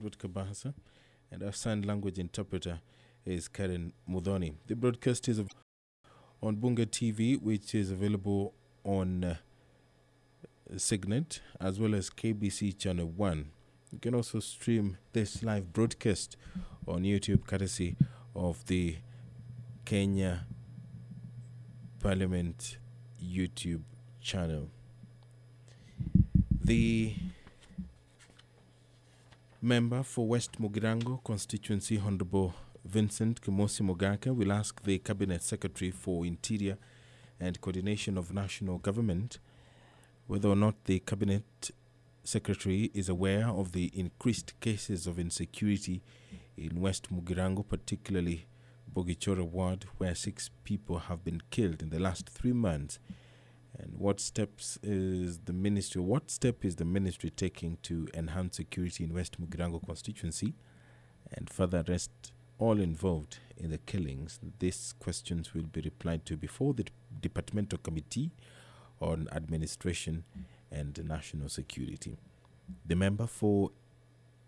Kabahasa, and our sign language interpreter is Karen Mudhoni. The broadcast is on Bunga TV, which is available on Signet as well as KBC Channel 1. You can also stream this live broadcast on YouTube, courtesy of the Kenya Parliament YouTube channel. The member for West Mugirango constituency, Honorable Vincent Kimosi Mogaka, will ask the Cabinet Secretary for Interior and Coordination of National Government whether or not the Cabinet Secretary is aware of the increased cases of insecurity in West Mugirango, particularly Bogichora Ward, where 6 people have been killed in the last 3 months. And what step is the ministry taking to enhance security in West Mugirango constituency and further arrest all involved in the killings? These questions will be replied to before the Departmental Committee on Administration and National Security. The member for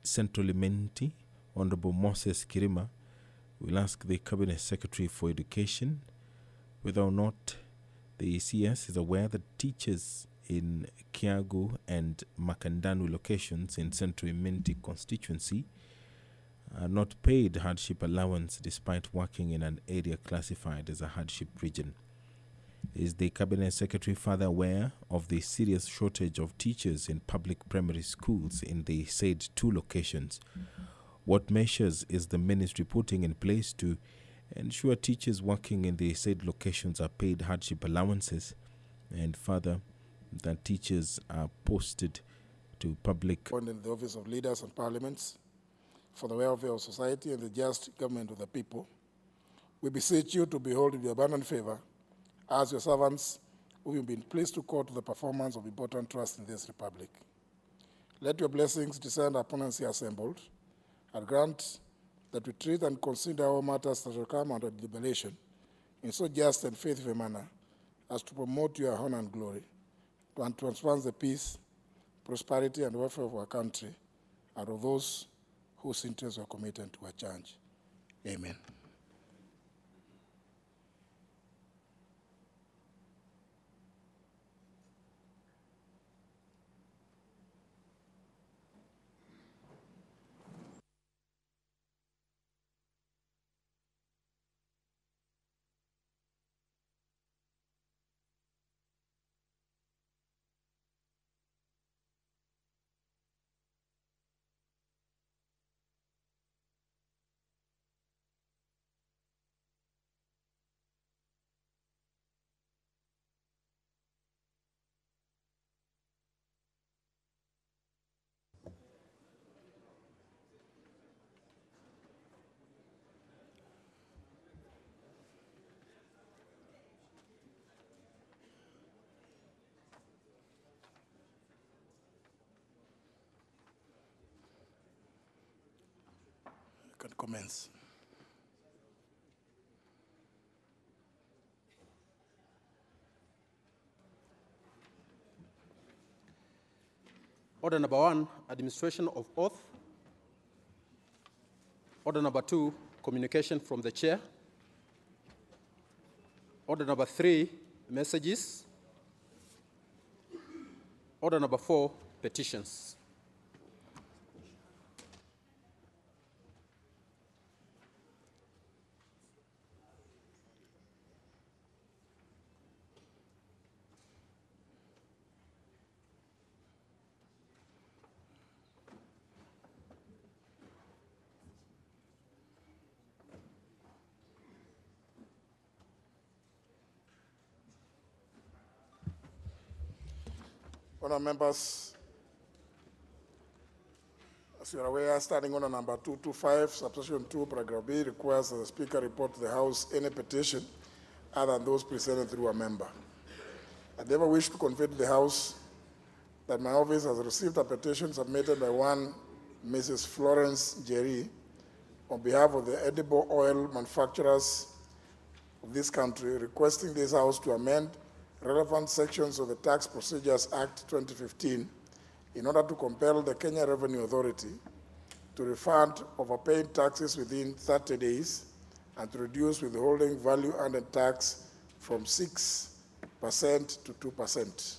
Central Imenti, Honorable Moses Kirima, will ask the Cabinet Secretary for Education whether or not the CS is aware that teachers in Kiagu and Makandanu locations in Central Imenti constituency are not paid hardship allowance despite working in an area classified as a hardship region. Is the Cabinet Secretary further aware of the serious shortage of teachers in public primary schools in the said 2 locations? What measures is the ministry putting in place to ensure teachers working in the said locations are paid hardship allowances, and further that teachers are posted to public in the office of leaders and parliaments for the welfare of society and the just government of the people? We beseech you to behold with your abundant favor as your servants who have been pleased to call to the performance of important trust in this republic. Let your blessings descend upon us here assembled, and grant that we treat and consider all matters that shall come under deliberation in so just and faithful a manner as to promote your honor and glory, and to advance the peace, prosperity, and welfare of our country and of those whose interests are committed to our charge. Amen. Can commence. Order number 1, administration of oath. Order number 2, communication from the chair. Order number 3, messages. Order number 4, petitions. Honourable members, as you are aware, starting order number 225, subsection 2, paragraph B, requires that the Speaker report to the House any petition other than those presented through a member. I never wish to convey to the House that my office has received a petition submitted by one Mrs. Florence Jerry on behalf of the edible oil manufacturers of this country, requesting this House to amend relevant sections of the Tax Procedures Act 2015 in order to compel the Kenya Revenue Authority to refund overpaid taxes within 30 days and to reduce withholding value added tax from 6% to 2%.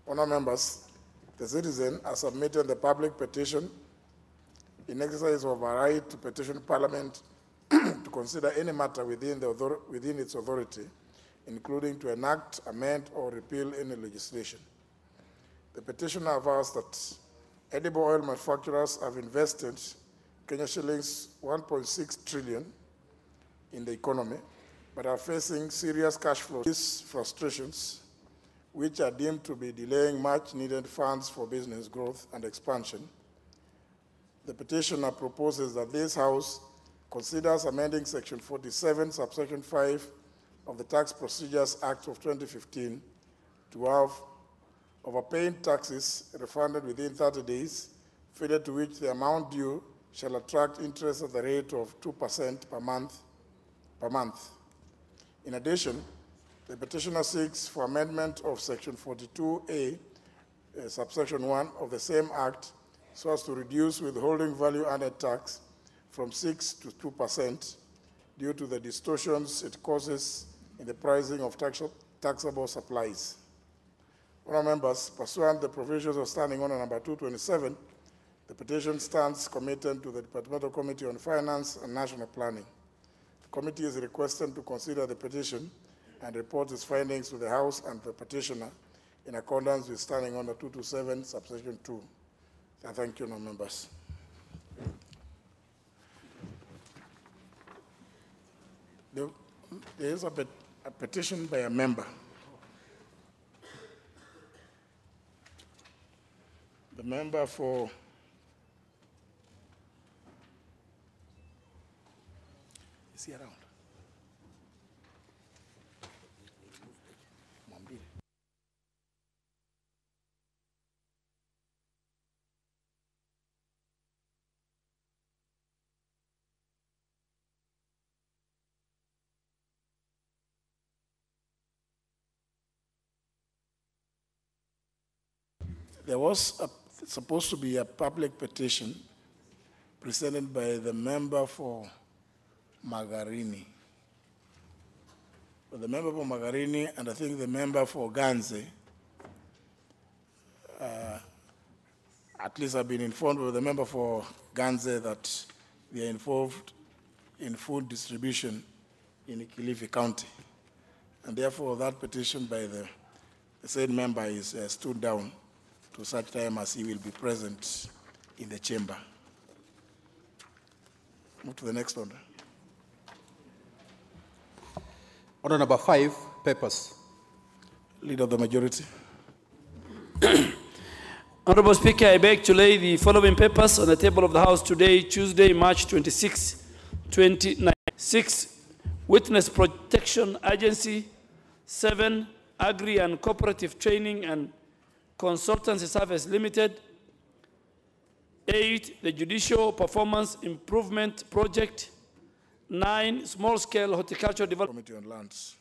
Honour members, the citizen has submitted the public petition in exercise of a right to petition Parliament to consider any matter within its authority, including to enact, amend, or repeal any legislation. The petitioner avows that edible oil manufacturers have invested Kenya shillings 1.6 trillion in the economy, but are facing serious cash flow frustrations, which are deemed to be delaying much needed funds for business growth and expansion. The petitioner proposes that this House considers amending Section 47, subsection 5 of the Tax Procedures Act of 2015 to have overpaid taxes refunded within 30 days, further to which the amount due shall attract interest at the rate of 2% per month. In addition, the petitioner seeks for amendment of Section 42A, subsection 1 of the same Act, so as to reduce withholding value added tax from 6 to 2% due to the distortions it causes in the pricing of taxable supplies. Honour members, pursuant to the provisions of Standing Order number 227, the petition stands committed to the Departmental Committee on Finance and National Planning. The committee is requested to consider the petition and report its findings to the House and the petitioner in accordance with Standing Order 227, subsection 2. I thank you, honour members. There is a petition by a member. The member for is he around? There was supposed to be a public petition presented by the member for Magarini. But the member for Magarini and I think the member for Ganze, at least I've been informed by the member for Ganze that they are involved in food distribution in Kilifi County. And therefore that petition by the said member is stood down to such time as he will be present in the chamber. Move to the next order. Order number 5, papers. Leader of the majority. Honorable Speaker, I beg to lay the following papers on the table of the House today, Tuesday, March 26, 2019. 6, Witness Protection Agency. 7, Agri and Cooperative Training and Consultancy Service Limited. 8, the Judicial Performance Improvement Project. 9, Small-Scale Horticultural Development. Committee on Lands.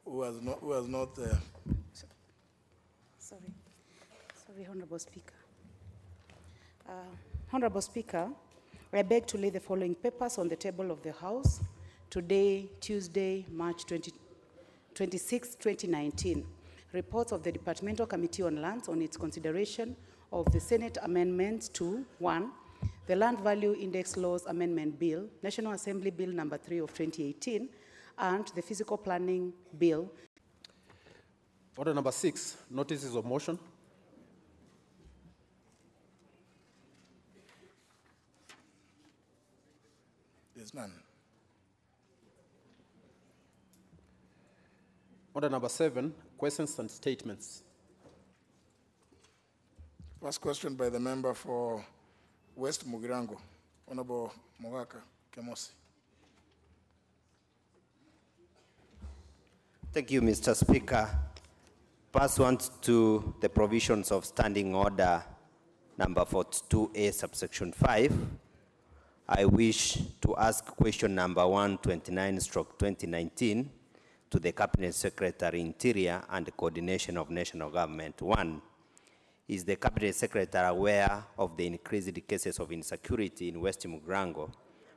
Who has not Sorry, Honorable Speaker. Honorable Speaker, I beg to lay the following papers on the table of the House today, Tuesday, March 26, 2019. Reports of the Departmental Committee on Lands on its consideration of the Senate amendments to 1, the Land Value Index Laws Amendment Bill, National Assembly Bill number 3 of 2018, and the Physical Planning Bill. Order number 6, notices of motion. There's none. Order number 7, questions and statements. First question by the member for West Mugirango, Honorable Mogaka Kemosi. Thank you, Mr. Speaker. Pursuant to the provisions of Standing Order number 42A, subsection 5, I wish to ask question number 129/2019 to the Cabinet Secretary, Interior and Coordination of National Government. 1, Is the Cabinet Secretary aware of the increased cases of insecurity in West Mugrango,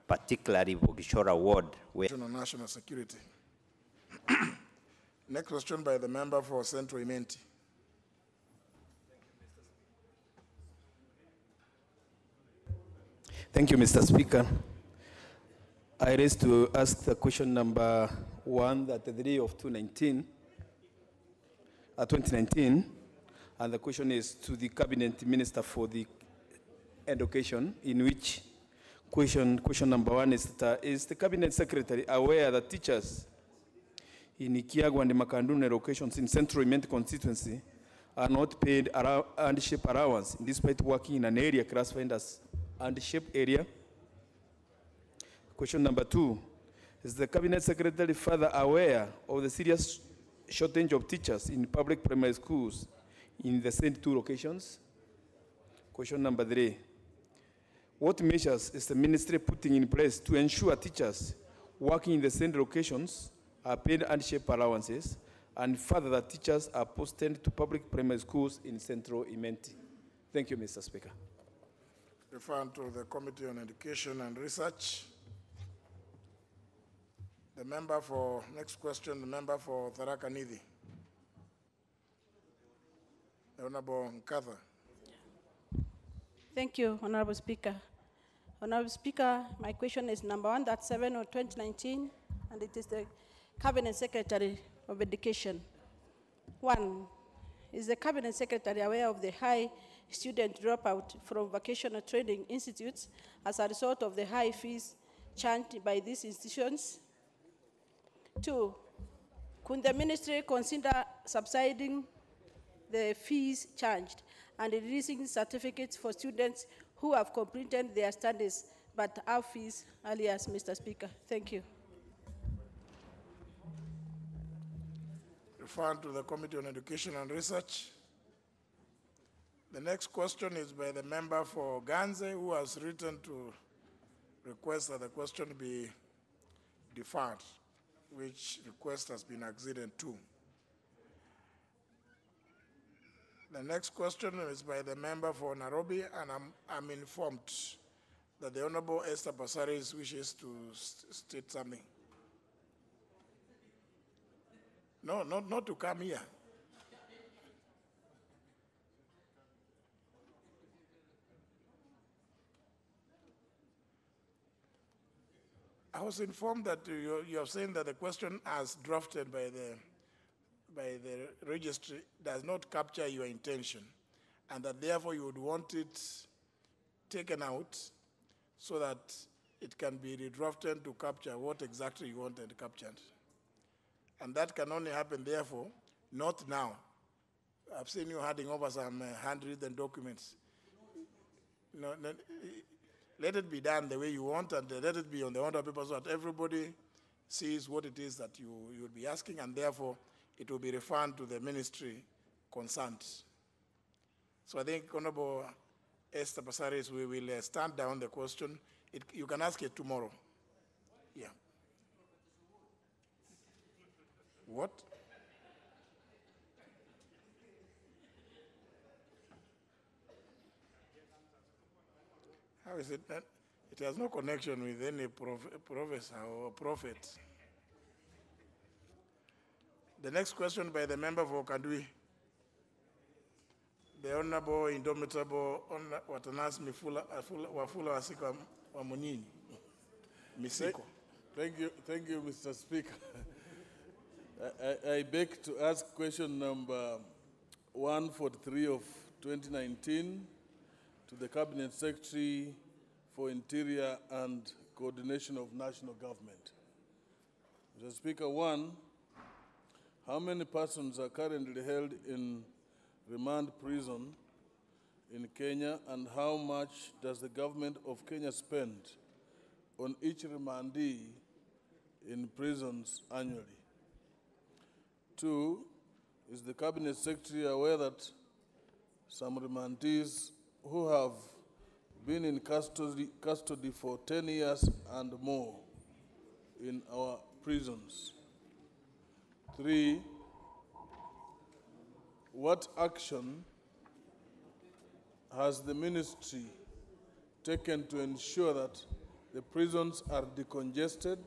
particularly Bogishora Ward, where national security? Next question by the member for Central Imenti. Thank you, Mr. Speaker. I raise to ask the question number 133 of 2019, and the question is to the Cabinet Minister for the Education, in which question number 1 is the Cabinet Secretary aware that teachers in Ikiagu and Makandune locations in Central Imenti constituency are not paid handship allowance despite working in an area classified as handship area? Question number 2, is the Cabinet Secretary further aware of the serious shortage of teachers in public primary schools in the same 2 locations? Question number 3, what measures is the ministry putting in place to ensure teachers working in the same locations are paid handship allowances, and further that teachers are posted to public primary schools in Central Imenti? Thank you, Mr. Speaker. Referred to the Committee on Education and Research. The member for, next question, the member for Tharaka Nithi. The Honorable Nkatha. Thank you, Honorable Speaker. Honorable Speaker, my question is number 137 of 2019, and it is the Cabinet Secretary of Education. 1, is the Cabinet Secretary aware of the high student dropout from vocational training institutes as a result of the high fees charged by these institutions? 2, could the ministry consider subsiding the fees charged and releasing certificates for students who have completed their studies but have fees earlier, Mr. Speaker? Thank you. Referred to the Committee on Education and Research. The next question is by the member for Ganze, who has written to request that the question be deferred, which request has been acceded to. The next question is by the member for Nairobi, and I'm informed that the Honorable Esther Passaris wishes to state something. No, not to come here. I was informed that you have saying that the question as drafted by the registry does not capture your intention, and that therefore you would want it taken out so that it can be redrafted to capture what exactly you wanted captured. And that can only happen, therefore, not now. I've seen you handing over some handwritten documents. No, let it be done the way you want, and let it be on the order of paper so that everybody sees what it is that you will be asking, and therefore it will be referred to the ministry concerned. So I think, Honorable Esther Passaris, we will stand down the question. You can ask it tomorrow. Yeah. What? How is it that it has no connection with any professor or prophet? The next question by the member for Kadui. The Honorable Indomitable Watanas Wafula Wasika Wamunini. Misiko. Thank you, Mr. Speaker. I beg to ask question number 143 of 2019 to the Cabinet Secretary for Interior and Coordination of National Government. Mr. Speaker, 1, how many persons are currently held in remand prison in Kenya, and how much does the government of Kenya spend on each remandee in prisons annually? 2, is the Cabinet Secretary aware that some remandees who have been in custody for 10 years and more in our prisons? 3, what action has the ministry taken to ensure that the prisons are decongested,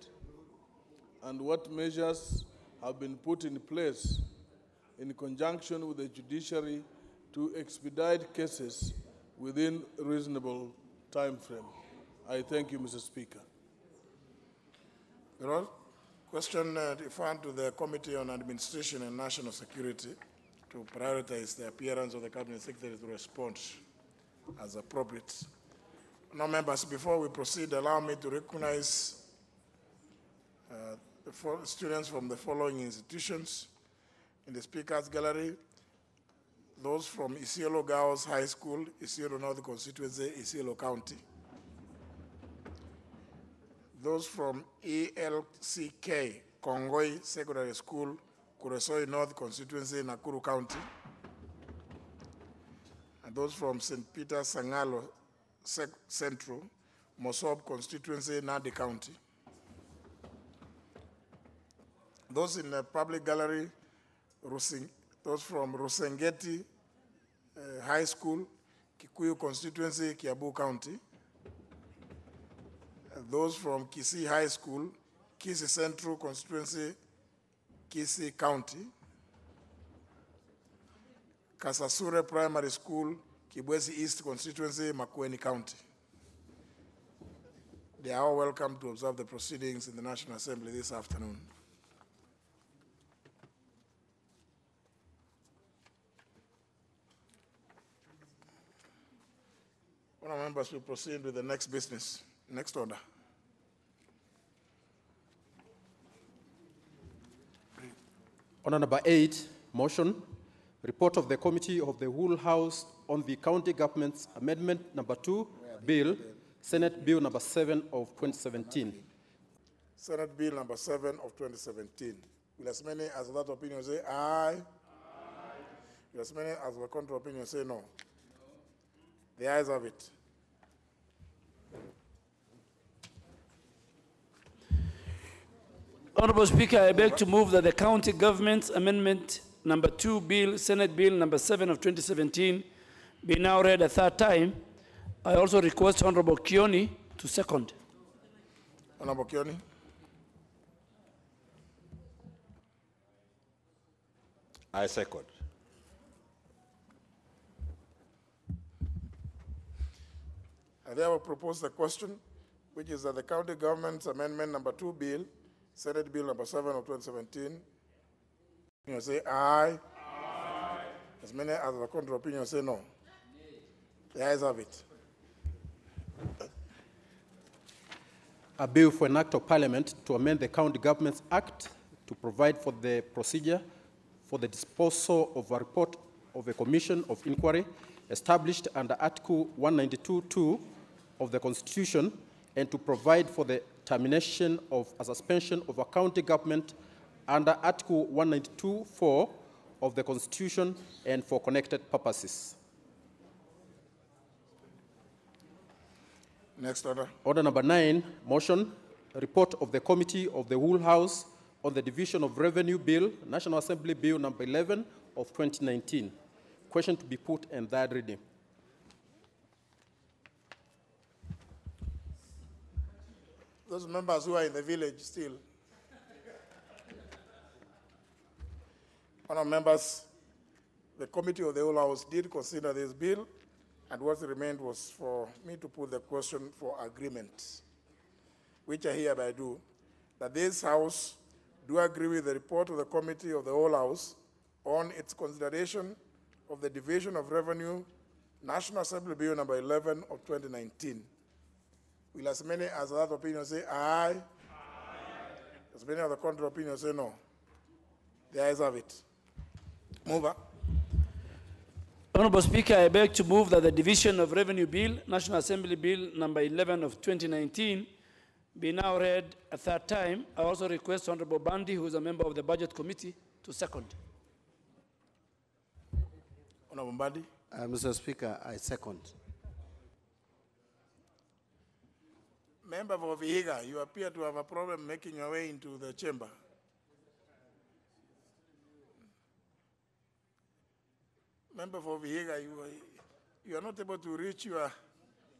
and what measures have been put in place in conjunction with the judiciary to expedite cases within reasonable time frame? I thank you, Mr. Speaker. Question referred to the Committee on Administration and National Security to prioritize the appearance of the Cabinet Secretary to respond as appropriate. Now, members, before we proceed, allow me to recognize the students from the following institutions in the Speaker's Gallery: those from Isiolo Girls High School, Isiolo North Constituency, Isiolo County; those from ELCK, Kongoi Secondary School, Kuresoi North Constituency, Nakuru County; and those from St. Peter Sangalo Central, Mosob Constituency, Nadi County. Those in the public gallery, those from Rusengeti High School, Kikuyu Constituency, Kiabu County; those from Kisii High School, Kisii Central Constituency, Kisii County; Kasasure Primary School, Kibwezi East Constituency, Makueni County. They are all welcome to observe the proceedings in the National Assembly this afternoon. Honourable members, will proceed with the next business. Next order. Order number 8, motion, report of the Committee of the Whole House on the County Government's Amendment number 2 Bill, Senate Bill number 7 of 2017. Senate Bill number 7 of 2017. Will as many as that opinion say aye? Aye. Will as many as the contrary opinion say no? The ayes have it. Honorable Speaker, I beg to move that the County Government's Amendment number 2 Bill, Senate Bill number 7 of 2017, be now read a third time. I also request Honorable Kioni to second. Honorable Kioni. I second. I therefore propose the question, which is that the County Government's Amendment number 2 Bill, Senate Bill number 7 of 2017, you say aye. Aye. As many as the contrary opinion say no. The ayes have it. A bill for an act of Parliament to amend the County Governments Act to provide for the procedure for the disposal of a report of a commission of inquiry established under Article 192(2) of the Constitution, and to provide for the termination of a suspension of a county government under Article 192(4) of the Constitution and for connected purposes. Next order. Order number 9, motion, report of the Committee of the Whole House on the Division of Revenue Bill, National Assembly Bill number 11 of 2019. Question to be put in third reading. Those members who are in the village still. Honourable members, the Committee of the Whole House did consider this bill, and what remained was for me to put the question for agreement, which I hereby do, that this House do agree with the report of the Committee of the Whole House on its consideration of the Division of Revenue, National Assembly Bill number 11 of 2019. Will as many as that opinion say aye? Aye. As many of the contrary opinion say no? The ayes have it. Mover. Honorable Speaker, I beg to move that the Division of Revenue Bill, National Assembly Bill number 11 of 2019, be now read a third time. I also request Honorable Bandi, who is a member of the Budget Committee, to second. Honorable Bandi. Mr. Speaker, I second. Member for Vihiga, you appear to have a problem making your way into the chamber. Member for Vihiga, you are not able to reach your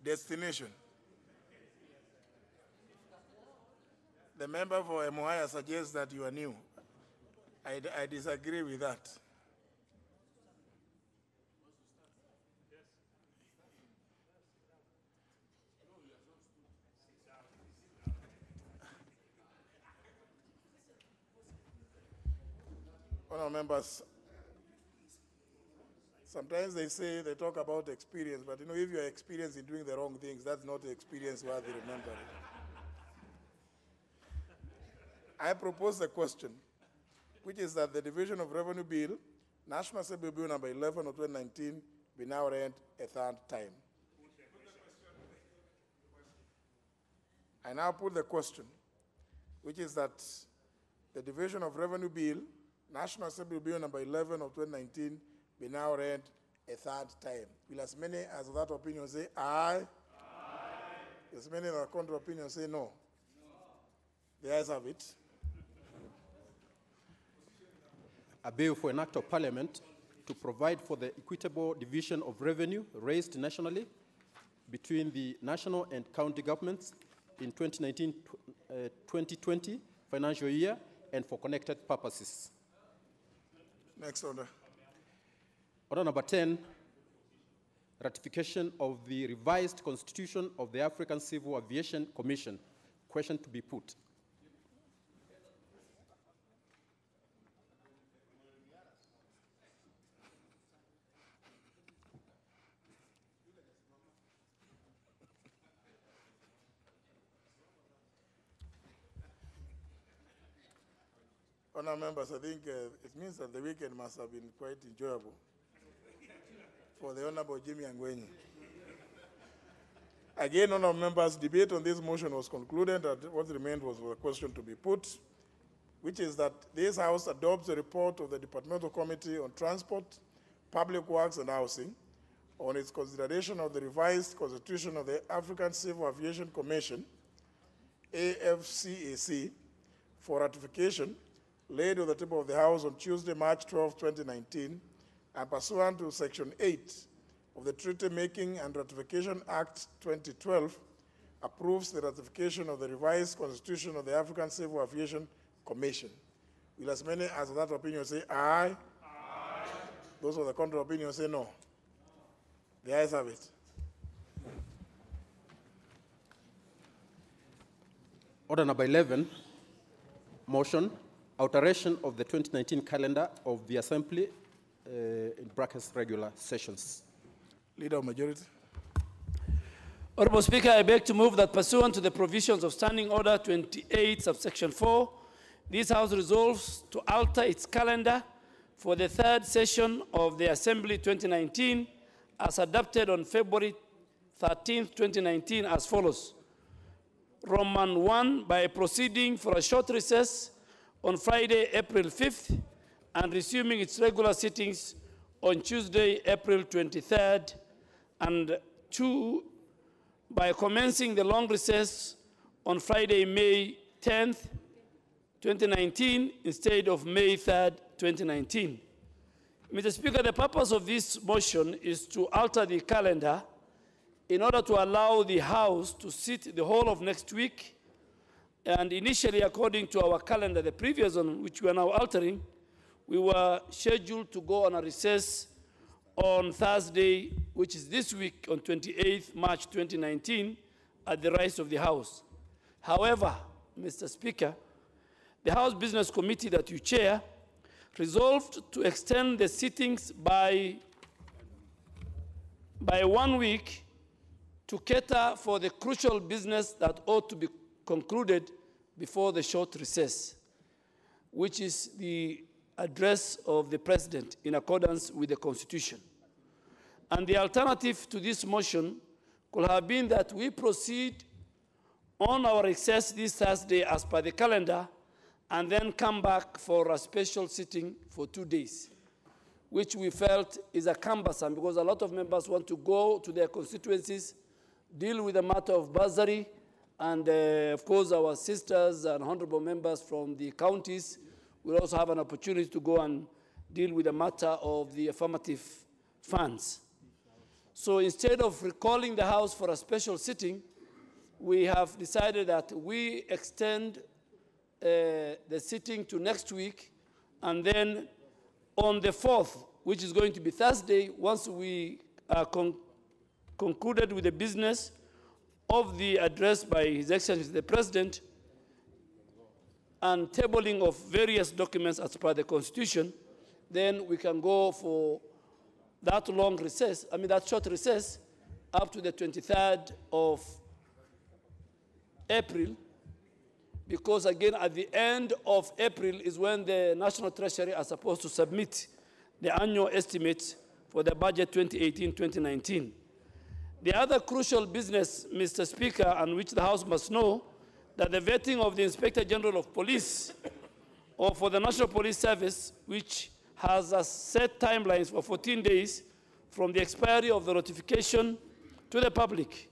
destination. The member for Emuhaya suggests that you are new. I disagree with that. Honourable members, sometimes they talk about experience, but you know, if you are experienced in doing the wrong things, that's not the experience worthy remembering. I propose a question, which is that the Division of Revenue Bill, National Assembly Bill number 11 of 2019, be now read a third time. I now put the question, which is that the Division of Revenue Bill, National Assembly Bill number 11 of 2019, be now read a third time. Will as many as that opinion say aye? Aye. As many that counter opinion say no? No. The ayes have it. A bill for an act of parliament to provide for the equitable division of revenue raised nationally between the national and county governments in 2019-2020 financial year and for connected purposes. Next order. Order number 10, ratification of the revised constitution of the African Civil Aviation Commission. Question to be put. Honourable members, I think it means that the weekend must have been quite enjoyable for the Honourable Jimmy Angwenyi. Again, honourable members, debate on this motion was concluded, and what remained was a question to be put, which is that this House adopts a report of the Departmental Committee on Transport, Public Works and Housing on its consideration of the revised constitution of the African Civil Aviation Commission, AFCAC, for ratification, laid on the table of the House on Tuesday, March 12, 2019, and pursuant to Section 8 of the Treaty Making and Ratification Act 2012, approves the ratification of the revised constitution of the African Civil Aviation Commission. Will as many as that opinion say aye? Aye. Those of the contrary opinion say no. The ayes have it. Order number 11, motion, alteration of the 2019 calendar of the Assembly, in brackets regular sessions. Leader of Majority. Honourable Speaker, I beg to move that pursuant to the provisions of Standing Order 28, subsection 4, this House resolves to alter its calendar for the third session of the Assembly 2019 as adopted on February 13, 2019 as follows. Roman 1, by proceeding for a short recess on Friday, April 5th, and resuming its regular sittings on Tuesday, April 23rd, and 2, by commencing the long recess on Friday, May 10th, 2019, instead of May 3rd, 2019. Mr. Speaker, the purpose of this motion is to alter the calendar in order to allow the House to sit the whole of next week. And initially, according to our calendar, the previous one, which we are now altering, we were scheduled to go on a recess on Thursday, which is this week, on 28th March 2019, at the rise of the House. However, Mr. Speaker, the House Business Committee that you chair resolved to extend the sittings by 1 week to cater for the crucial business that ought to be concluded before the short recess, which is the address of the President in accordance with the Constitution. And the alternative to this motion could have been that we proceed on our recess this Thursday as per the calendar and then come back for a special sitting for 2 days, which we felt is a cumbersome because a lot of members want to go to their constituencies, deal with the matter of bursary, and of course our sisters and honorable members from the counties will also have an opportunity to go and deal with the matter of the affirmative funds. So instead of recalling the House for a special sitting, we have decided that we extend the sitting to next week, and then on the 4th, which is going to be Thursday, once we are concluded with the business of the address by His Excellency the President and tabling of various documents as per the Constitution, then we can go for that long recess, that short recess, up to the 23rd of April, because again, at the end of April is when the National Treasury are supposed to submit the annual estimates for the budget 2018-2019. The other crucial business, Mr. Speaker, and which the House must know, that the vetting of the Inspector General of Police or for the National Police Service, which has a set timelines for 14 days from the expiry of the notification to the public.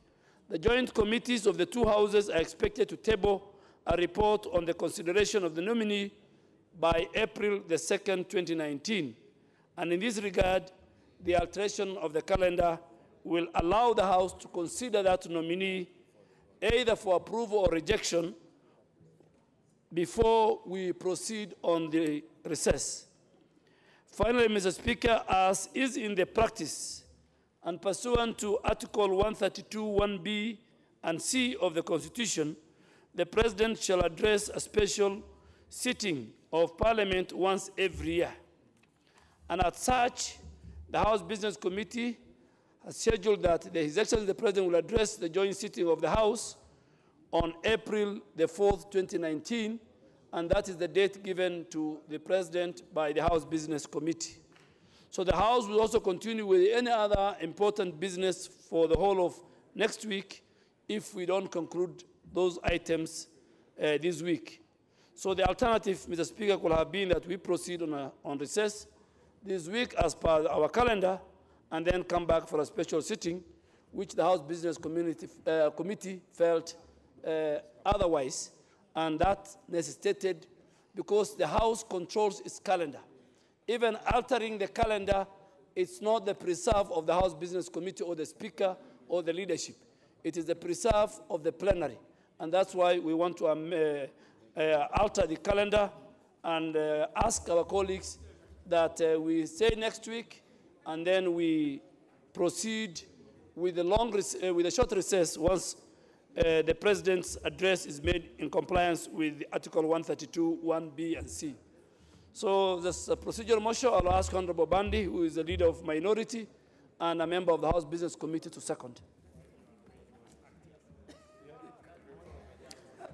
The joint committees of the two houses are expected to table a report on the consideration of the nominee by April the 2nd, 2019. And in this regard, the alteration of the calendar will allow the House to consider that nominee either for approval or rejection before we proceed on the recess. Finally, Mr. Speaker, as is in the practice and pursuant to Article 132, 1B and C of the Constitution, the President shall address a special sitting of Parliament once every year. And as such, the House Business Committee has scheduled that His Excellency the President will address the joint sitting of the House on April the 4th, 2019, and that is the date given to the President by the House Business Committee. So the House will also continue with any other important business for the whole of next week if we don't conclude those items this week. So the alternative, Mr. Speaker, could have been that we proceed on recess this week as per our calendar and then come back for a special sitting, which the House Business Committee felt otherwise, and that necessitated, because the House controls its calendar. Even altering the calendar, it's not the preserve of the House Business Committee or the Speaker or the leadership. It is the preserve of the plenary. And that's why we want to alter the calendar and ask our colleagues that we say next week, and then we proceed with the short recess once the President's address is made in compliance with Article 132, 1B and C. So this procedural motion, I'll ask Honorable Bandi, who is the leader of minority and a member of the House Business Committee, to second.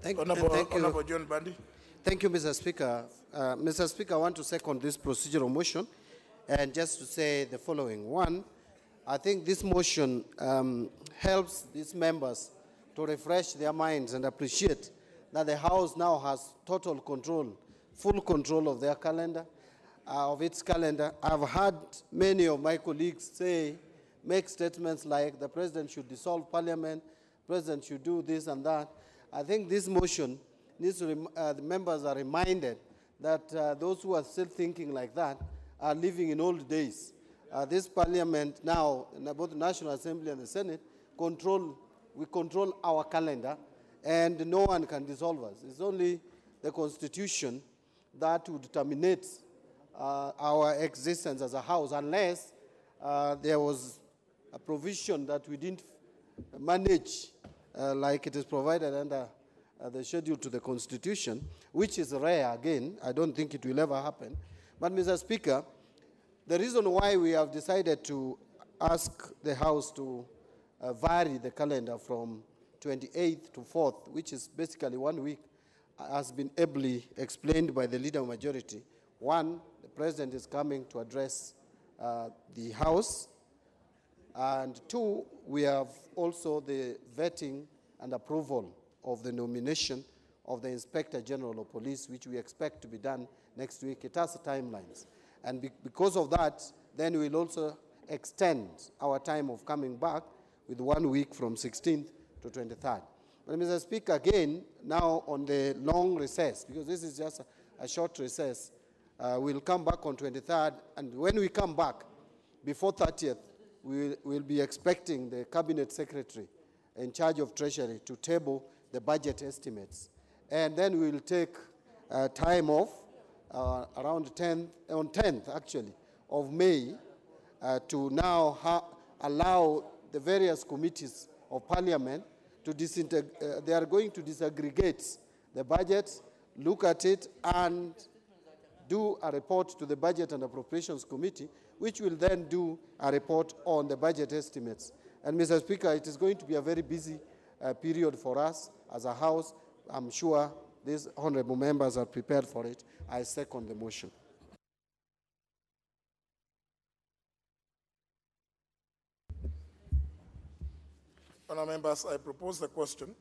Honorable John Bandi. Thank you, Mr. Speaker. Mr. Speaker, I want to second this procedural motion, and just to say the following. One, I think this motion helps these members to refresh their minds and appreciate that the House now has total control, full control of their calendar, of its calendar. I've heard many of my colleagues make statements like the President should dissolve Parliament, the President should do this and that. I think this motion needs to, the members are reminded that those who are still thinking like that are living in old days. This Parliament now, in both the National Assembly and the Senate, we control our calendar, and no one can dissolve us. It's only the Constitution that would terminate our existence as a House, unless there was a provision that we didn't manage like it is provided under the schedule to the Constitution, which is rare again. I don't think it will ever happen. But, Mr. Speaker, the reason why we have decided to ask the House to vary the calendar from 28th to 4th, which is basically 1 week, has been ably explained by the Leader of Majority. One, the President is coming to address the House. And two, we have also the vetting and approval of the nomination of the Inspector General of Police, which we expect to be done next week. It has timelines. And because of that, then we'll also extend our time of coming back with 1 week from 16th to 23rd. But, Mr. Speaker, again, now on the long recess, because this is just a short recess, we'll come back on 23rd, and when we come back before 30th, we'll be expecting the Cabinet Secretary in charge of Treasury to table the budget estimates. And then we'll take time off around 10th actually of May to now allow the various committees of Parliament to they are going to disaggregate the budget, look at it, and do a report to the Budget and Appropriations Committee, which will then do a report on the budget estimates. And Mr. Speaker, it is going to be a very busy period for us as a House. I'm sure these honorable members are prepared for it. I second the motion. Honourable members, I propose the question,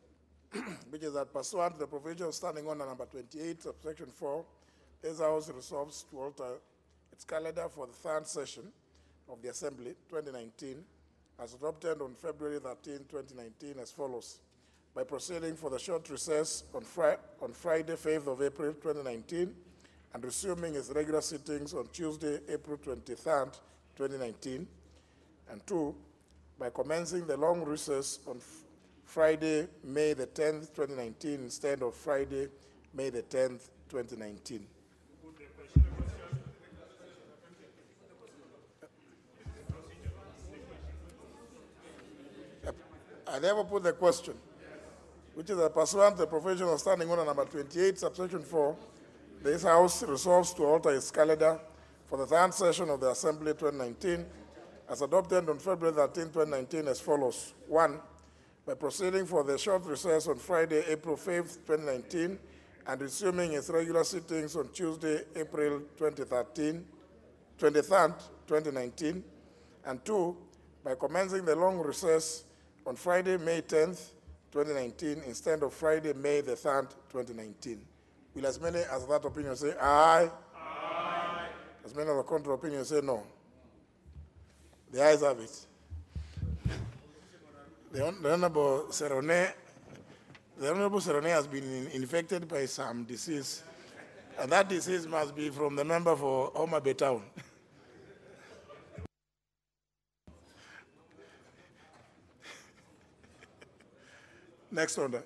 which is that pursuant to the provision of Standing Order number 28, subsection 4, this House resolves to alter its calendar for the third session of the Assembly 2019 as adopted on February 13, 2019 as follows. By proceeding for the short recess on Friday, 5th of April 2019 and resuming its regular sittings on Tuesday, April 23rd, 2019. And 2, by commencing the long recess on Friday, May the 10th, 2019, instead of Friday, May the 10th, 2019. I therefore put the question, which is that pursuant to the provision of Standing Order number 28, subsection 4, this House resolves to alter its calendar for the third session of the Assembly 2019 as adopted on February 13, 2019 as follows. 1, by proceeding for the short recess on Friday, April 5th, 2019 and resuming its regular sittings on Tuesday, April 23rd, 2019. And 2, by commencing the long recess on Friday, May 10th, 2019 instead of Friday, May the 3rd, 2019. Will as many as that opinion say aye? Aye. As many as the contrary opinion say no? The ayes have it. The Honorable Serone has been infected by some disease, and that disease must be from the member for Homa Bay Town. Next order.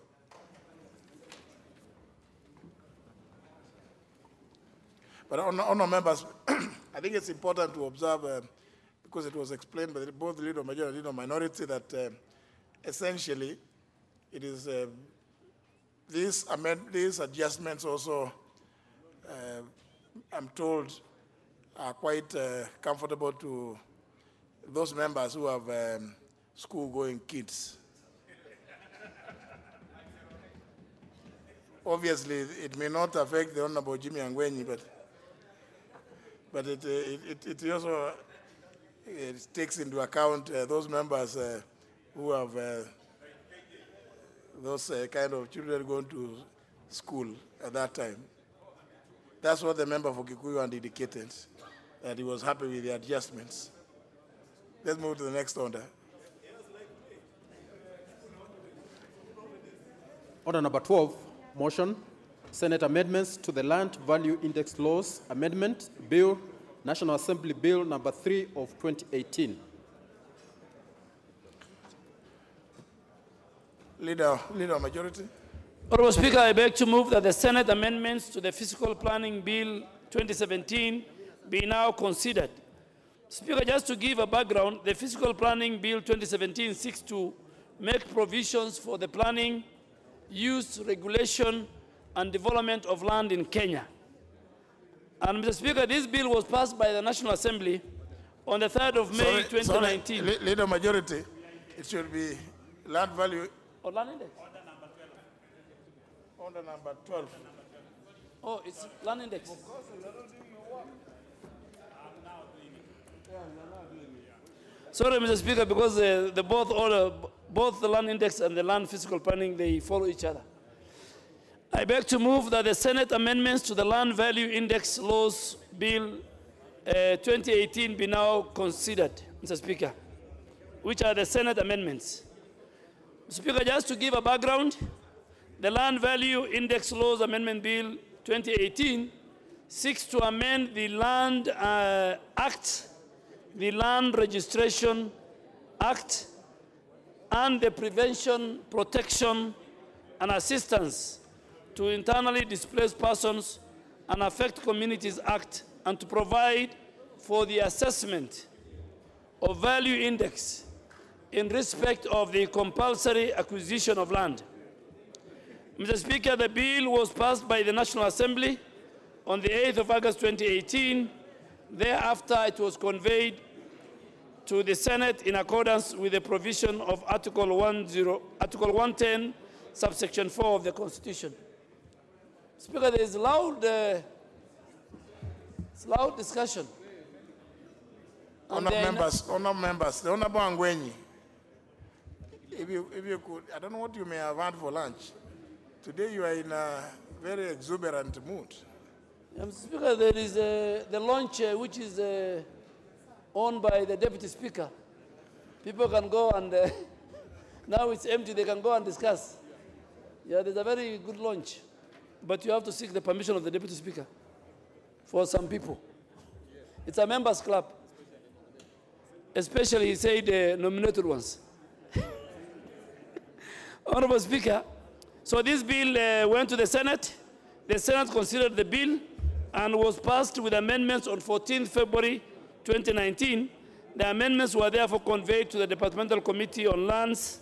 But honourable members, I think it's important to observe, because it was explained by both the leader of majority and leader of minority, that essentially it is these adjustments also, I'm told, are quite comfortable to those members who have school-going kids. Obviously, it may not affect the Honorable Jimmy Angwenyi, but it also takes into account those members who have those kind of children going to school at that time. That's what the member for Kikuyu indicated, that he was happy with the adjustments. Let's move to the next order. Order number 12, motion, Senate amendments to the Land Value Index Laws Amendment Bill, National Assembly Bill number 3 of 2018. Leader of majority. Honorable Speaker, I beg to move that the Senate amendments to the Fiscal Planning Bill 2017 be now considered. Speaker, just to give a background, the Fiscal Planning Bill 2017 seeks to make provisions for the planning, use, regulation, and development of land in Kenya. And Mr. Speaker, this bill was passed by the National Assembly on the 3rd of May 2019. Leader majority, it should be land value. Or land index? Order number 12. Oh, it's land index. Sorry, Mr. Speaker, because both the land index and the land fiscal planning, they follow each other. I beg to move that the Senate amendments to the Land Value Index Laws Bill 2018 be now considered, Mr. Speaker, which are the Senate amendments. Mr. Speaker, just to give a background, the Land Value Index Laws Amendment Bill 2018 seeks to amend the Land Act, the Land Registration Act and the Prevention, Protection, and Assistance to Internally Displaced Persons and Affect Communities Act, and to provide for the assessment of value index in respect of the compulsory acquisition of land. Mr. Speaker, the bill was passed by the National Assembly on the 8th of August 2018. Thereafter, it was conveyed to the Senate in accordance with the provision of Article 110, subsection 4 of the Constitution. Speaker, there is loud discussion. Honourable members, the Honourable Angwenyi, if you could, I don't know what you may have had for lunch. Today you are in a very exuberant mood. Mr. Speaker, there is the lunch which is owned by the Deputy Speaker. People can go and, now it's empty, they can go and discuss. Yeah, there's a very good lunch, but you have to seek the permission of the Deputy Speaker for some people. It's a members club. Especially, he said, nominated ones. Honorable Speaker, so this bill went to the Senate. The Senate considered the bill and was passed with amendments on 14th February 2019. The amendments were therefore conveyed to the Departmental Committee on Lands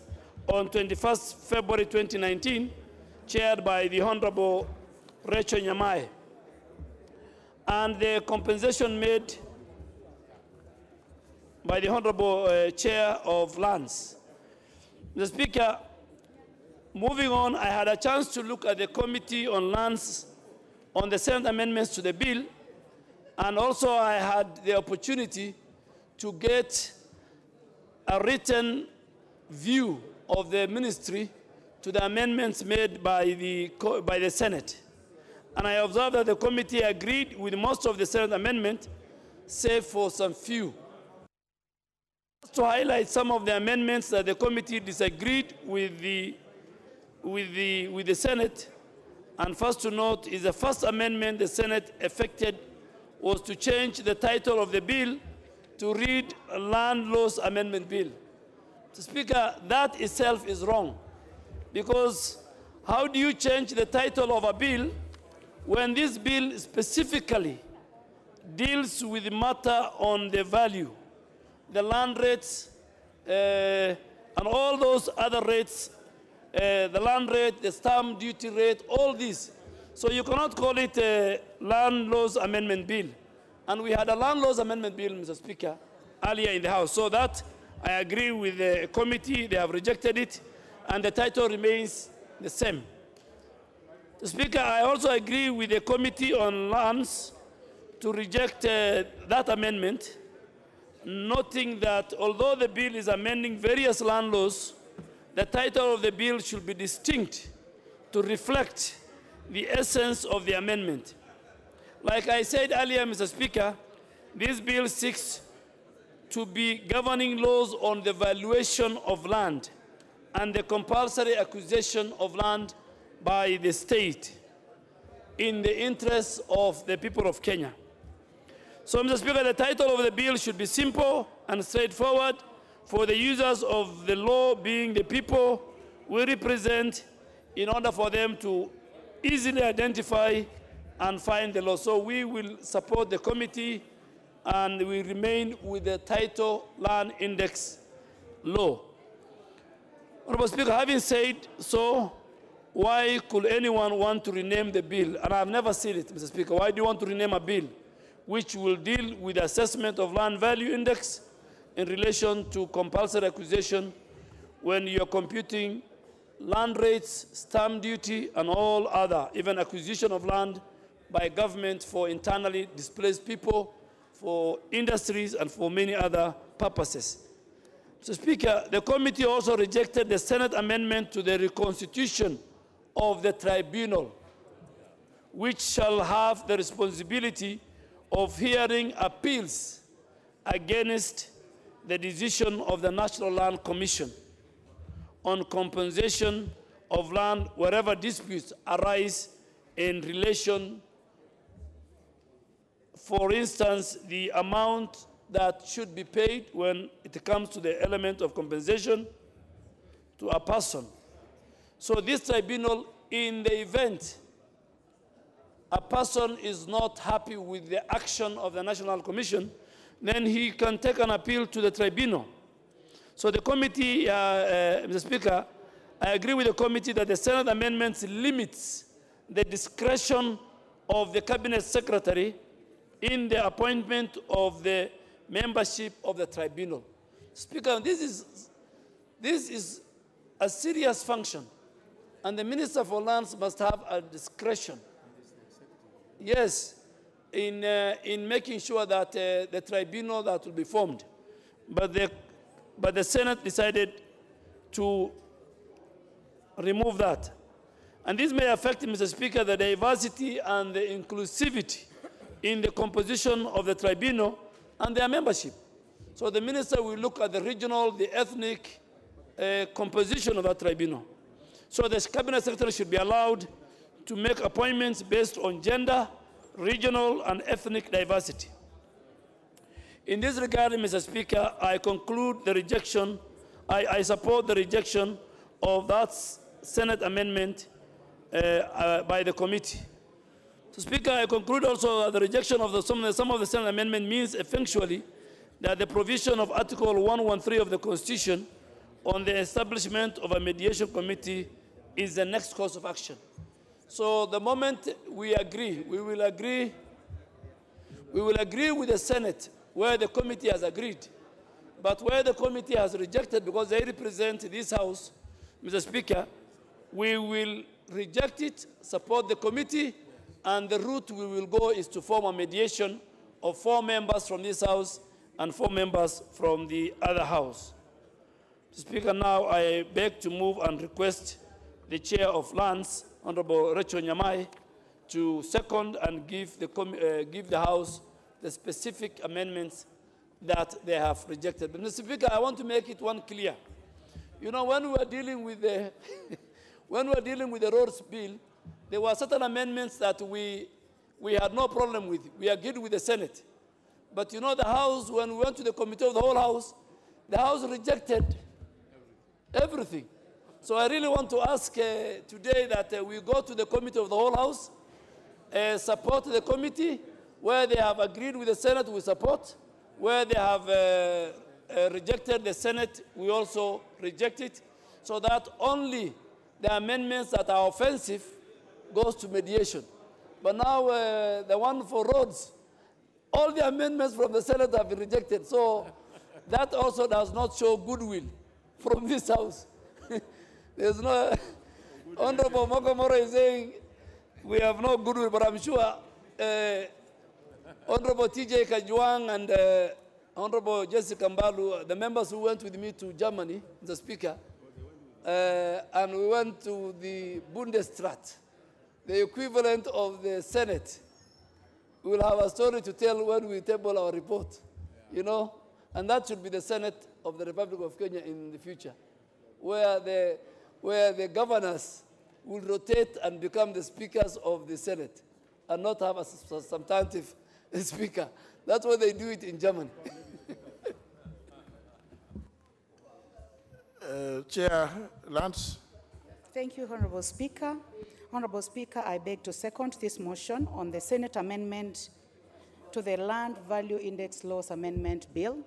on 21st February 2019, chaired by the Honorable Rachel Nyamai. And the compensation made by the Honorable Chair of Lands. Mr. Speaker, moving on, I had a chance to look at the Committee on Lands on the Senate amendments to the bill, and also I had the opportunity to get a written view of the ministry to the amendments made by the Senate. And I observed that the committee agreed with most of the Senate amendment, save for some few. To highlight some of the amendments that the committee disagreed with the Senate, and first to note is the first amendment the Senate effected was to change the title of the bill to read Land Laws Amendment Bill. Mr. Speaker, that itself is wrong, because how do you change the title of a bill when this bill specifically deals with the matter on the value, the land rates, and all those other rates, the land rate, the stamp duty rate, all these. So you cannot call it a Land Laws Amendment Bill. And we had a Land Laws Amendment Bill, Mr. Speaker, earlier in the House. So that, I agree with the committee, they have rejected it, and the title remains the same. Mr. Speaker, I also agree with the Committee on Lands to reject that amendment, noting that although the bill is amending various land laws, the title of the bill should be distinct to reflect the essence of the amendment. Like I said earlier, Mr. Speaker, this bill seeks to be governing laws on the valuation of land and the compulsory acquisition of land by the state in the interests of the people of Kenya. So, Mr. Speaker, the title of the bill should be simple and straightforward for the users of the law, being the people we represent, in order for them to easily identify and find the law. So we will support the committee and we remain with the title Land Index Law. Honorable Speaker, having said so, why could anyone want to rename the bill? And I've never seen it, Mr. Speaker. Why do you want to rename a bill which will deal with the assessment of land value index in relation to compulsory acquisition when you're computing land rates, stamp duty, and all other, even acquisition of land by government for internally displaced people, for industries, and for many other purposes. Mr. Speaker, the committee also rejected the Senate amendment to the reconstitution of the tribunal, which shall have the responsibility of hearing appeals against the decision of the National Land Commission on compensation of land wherever disputes arise in relation, for instance, the amount that should be paid when it comes to the element of compensation to a person. So this tribunal, in the event a person is not happy with the action of the National Commission, then he can take an appeal to the tribunal. So the committee, Mr. Speaker, I agree with the committee that the Senate amendments limits the discretion of the Cabinet Secretary in the appointment of the membership of the tribunal. Speaker, this is a serious function, and the Minister for Lands must have a discretion. Yes, in making sure that the tribunal that will be formed, but the Senate decided to remove that. And this may affect, Mr. Speaker, the diversity and the inclusivity in the composition of the tribunal and their membership. So the minister will look at the regional, the ethnic composition of that tribunal. So the Cabinet Secretary should be allowed to make appointments based on gender, regional, and ethnic diversity. In this regard, Mr. Speaker, I conclude the rejection, I support the rejection of that Senate amendment by the committee. So, Speaker, I conclude also that the rejection of some of the Senate amendment means effectually that the provision of Article 113 of the Constitution on the establishment of a mediation committee is the next course of action. So the moment we agree, we will agree with the Senate where the committee has agreed. But where the committee has rejected, because they represent this House, Mr. Speaker, we will reject it, support the committee, and the route we will go is to form a mediation of 4 members from this House and 4 members from the other House. Mr. Speaker, now I beg to move and request the Chair of Lands, Honorable Rachel Nyamai, to second and give the House the specific amendments that they have rejected. But Mr. Speaker, I want to make it one clear. You know, when we were dealing with the roads bill, there were certain amendments that we had no problem with. We agreed with the Senate. But you know, the House, when we went to the committee of the whole House, the House rejected everything. So I really want to ask today that we go to the committee of the whole House, support the committee. Where they have agreed with the Senate, we support. Where they have rejected the Senate, we also reject it, so that only the amendments that are offensive goes to mediation. But now the one for roads, all the amendments from the Senate have been rejected. So that also does not show goodwill from this House. There's no, Honorable Mokomoro is saying we have no goodwill, but I'm sure Honorable TJ Kajwang and Honorable Jessica Mbalu, the members who went with me to Germany, the Speaker, and we went to the Bundesrat, the equivalent of the Senate. We will have a story to tell when we table our report, you know, and that should be the Senate of the Republic of Kenya in the future, where the governors will rotate and become the speakers of the Senate and not have a substantive speaker. That's why they do it in Germany. Chair Lance. Thank you, Honorable Speaker. Honorable Speaker, I beg to second this motion on the Senate amendment to the Land Value Index Laws Amendment Bill,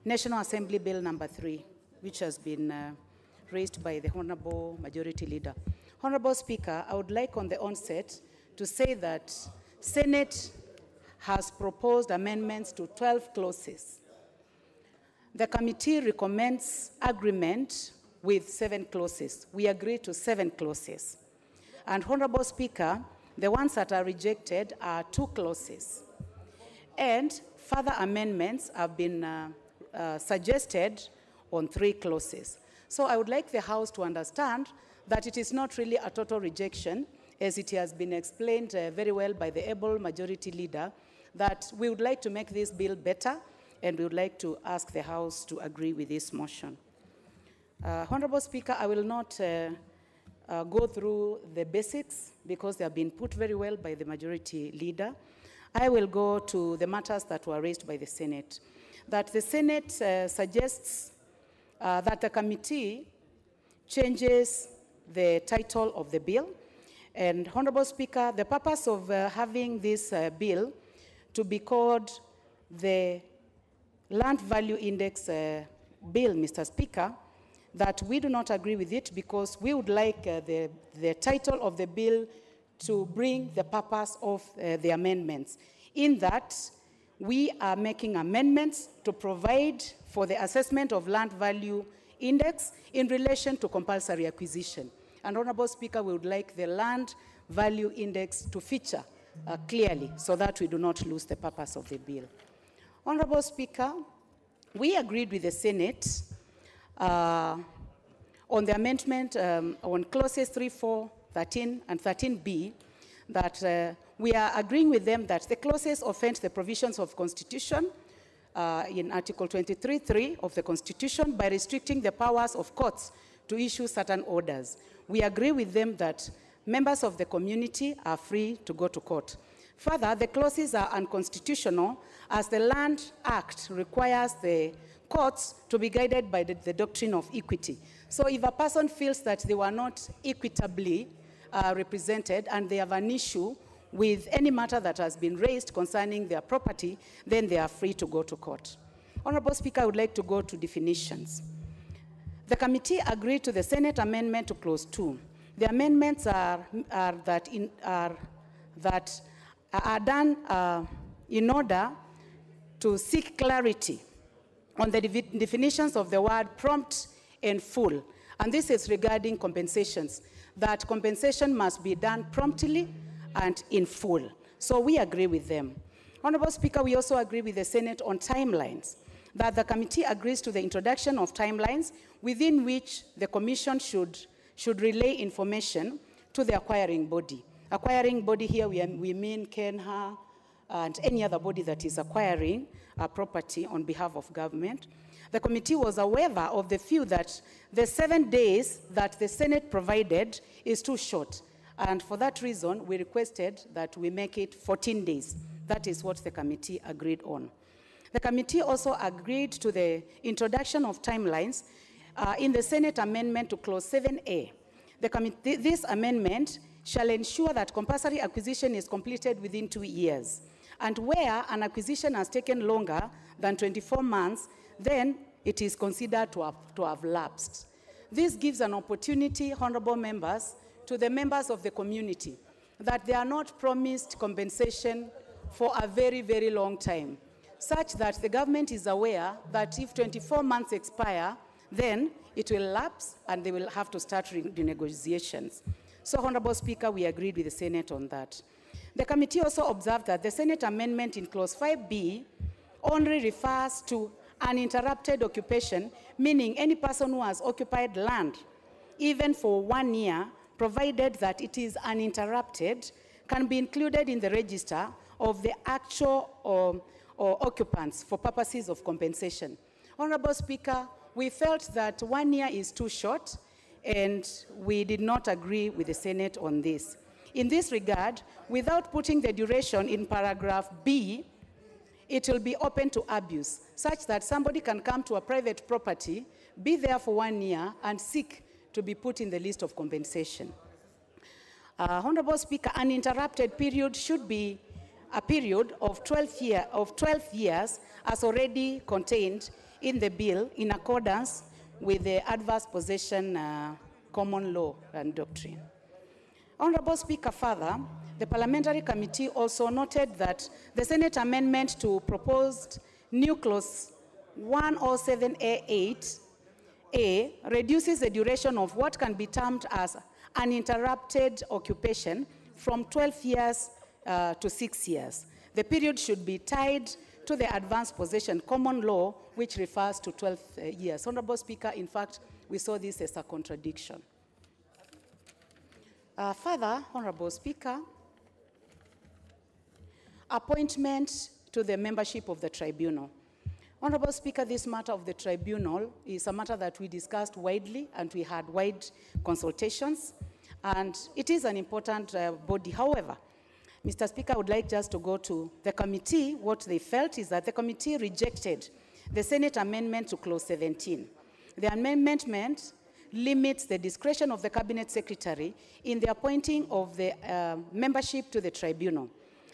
National Assembly Bill number 3, which has been raised by the Honorable Majority Leader. Honorable Speaker, I would like on the onset to say that Senate has proposed amendments to 12 clauses. The committee recommends agreement with 7 clauses. We agree to 7 clauses. And Honorable Speaker, the ones that are rejected are 2 clauses. And further amendments have been suggested on 3 clauses. So I would like the House to understand that it is not really a total rejection, as it has been explained very well by the able Majority Leader, that we would like to make this bill better, and we would like to ask the House to agree with this motion. Honorable Speaker, I will not go through the basics because they have been put very well by the Majority Leader. I will go to the matters that were raised by the Senate. that the Senate suggests that the committee changes the title of the bill. And Honorable Speaker, the purpose of having this bill to be called the Land Value Index bill, Mr. Speaker, that we do not agree with it because we would like the title of the bill to bring the purpose of the amendments, in that we are making amendments to provide for the assessment of land value index in relation to compulsory acquisition. And Honorable Speaker, we would like the land value index to feature clearly so that we do not lose the purpose of the bill. Honorable Speaker, we agreed with the Senate on the amendment on clauses 3, 4, 13, and 13B, that we are agreeing with them that the clauses offend the provisions of Constitution in Article 23(3) of the Constitution by restricting the powers of courts to issue certain orders. We agree with them that members of the community are free to go to court. Further, the clauses are unconstitutional as the Land Act requires the courts to be guided by the doctrine of equity. So if a person feels that they were not equitably represented and they have an issue with any matter that has been raised concerning their property, then they are free to go to court. Honorable Speaker, I would like to go to definitions. The committee agreed to the Senate amendment to clause 2. The amendments are done in order to seek clarity on the definitions of the word prompt and full. And this is regarding compensations, that compensation must be done promptly and in full. So we agree with them. Honorable Speaker, we also agree with the Senate on timelines, that the committee agrees to the introduction of timelines within which the Commission should relay information to the acquiring body. Acquiring body here, we mean KENHA and any other body that is acquiring property on behalf of government. The committee was aware of the view that the 7 days that the Senate provided is too short. And for that reason, we requested that we make it 14 days. That is what the committee agreed on. The committee also agreed to the introduction of timelines in the Senate amendment to clause 7A. This amendment shall ensure that compulsory acquisition is completed within 2 years. And where an acquisition has taken longer than 24 months, then it is considered to have lapsed. This gives an opportunity, honorable members, to the members of the community that they are not promised compensation for a very, very long time, such that the government is aware that if 24 months expire, then it will lapse and they will have to start renegotiations. So, Honorable Speaker, we agreed with the Senate on that. The committee also observed that the Senate amendment in clause 5B only refers to uninterrupted occupation, meaning any person who has occupied land, even for 1 year, provided that it is uninterrupted, can be included in the register of the actual or occupants for purposes of compensation. Honorable Speaker, we felt that 1 year is too short, and we did not agree with the Senate on this. In this regard, without putting the duration in paragraph B, it will be open to abuse, such that somebody can come to a private property, be there for 1 year, and seek to be put in the list of compensation. Honorable Speaker, an uninterrupted period should be a period of 12 years as already contained in the bill in accordance with the adverse possession common law and doctrine. Honorable Speaker, further, the Parliamentary Committee also noted that the Senate amendment to proposed new clause 107A8 reduces the duration of what can be termed as uninterrupted occupation from 12 years to 6 years. The period should be tied to the advanced possession common law, which refers to 12 years. Honorable Speaker, in fact, we saw this as a contradiction. Further, Honorable Speaker, appointment to the membership of the tribunal. Honorable Speaker, this matter of the tribunal is a matter that we discussed widely and we had wide consultations, and it is an important body. However, Mr. Speaker, I would like just to go to the committee. What they felt is that the committee rejected the Senate amendment to Clause 17. The amendment limits the discretion of the Cabinet Secretary in the appointing of the membership to the tribunal.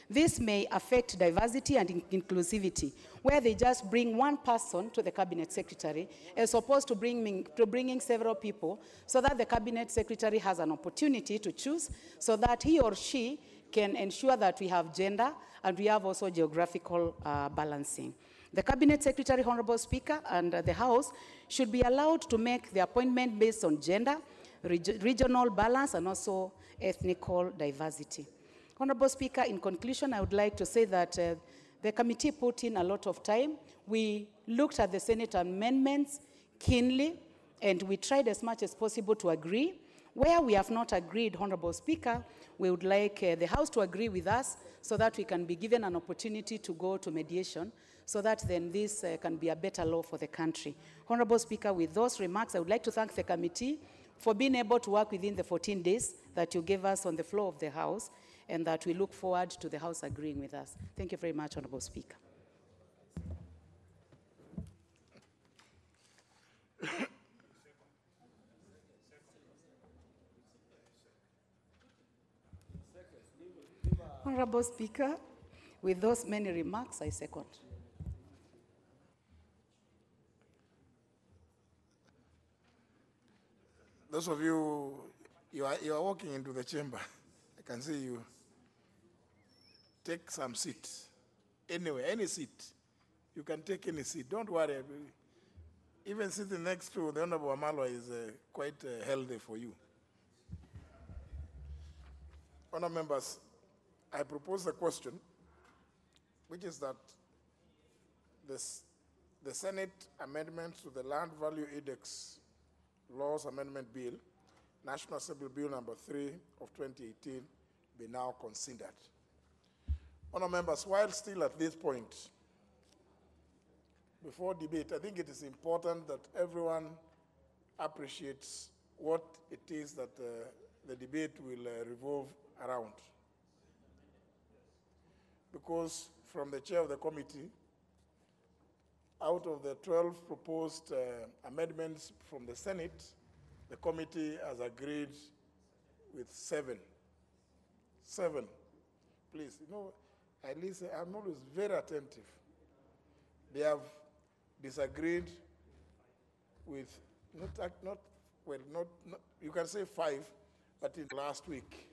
This may affect diversity and inclusivity, where they just bring one person to the Cabinet Secretary as opposed to bringing several people, so that the Cabinet Secretary has an opportunity to choose, so that he or she can ensure that we have gender and we have also geographical balancing. The Cabinet Secretary, Honorable Speaker, and the House should be allowed to make the appointment based on gender, regional balance, and also ethnical diversity. Honorable Speaker, in conclusion, I would like to say that the committee put in a lot of time. We looked at the Senate amendments keenly, and we tried as much as possible to agree. Where we have not agreed, Honorable Speaker, we would like the House to agree with us so that we can be given an opportunity to go to mediation, so that then this can be a better law for the country. Honorable Speaker, with those remarks, I would like to thank the committee for being able to work within the 14 days that you gave us on the floor of the House, and that we look forward to the House agreeing with us. Thank you very much, Honorable Speaker. Honorable Speaker, with those many remarks, I second. Those of you, you are walking into the chamber. I can see you. Take some seat. Anyway, any seat. You can take any seat. Don't worry. Even sitting next to the Honorable Amalwa is quite healthy for you. Honourable members, I propose a question, which is that the Senate amendments to the Land Value Index Laws Amendment Bill, National Assembly Bill number 3 of 2018, be now considered. Honourable members, while still at this point, before debate, I think it is important that everyone appreciates what it is that the debate will revolve around. Because from the chair of the committee, out of the 12 proposed amendments from the Senate, the committee has agreed with 7. 7. Please, you know, at least I'm always very attentive. They have disagreed with, not you can say 5, but in last week,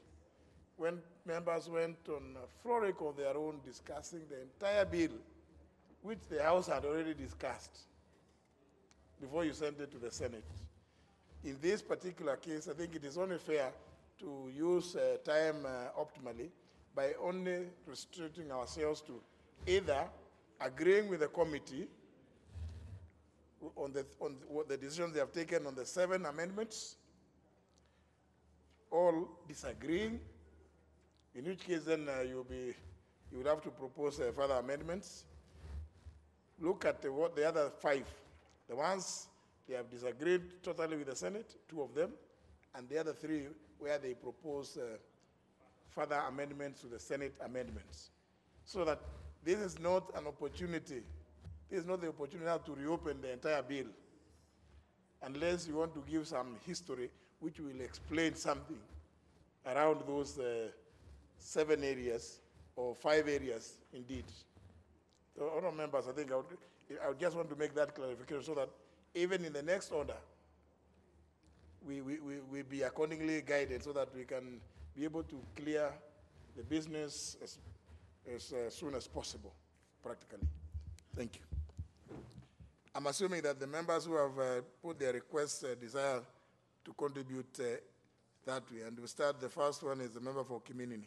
when members went on a frolic of their own discussing the entire bill, which the House had already discussed before you sent it to the Senate. In this particular case, I think it is only fair to use time optimally by only restricting ourselves to either agreeing with the committee on the decisions they have taken on the 7 amendments, or disagreeing, in which case then you would have to propose further amendments. Look at what the other 5, the ones they have disagreed totally with the Senate, 2 of them, and the other 3 where they propose further amendments to the Senate amendments. So that this is not an opportunity, this is not the opportunity now to reopen the entire bill, unless you want to give some history which will explain something around those 7 areas, or 5 areas indeed. So, honourable members, I think I would just want to make that clarification so that even in the next order, we be accordingly guided so that we can be able to clear the business as soon as possible, practically. Thank you. I'm assuming that the members who have put their requests desire to contribute that way. And we'll start. The first one is the member for Kiminini.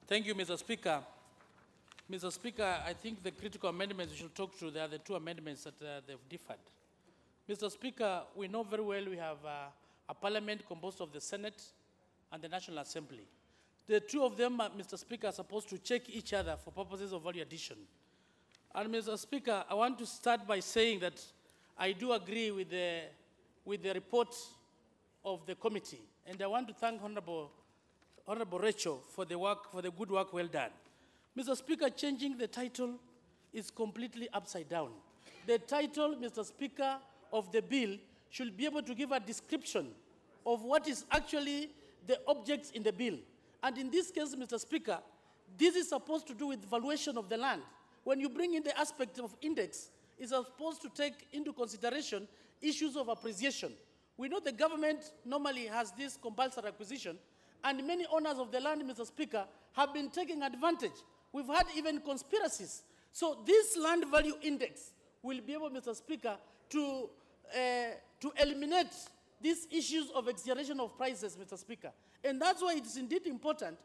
Thank you, Mr. Speaker. Mr. Speaker, I think the critical amendments we should talk to, they are the 2 amendments that they've differed. Mr. Speaker, we know very well we have a parliament composed of the Senate and the National Assembly. The 2 of them, Mr. Speaker, are supposed to check each other for purposes of value addition. And Mr. Speaker, I want to start by saying that I do agree with the report of the committee, and I want to thank Honorable Rachel for the good work well done. Mr. Speaker, changing the title is completely upside down. The title, Mr. Speaker, of the bill should be able to give a description of what is actually the objects in the bill. And in this case, Mr. Speaker, this is supposed to do with valuation of the land. When you bring in the aspect of index, it's supposed to take into consideration issues of appreciation. We know the government normally has this compulsory acquisition, and many owners of the land, Mr. Speaker, have been taking advantage. We've had even conspiracies. So this land value index will be able, Mr. Speaker, to eliminate these issues of exaggeration of prices, Mr. Speaker. And that's why it is indeed important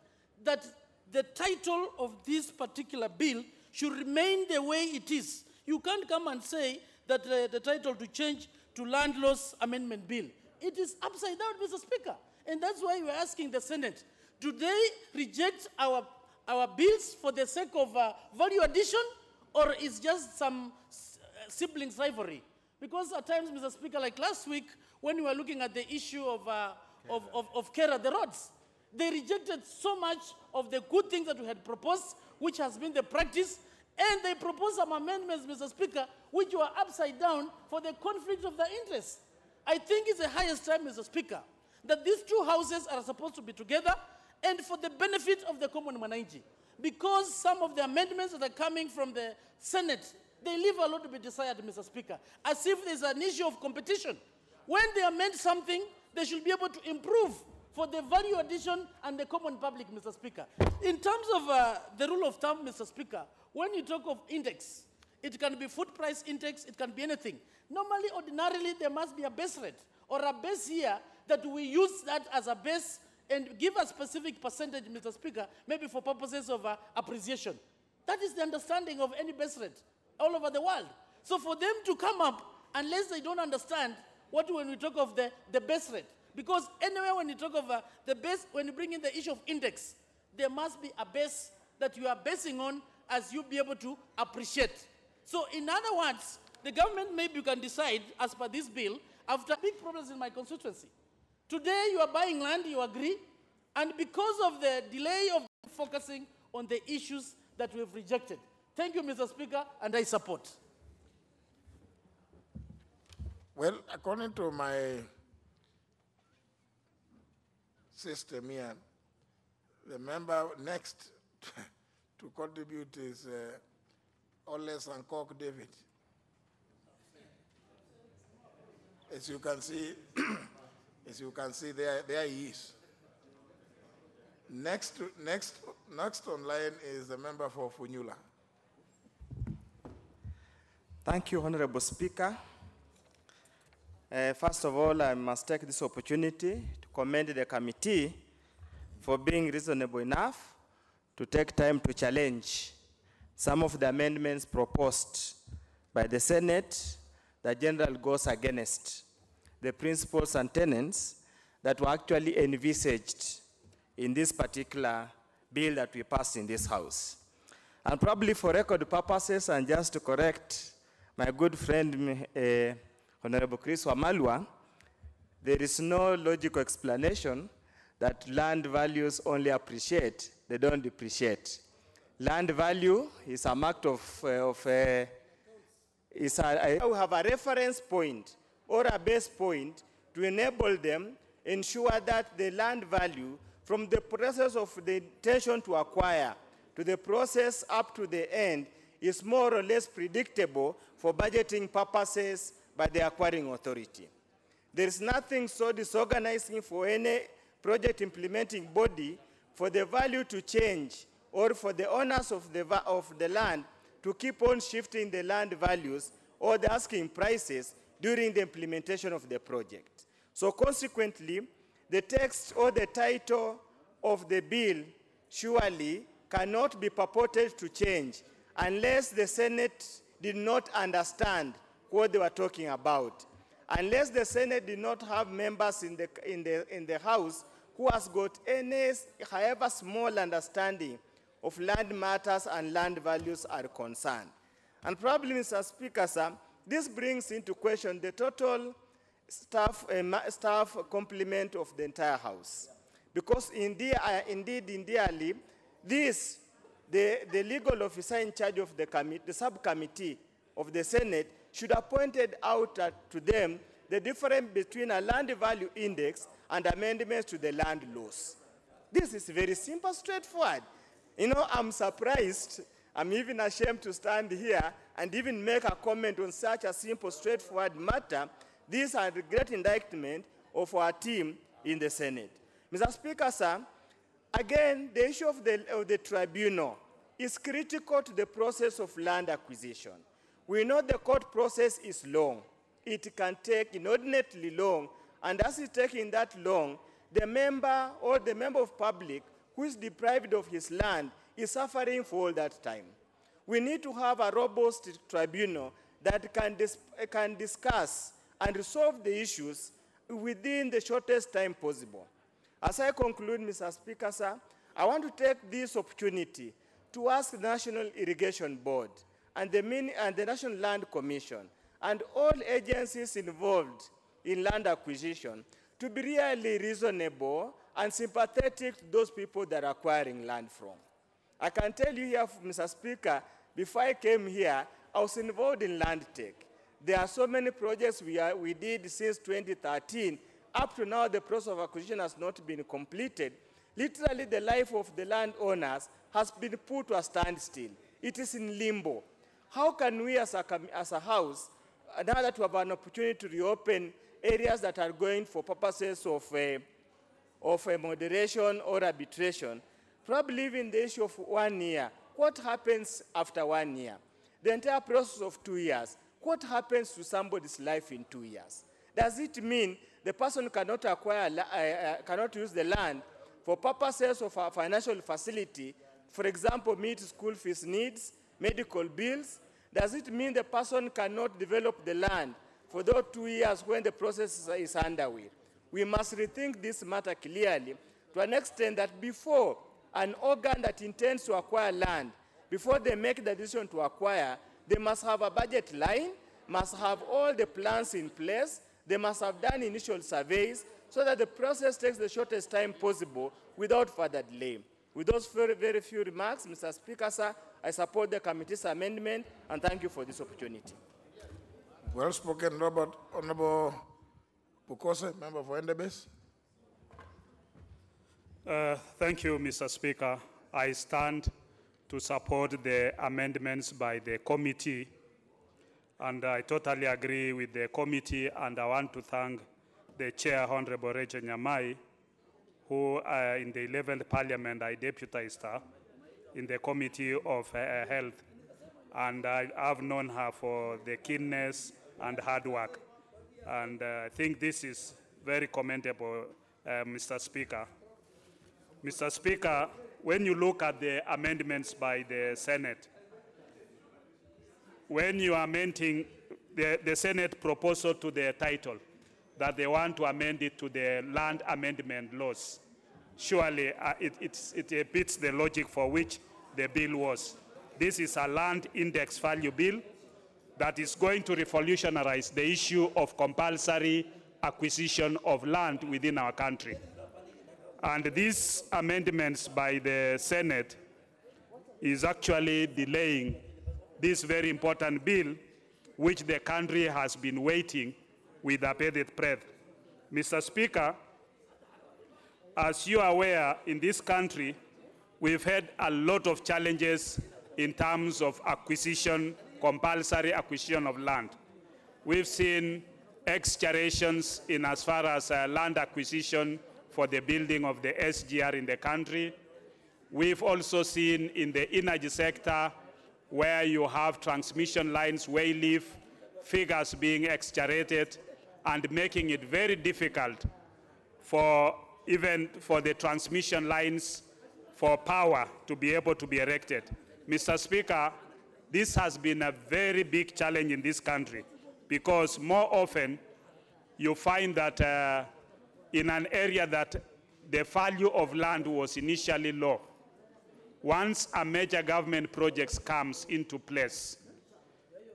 that the title of this particular bill should remain the way it is. You can't come and say that the title to change to Land Laws Amendment Bill. It is upside down, Mr. Speaker. And that's why we're asking the Senate, do they reject our bills for the sake of value addition, or is just some siblings rivalry? Because at times, Mr. Speaker, like last week, when we were looking at the issue of Kera, the roads, they rejected so much of the good things that we had proposed, which has been the practice, and they proposed some amendments, Mr. Speaker, which were upside down for the conflict of their interests. I think it's the highest time, Mr. Speaker, that these two houses are supposed to be together and for the benefit of the common mwananchi. Because some of the amendments that are coming from the Senate, they leave a lot to be desired, Mr. Speaker, as if there's an issue of competition. When they amend something, they should be able to improve for the value addition and the common public, Mr. Speaker. In terms of the rule of thumb, Mr. Speaker, when you talk of index, it can be food price index, it can be anything. Normally, ordinarily, there must be a base rate or a base year that we use that as a base and give a specific percentage, Mr. Speaker, maybe for purposes of appreciation. That is the understanding of any base rate all over the world. So for them to come up, unless they don't understand when we talk of the base rate, because anyway, when you talk of the base, when you bring in the issue of index, there must be a base that you are basing on as you be able to appreciate. So in other words, the government maybe can decide, as per this bill, after big problems in my constituency. Today you are buying land, you agree, and because of the delay of focusing on the issues that we have rejected. Thank you, Mr. Speaker, and I support. Well, according to my system here, the member next to contribute is Ole Sankok David. As you can see, there he is. Next online is the member for Funyula. Thank you, Honorable Speaker. First of all, I must take this opportunity to commend the committee for being reasonable enough to take time to challenge some of the amendments proposed by the Senate that generally goes against the principles and tenets that were actually envisaged in this particular bill that we passed in this House. And probably for record purposes, and just to correct my good friend, Honorable Chris Wamalwa, there is no logical explanation that land values only appreciate, they don't depreciate. Land value is a mark we have a reference point or a base point to enable them ensure that the land value from the process of the intention to acquire to the process up to the end is more or less predictable for budgeting purposes by the acquiring authority. There is nothing so disorganizing for any project implementing body for the value to change or for the owners of the land to keep on shifting the land values or the asking prices during the implementation of the project. So consequently, the text or the title of the bill surely cannot be purported to change unless the Senate did not understand what they were talking about, unless the Senate did not have members in the House who has got any, however small understanding of land matters and land values are concerned. And probably, Mr. Speaker, sir, this brings into question the total staff complement of the entire House. Because indeed, this the legal officer in charge of the subcommittee of the Senate should have pointed out to them the difference between a land value index and amendments to the land laws. This is very simple, straightforward. You know, I'm surprised, I'm even ashamed to stand here and even make a comment on such a simple, straightforward matter. These are the great indictment of our team in the Senate. Mr. Speaker, sir, again, the issue of the tribunal is critical to the process of land acquisition. We know the court process is long. It can take inordinately long, and as it's taking that long, the member or the member of public who is deprived of his land is suffering for all that time. We need to have a robust tribunal that can discuss and resolve the issues within the shortest time possible. As I conclude, Mr. Speaker, sir, I want to take this opportunity to ask the National Irrigation Board and the National Land Commission and all agencies involved in land acquisition to be really reasonable and sympathetic to those people that are acquiring land from. I can tell you here, Mr. Speaker, before I came here, I was involved in land tech. There are so many projects we did since 2013. Up to now, the process of acquisition has not been completed. Literally, the life of the landowners has been put to a standstill. It is in limbo. How can we as a house, now that we have an opportunity to reopen areas that are going for purposes of moderation or arbitration, probably even the issue of 1 year, what happens after 1 year? The entire process of 2 years, what happens to somebody's life in 2 years? Does it mean the person cannot cannot use the land for purposes of a financial facility, for example, meet school fees needs, medical bills? Does it mean the person cannot develop the land for those 2 years when the process is underway? We must rethink this matter clearly to an extent that before an organ that intends to acquire land, before they make the decision to acquire, they must have a budget line, must have all the plans in place, they must have done initial surveys so that the process takes the shortest time possible without further delay. With those very, very few remarks, Mr. Speaker, sir, I support the committee's amendment and thank you for this opportunity. Well spoken, Robert. Honorable Bukose, member for Endebess. Thank you, Mr. Speaker. I stand to support the amendments by the committee, and I totally agree with the committee, and I want to thank the chair, Honorable Rachel Nyamai, who in the 11th Parliament I deputized her in the Committee of Health, and I have known her for the keenness and hard work. And I think this is very commendable, Mr. Speaker. Mr. Speaker, when you look at the amendments by the Senate, when you are amending the Senate proposal to the title, that they want to amend it to the land amendment laws, surely it beats the logic for which the bill was. This is a land index value bill that is going to revolutionize the issue of compulsory acquisition of land within our country. And these amendments by the Senate is actually delaying this very important bill, which the country has been waiting with bated breath. Mr. Speaker, as you are aware, in this country, we've had a lot of challenges in terms of acquisition, compulsory acquisition of land. We've seen exaggerations in as far as land acquisition for the building of the SGR in the country. We've also seen in the energy sector where you have transmission lines, wayleaf, figures being exaggerated and making it very difficult for even for the transmission lines for power to be able to be erected. Mr. Speaker, this has been a very big challenge in this country because more often you find that in an area that the value of land was initially low, once a major government project comes into place,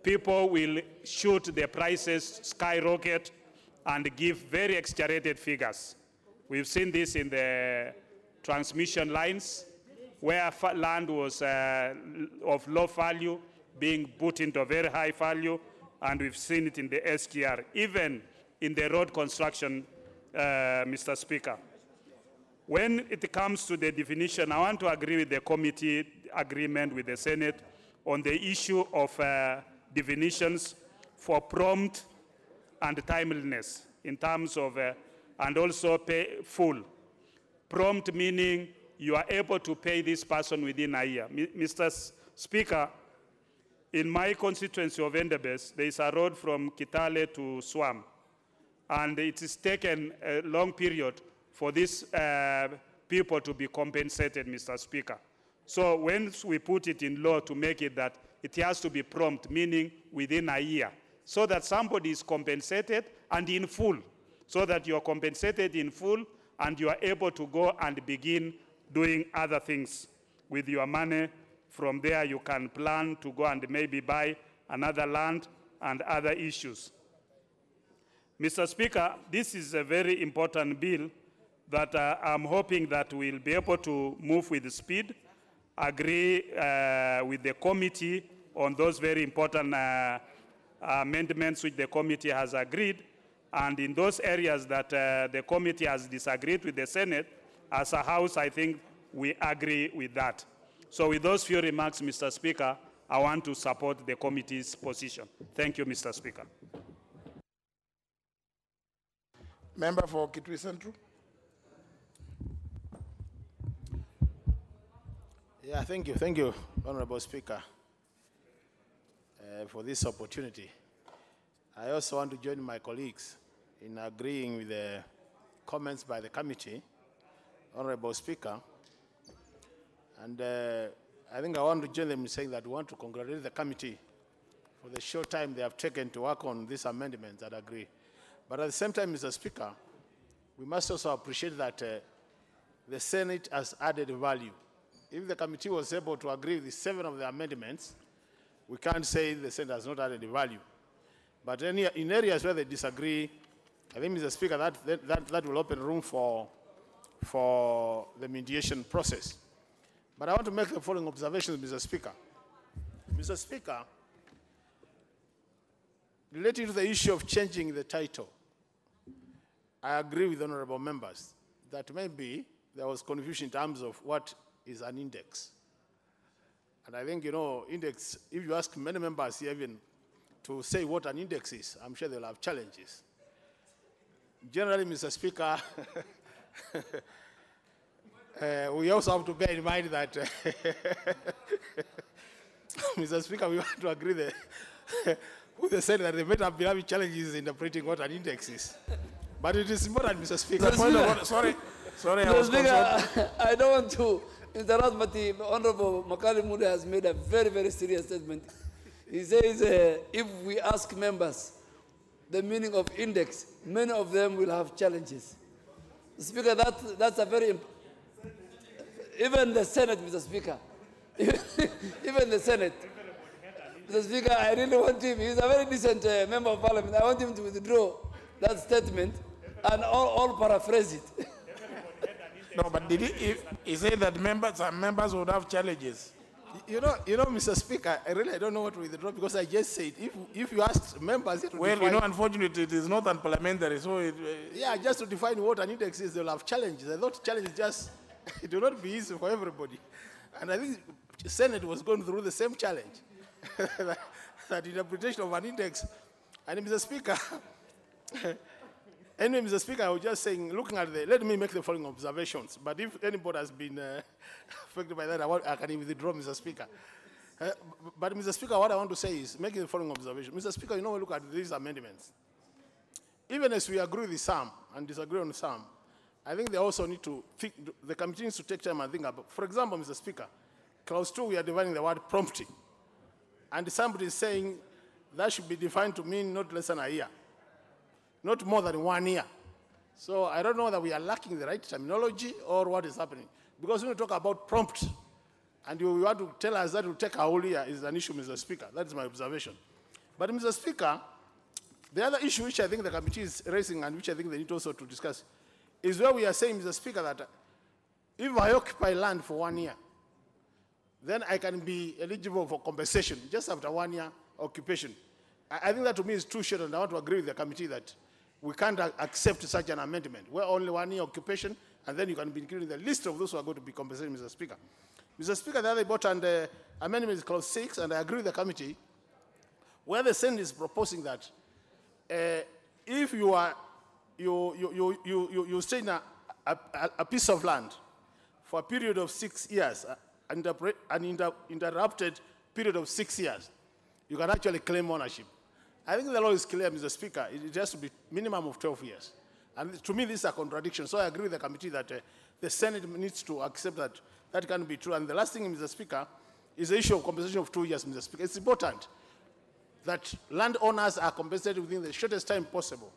people will shoot the prices skyrocket and give very exaggerated figures. We've seen this in the transmission lines, where land was of low value being put into a very high value, and we've seen it in the SGR, even in the road construction, Mr. Speaker. When it comes to the definition, I want to agree with the committee agreement with the Senate on the issue of definitions for prompt and timeliness in terms of, and also pay full. Prompt meaning you are able to pay this person within a year. Mr. Speaker, in my constituency of Endebess, there is a road from Kitale to Swam, and it is taken a long period for these people to be compensated, Mr. Speaker. So when we put it in law to make it that it has to be prompt, meaning within a year, so that somebody is compensated and in full, so that you are compensated in full and you are able to go and begin doing other things with your money. From there, you can plan to go and maybe buy another land and other issues. Mr. Speaker, this is a very important bill that I'm hoping that we'll be able to move with speed, agree with the committee on those very important amendments which the committee has agreed, and in those areas that the committee has disagreed with the Senate, as a House, I think we agree with that. So with those few remarks, Mr. Speaker, I want to support the committee's position. Thank you, Mr. Speaker. Member for Kitui Central. Yeah, thank you, Honorable Speaker, for this opportunity. I also want to join my colleagues in agreeing with the comments by the committee, Honorable Speaker, and I think I want to join them in saying that we want to congratulate the committee for the short time they have taken to work on these amendments that agree. But at the same time, Mr. Speaker, we must also appreciate that the Senate has added value. If the committee was able to agree with 7 of the amendments, we can't say the Senate has not added value. But in areas where they disagree, I think, Mr. Speaker, that will open room for the mediation process. But I want to make the following observations, Mr. Speaker. Mr. Speaker, relating to the issue of changing the title, I agree with honorable members that maybe there was confusion in terms of what is an index. And I think, index, if you ask many members here even to say what an index is, I'm sure they'll have challenges. Generally, Mr. Speaker, we also have to bear in mind that, Mr. Speaker, we want to agree with the Senate that they might have been having challenges interpreting what an index is. But it is important, Mr. Speaker. Sorry, Mr. Speaker, I don't want to interrupt, but the Honorable Makali Mude has made a very, very serious statement. He says if we ask members the meaning of index, many of them will have challenges. Speaker, that's a very even the Senate, Mr. Speaker, even the Senate. Mr. Speaker, I really want him. He's a very decent member of Parliament. I want him to withdraw that statement and all paraphrase it. No, but did he say that some members would have challenges? You know, Mr. Speaker, I don't know what to withdraw because I just said if you ask members to define, unfortunately, it is not unparliamentary, so yeah, just to define what an index is, they'll have challenges. I thought challenges just it will not be easy for everybody, and I think the Senate was going through the same challenge, that interpretation of an index. And Mr. Speaker. Anyway, Mr. Speaker, I was just saying, looking at let me make the following observations. But if anybody has been affected by that, I can withdraw, Mr. Speaker. But, Mr. Speaker, what I want to say is making the following observation. Mr. Speaker, we look at these amendments. Even as we agree with some and disagree on some, I think they also need to think, the committee needs to take time and think about, for example, Mr. Speaker, clause 2, we are defining the word prompting. And somebody is saying that should be defined to mean not less than a year. Not more than 1 year. So I don't know whether we are lacking the right terminology or what is happening. Because when we talk about prompt, and you want to tell us that it will take a whole year is an issue, Mr. Speaker. That is my observation. But, Mr. Speaker, the other issue which I think the committee is raising and which I think they need also to discuss is where we are saying, Mr. Speaker, that if I occupy land for 1 year, then I can be eligible for compensation just after 1 year occupation. I think that to me is too short, and I want to agree with the committee that we can't accept such an amendment. We're only 1 year occupation, and then you can be included in the list of those who are going to be compensated, Mr. Speaker. Mr. Speaker, the other important amendment is clause 6, and I agree with the committee, where the Senate is proposing that if you stay in a piece of land for a period of 6 years, an interrupted period of 6 years, you can actually claim ownership. I think the law is clear, Mr. Speaker. It has to be minimum of 12 years. And to me, this is a contradiction. So I agree with the committee that the Senate needs to accept that that can be true. And the last thing, Mr. Speaker, is the issue of compensation of 2 years, Mr. Speaker. It's important that landowners are compensated within the shortest time possible.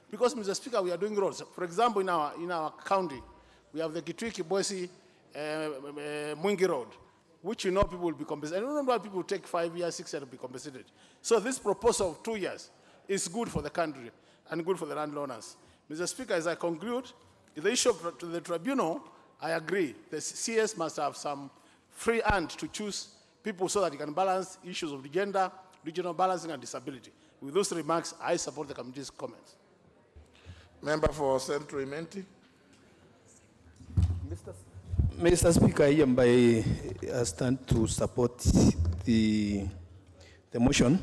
Because, Mr. Speaker, we are doing roads. For example, in our county, we have the Kitui-Kiboisi Mwingi Road, which people will be compensated. I don't know why people take 5 years, 6 years to be compensated. So this proposal of 2 years is good for the country and good for the landowners. Mr. Speaker, as I conclude, the issue to the tribunal, I agree. The CS must have some free hand to choose people so that it can balance issues of the gender, regional balancing, and disability. With those remarks, I support the committee's comments. Member for Central Imenti. Mr. Speaker, I am by stand to support the motion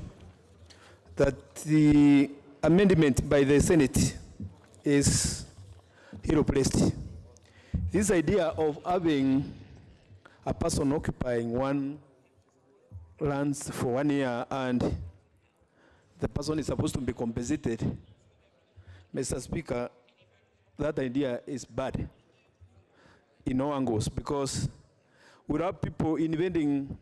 that the amendment by the Senate is irreplaced. This idea of having a person occupying one lands for 1 year and the person is supposed to be compensated, Mr. Speaker, that idea is bad in all angles, because we have people invading,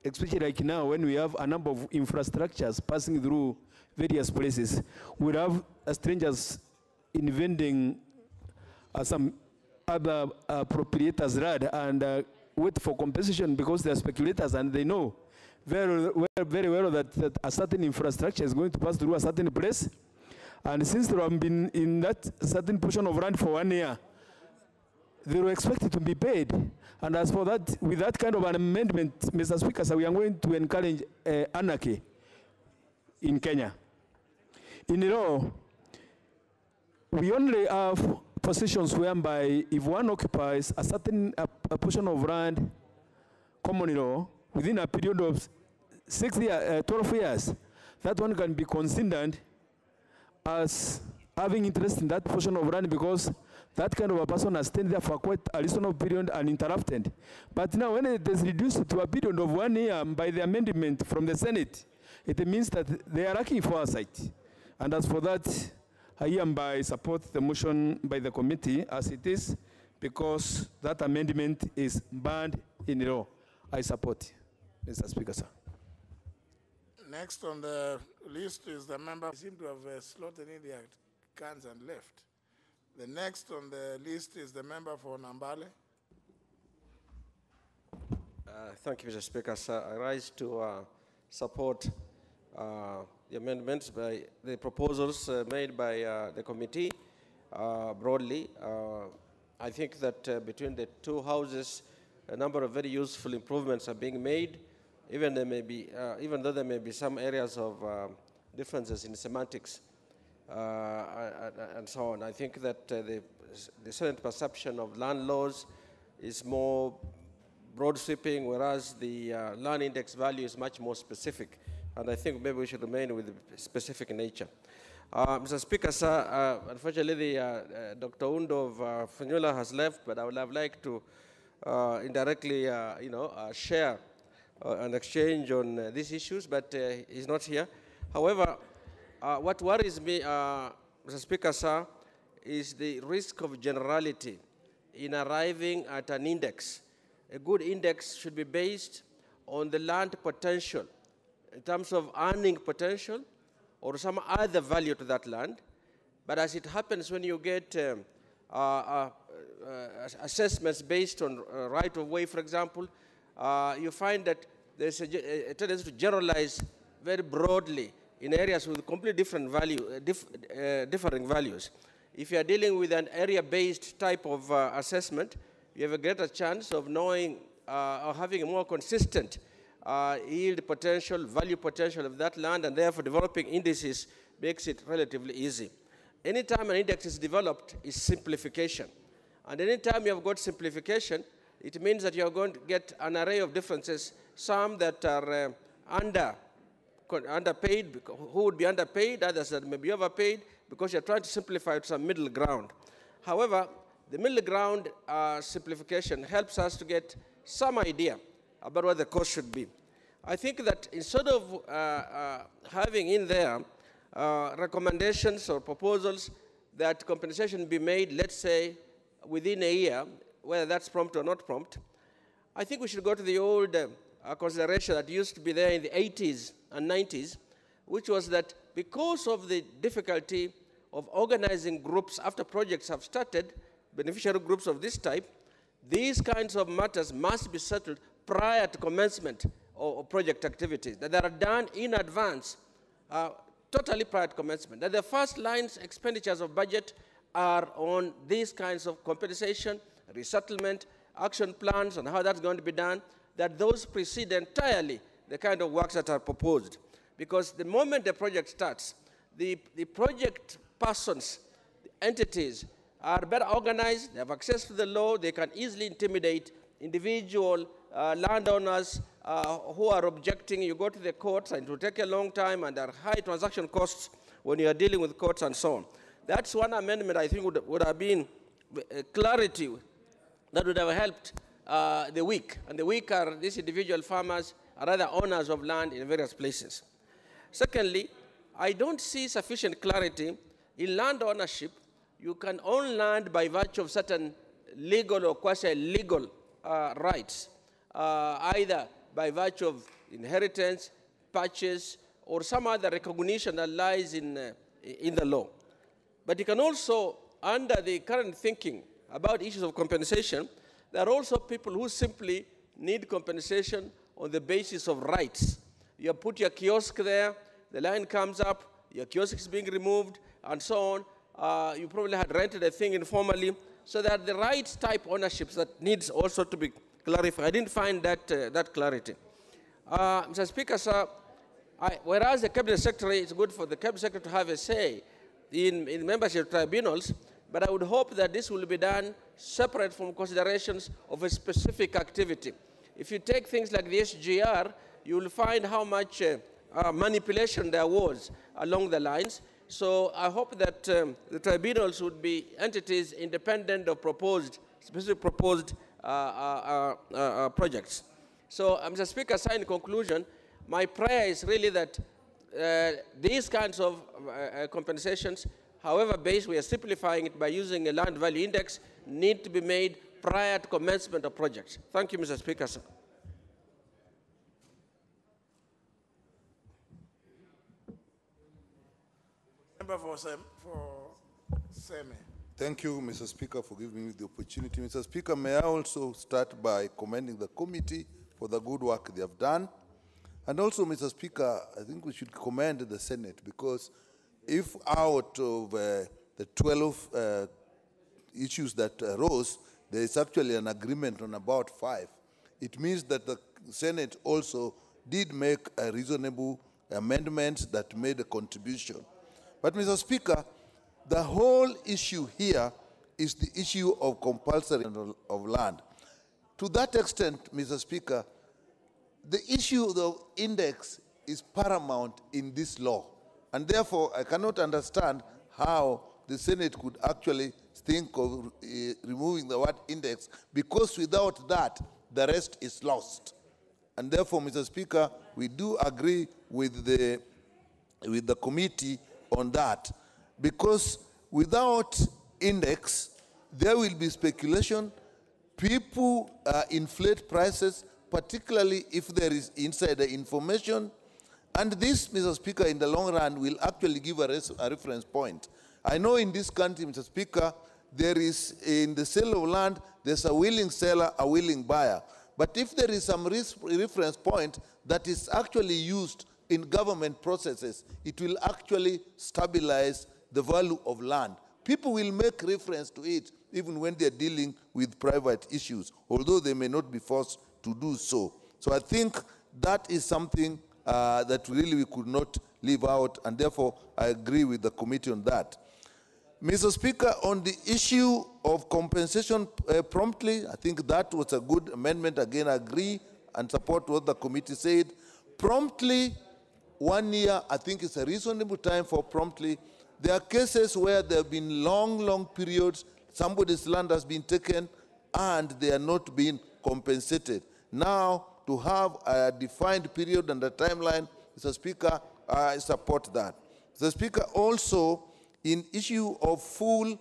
especially like now when we have a number of infrastructures passing through various places. We have strangers invading some other proprietors' land and wait for compensation because they are speculators and they know very well that a certain infrastructure is going to pass through a certain place. And since they have been in that certain portion of land for 1 year, they were expected to be paid. And as for that, with that kind of an amendment, Mr. Speaker, so we are going to encourage anarchy in Kenya. In law, we only have positions whereby if one occupies a certain portion of land, common law, within a period of 12 years, that one can be considered as having interest in that portion of land because that kind of a person has stayed there for quite a reasonable period uninterrupted. But now when it is reduced to a period of 1 year by the amendment from the Senate, it means that they are lacking foresight. And as for that, I hereby support the motion by the committee as it is, because that amendment is banned in law. I support, Mr. Speaker, sir. Next on the list is the member who seem to have slotted in their cans and left. The next on the list is the member for Nambale. Thank you, Mr. Speaker. Sir, I rise to support the amendments by the proposals made by the committee broadly. I think that between the two houses, a number of very useful improvements are being made, even though there may be some areas of differences in semantics and so on. I think that the Senate perception of land laws is more broad sweeping, whereas the land index value is much more specific. And I think maybe we should remain with the specific nature. Mr. Speaker, sir, unfortunately, Dr. Undo of Funyula has left, but I would have liked to indirectly, share an exchange on these issues, but he's not here. However, what worries me, Mr. Speaker, sir, is the risk of generality in arriving at an index. A good index should be based on the land potential in terms of earning potential or some other value to that land. But as it happens, when you get assessments based on right-of-way, for example, you find that there's a tendency to generalize very broadly in areas with completely different differing values. If you are dealing with an area-based type of assessment, you have a greater chance of knowing or having a more consistent yield potential, value potential of that land, and therefore developing indices makes it relatively easy. Anytime an index is developed is simplification. And anytime you have got simplification, it means that you're going to get an array of differences, some that are underpaid, who would be underpaid, others that may be overpaid, because you're trying to simplify to some middle ground. However, the middle ground simplification helps us to get some idea about what the cost should be. I think that instead of having in there recommendations or proposals that compensation be made, let's say, within a year, whether that's prompt or not prompt, I think we should go to the old consideration that used to be there in the 80s and 90s, which was that because of the difficulty of organizing groups after projects have started, beneficiary groups of this type, these kinds of matters must be settled prior to commencement of project activities, that they are done in advance, totally prior to commencement, that the first line's expenditures of budget are on these kinds of compensation, resettlement, action plans, and how that's going to be done, that those precede entirely the kind of works that are proposed. Because the moment the project starts, the project persons, the entities, are better organized, they have access to the law, they can easily intimidate individual landowners who are objecting. You go to the courts and it will take a long time and there are high transaction costs when you are dealing with courts and so on. That's one amendment I think would have been clarity that would have helped the weak. And the weak are these individual farmers, or other owners of land in various places. Secondly, I don't see sufficient clarity in land ownership. You can own land by virtue of certain legal or quasi-legal rights, either by virtue of inheritance, purchase, or some other recognition that lies in the law. But you can also, under the current thinking about issues of compensation, there are also people who simply need compensation on the basis of rights. You put your kiosk there, the line comes up, your kiosk is being removed, and so on. You probably had rented a thing informally, so that the rights type ownerships that needs also to be clarified. I didn't find that clarity. Mr. Speaker, sir, whereas the Cabinet Secretary, it's good for the Cabinet Secretary to have a say in membership tribunals, but I would hope that this will be done separate from considerations of a specific activity. If you take things like the SGR, you will find how much manipulation there was along the lines. So I hope that the tribunals would be entities independent of specific proposed projects. So, Mr. Speaker, sir, in conclusion, my prayer is really that these kinds of compensations, however based, we are simplifying it by using a land value index, need to be made prior to commencement of projects. Thank you, Mr. Speaker, sir. Member for Seme. Thank you, Mr. Speaker, for giving me the opportunity. Mr. Speaker, may I also start by commending the committee for the good work they have done. And also, Mr. Speaker, I think we should commend the Senate, because if out of the 12 issues that arose, there is actually an agreement on about 5. It means that the Senate also did make a reasonable amendment that made a contribution. But, Mr. Speaker, the whole issue here is the issue of compulsory of land. To that extent, Mr. Speaker, the issue of the index is paramount in this law. And therefore, I cannot understand how the Senate could actually think of removing the word index, because without that, the rest is lost. And therefore, Mr. Speaker, we do agree with the committee on that, because without index, there will be speculation. People inflate prices, particularly if there is insider information. And this, Mr. Speaker, in the long run will actually give a reference point. I know in this country, Mr. Speaker, there is, in the sale of land, there's a willing seller, a willing buyer. But if there is some reference point that is actually used in government processes, it will actually stabilize the value of land. People will make reference to it even when they're dealing with private issues, although they may not be forced to do so. So I think that is something that really we could not leave out, and therefore I agree with the committee on that. Mr. Speaker, on the issue of compensation promptly, I think that was a good amendment. Again, I agree and support what the committee said. Promptly, 1 year, I think is a reasonable time for promptly. There are cases where there have been long periods, somebody's land has been taken and they are not being compensated. Now, to have a defined period and a timeline, Mr. Speaker, I support that. Mr. Speaker, also, in issue of full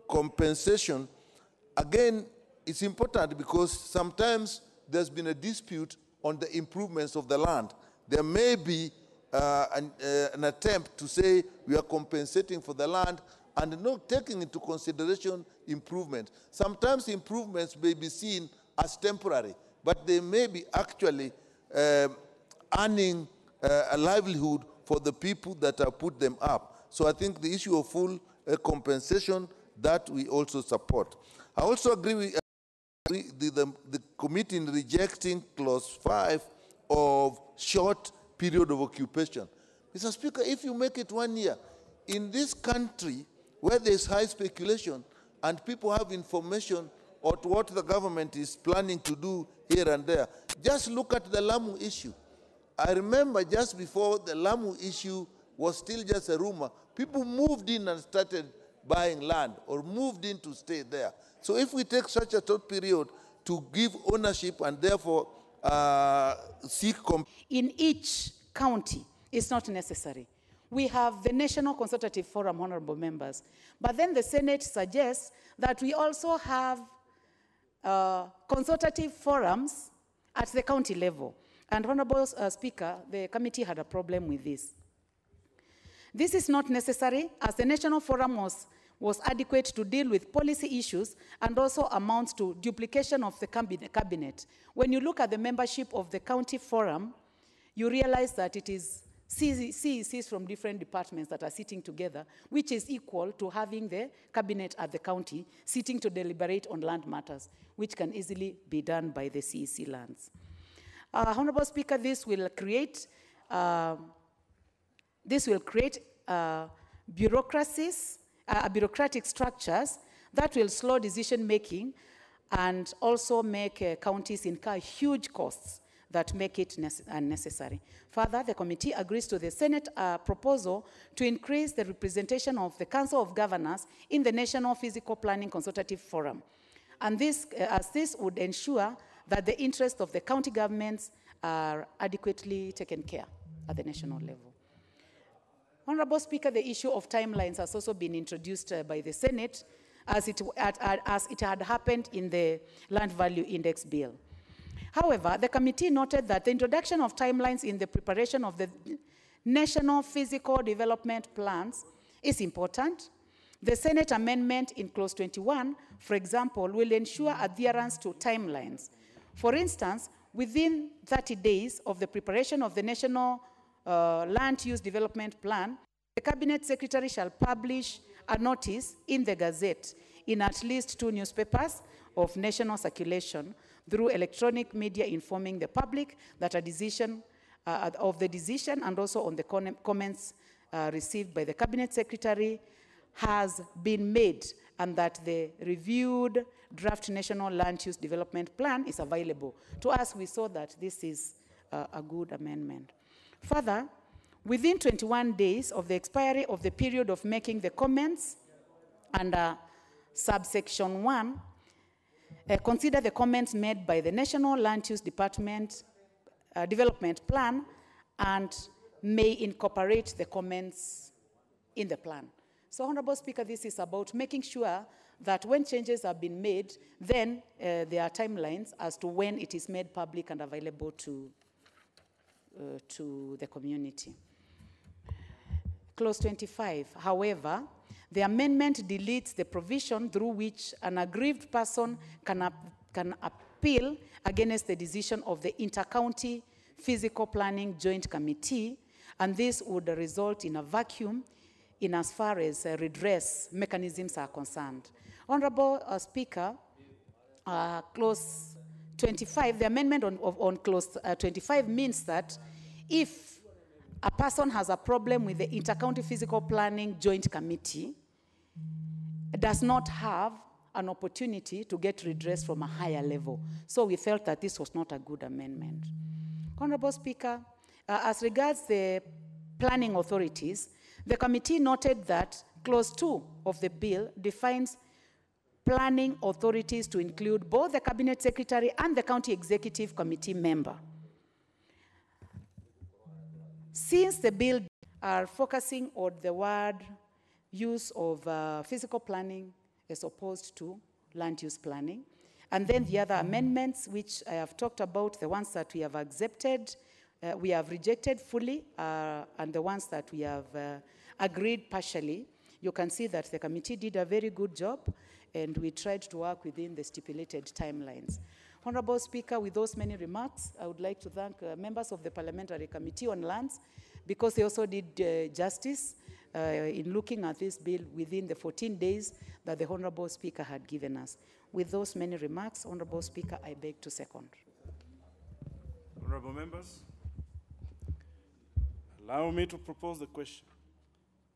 compensation, again, it's important because sometimes there's been a dispute on the improvements of the land. There may be an attempt to say we are compensating for the land and not taking into consideration improvement. Sometimes improvements may be seen as temporary, but they may be actually earning a livelihood for the people that have put them up. So I think the issue of full compensation, that we also support. I also agree with the committee in rejecting clause 5 of short period of occupation. Mr. Speaker, if you make it 1 year, in this country where there's high speculation and people have information on what the government is planning to do here and there, just look at the Lamu issue. I remember just before the Lamu issue was still just a rumor, people moved in and started buying land or moved in to stay there. So if we take such a short period to give ownership and therefore seek in each county, it's not necessary. We have the National Consultative Forum, honorable members, but then the Senate suggests that we also have consultative forums at the county level. And honorable Speaker, the committee had a problem with this. This is not necessary, as the National Forum was adequate to deal with policy issues and also amounts to duplication of the cabinet. When you look at the membership of the county forum, you realize that it is CECs from different departments that are sitting together, which is equal to having the cabinet at the county sitting to deliberate on land matters, which can easily be done by the CEC lands. Honorable Speaker, this will create bureaucratic structures that will slow decision-making and also make counties incur huge costs that make it unnecessary. Further, the committee agrees to the Senate proposal to increase the representation of the Council of Governors in the National Physical Planning Consultative Forum. And this would ensure that the interests of the county governments are adequately taken care at the national level. Honorable Speaker, the issue of timelines has also been introduced by the Senate as it had happened in the Land Value Index Bill. However, the committee noted that the introduction of timelines in the preparation of the National Physical Development Plans is important. The Senate amendment in clause 21, for example, will ensure adherence to timelines. For instance, within 30 days of the preparation of the National Land Use Development Plan, the Cabinet Secretary shall publish a notice in the Gazette in at least 2 newspapers of national circulation through electronic media informing the public that a decision of the decision and also on the comments received by the Cabinet Secretary has been made, and that the reviewed draft National Land Use Development Plan is available. To us, we saw that this is a good amendment. Further, within 21 days of the expiry of the period of making the comments under subsection 1, consider the comments made by the National Land Use Development Plan and may incorporate the comments in the plan. So, Honorable Speaker, this is about making sure that when changes have been made, then there are timelines as to when it is made public and available to the community. Clause 25, however, the amendment deletes the provision through which an aggrieved person can appeal against the decision of the Inter-County Physical Planning Joint Committee, and this would result in a vacuum in as far as redress mechanisms are concerned. Honorable Speaker, clause 25, the amendment on clause 25 means that if a person has a problem with the Inter-County Physical Planning Joint Committee, does not have an opportunity to get redress from a higher level. So we felt that this was not a good amendment. Honorable Speaker, as regards the planning authorities, the committee noted that clause 2 of the bill defines planning authorities to include both the cabinet secretary and the county executive committee member. Since the bill are focusing on the word use of physical planning as opposed to land use planning, and then the other amendments which I have talked about, the ones that we have accepted, we have rejected fully, and the ones that we have agreed partially, you can see that the committee did a very good job, and we tried to work within the stipulated timelines. Honorable Speaker, with those many remarks, I would like to thank members of the Parliamentary Committee on Lands, because they also did justice in looking at this bill within the 14 days that the Honorable Speaker had given us. With those many remarks, Honorable Speaker, I beg to second. Honorable members, allow me to propose the question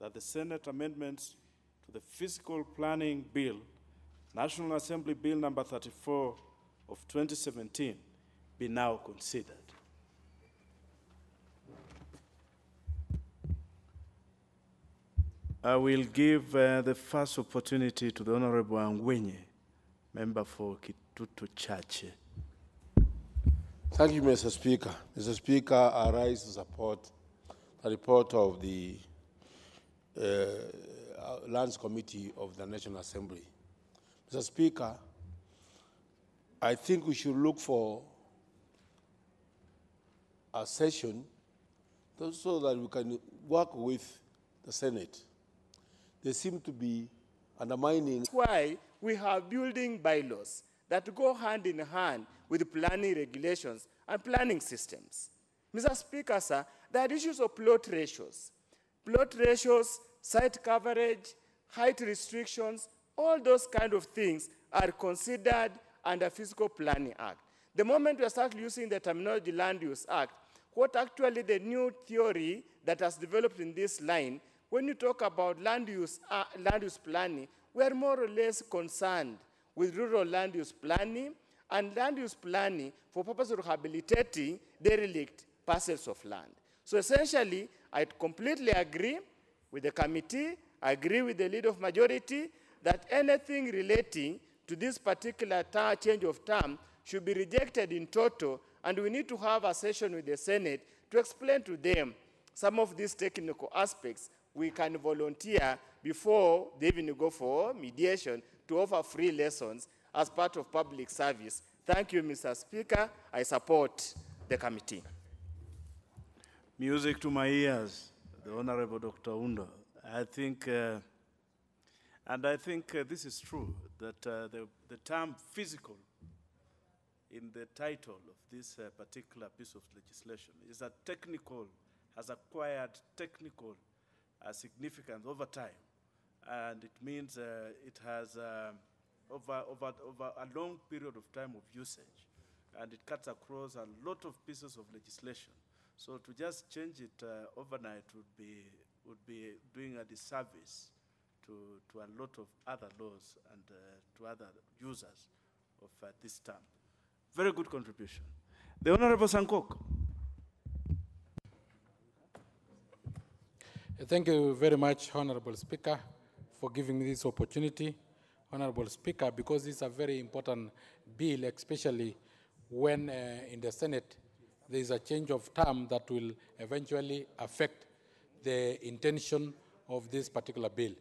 that the Senate amendments to the Physical Planning Bill, National Assembly Bill number 34 of 2017, be now considered. I will give the first opportunity to the Honorable Angwenye, member for Kitutu Chache. Thank you, Mr. Speaker. Mr. Speaker, I rise to support the report of the Lands Committee of the National Assembly. Mr. Speaker, I think we should look for a session so that we can work with the Senate. They seem to be undermining. That's why we have building bylaws that go hand in hand with planning regulations and planning systems. Mr. Speaker, sir, there are issues of plot ratios, site coverage, height restrictions, all those kind of things are considered under Physical Planning Act. The moment we start using the terminology Land Use Act, what actually the new theory that has developed in this line, when you talk about land use planning, we are more or less concerned with rural land use planning and land use planning for purpose of rehabilitating derelict parcels of land. So essentially, I completely agree with the committee, I agree with the leader of majority, that anything relating to this particular change of term should be rejected in total, and we need to have a session with the Senate to explain to them some of these technical aspects. We can volunteer before they even go for mediation to offer free lessons as part of public service. Thank you, Mr. Speaker. I support the committee. Music to my ears, the Honorable Dr. Undo. I think this is true, that the term physical in the title of this particular piece of legislation is a technical, has acquired technical significance over time. And it means it has, over a long period of time of usage, and it cuts across a lot of pieces of legislation. So to just change it overnight would be doing a disservice to a lot of other laws and to other users of this term. Very good contribution. The Honorable Sankok. Thank you very much, Honorable Speaker, for giving me this opportunity. Honorable Speaker, because this is a very important bill, especially when in the Senate there is a change of term that will eventually affect the intention of this particular bill.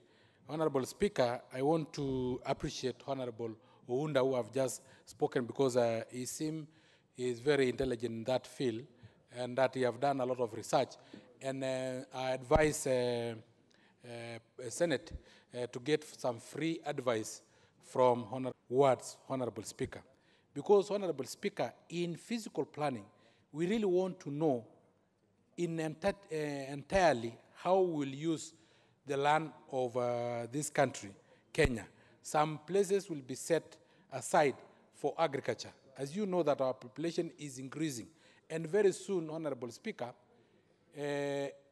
Honorable Speaker, I want to appreciate Honorable Ounda, who have just spoken, because he seems he is very intelligent in that field and that he have done a lot of research. And I advise Senate to get some free advice from Honorable Speaker. Because, Honorable Speaker, in physical planning, we really want to know entirely how we'll use the land of this country, Kenya. Some places will be set aside for agriculture. as you know that our population is increasing. And very soon, Honorable Speaker,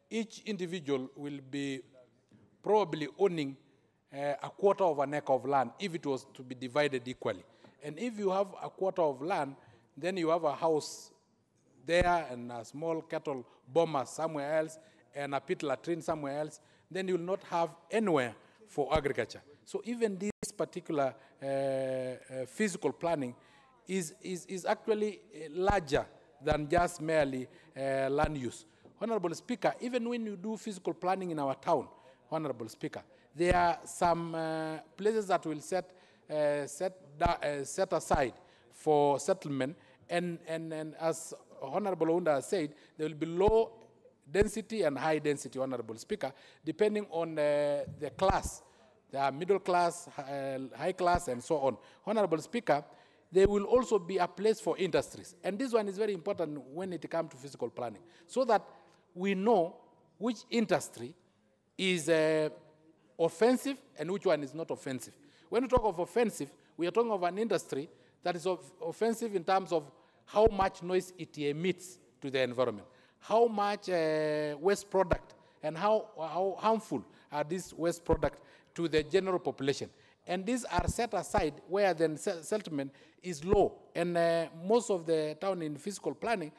each individual will be probably owning a quarter of an acre of land if it was to be divided equally. And if you have a quarter of land, then you have a house there and a small cattle boma somewhere else and a pit latrine somewhere else, then you will not have anywhere for agriculture. So even this particular physical planning is actually larger than just merely land use. Honorable Speaker, even when you do physical planning in our town, Honorable Speaker, there are some places that will set aside for settlement, and as Honorable Onda said, there will be low density and high density, Honorable Speaker, depending on the class. There are middle class, high class, and so on. Honorable Speaker, there will also be a place for industries. And this one is very important when it comes to physical planning, so that we know which industry is offensive and which one is not offensive. When we talk of offensive, we are talking of an industry that is offensive in terms of how much noise it emits to the environment, how much waste product, and how harmful are these waste products to the general population. And these are set aside where then settlement is low. And most of the town in physical planning,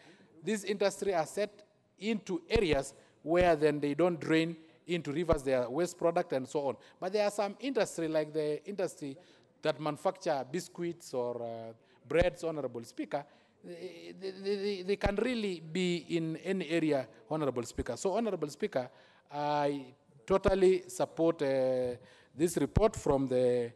these industries are set into areas where then they don't drain into rivers their waste product and so on. But there are some industry, like the industry that manufacture biscuits or breads, Honorable Speaker, they can really be in any area, Honorable Speaker. So, Honorable Speaker, I totally support this report from the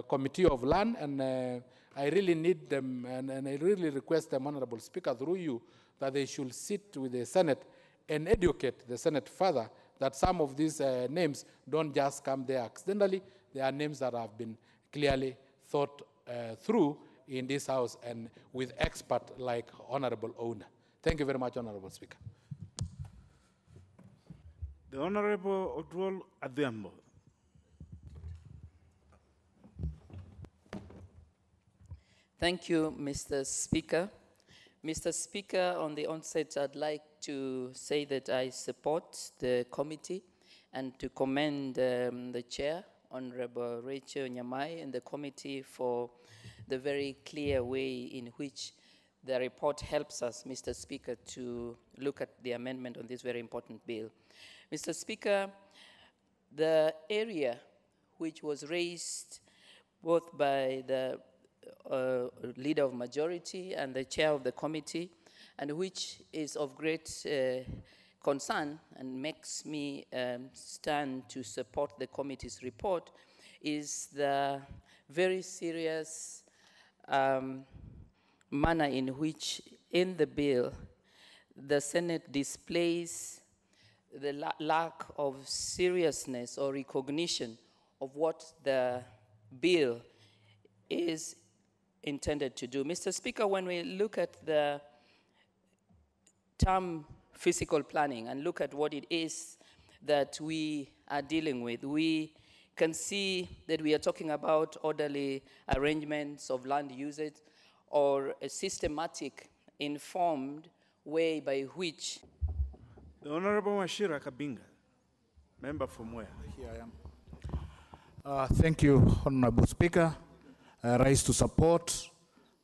Committee of Land, and I really need them, and I really request them, Honorable Speaker, through you, that they should sit with the Senate and educate the Senate further that some of these names don't just come there accidentally. They are names that have been clearly thought through in this House and with experts like Honorable Ona. Thank you very much, Honorable Speaker. The Honorable Odwol Adhiambo. Thank you, Mr. Speaker. Mr. Speaker, on the onset, I'd like to say that I support the committee and to commend the chair, Honorable Rachel Nyamai, and the committee for the very clear way in which the report helps us, Mr. Speaker, to look at the amendment on this very important bill. Mr. Speaker, the area which was raised both by the leader of majority and the chair of the committee, and which is of great concern and makes me stand to support the committee's report, is the very serious manner in which in the bill the Senate displays the lack of seriousness or recognition of what the bill is intended to do. Mr. Speaker, when we look at the term physical planning and look at what it is that we are dealing with, we can see that we are talking about orderly arrangements of land usage or a systematic, informed way by which. The Honorable Mashira Kabinga, member from where? Here I am. Thank you, Honorable Speaker. I rise to support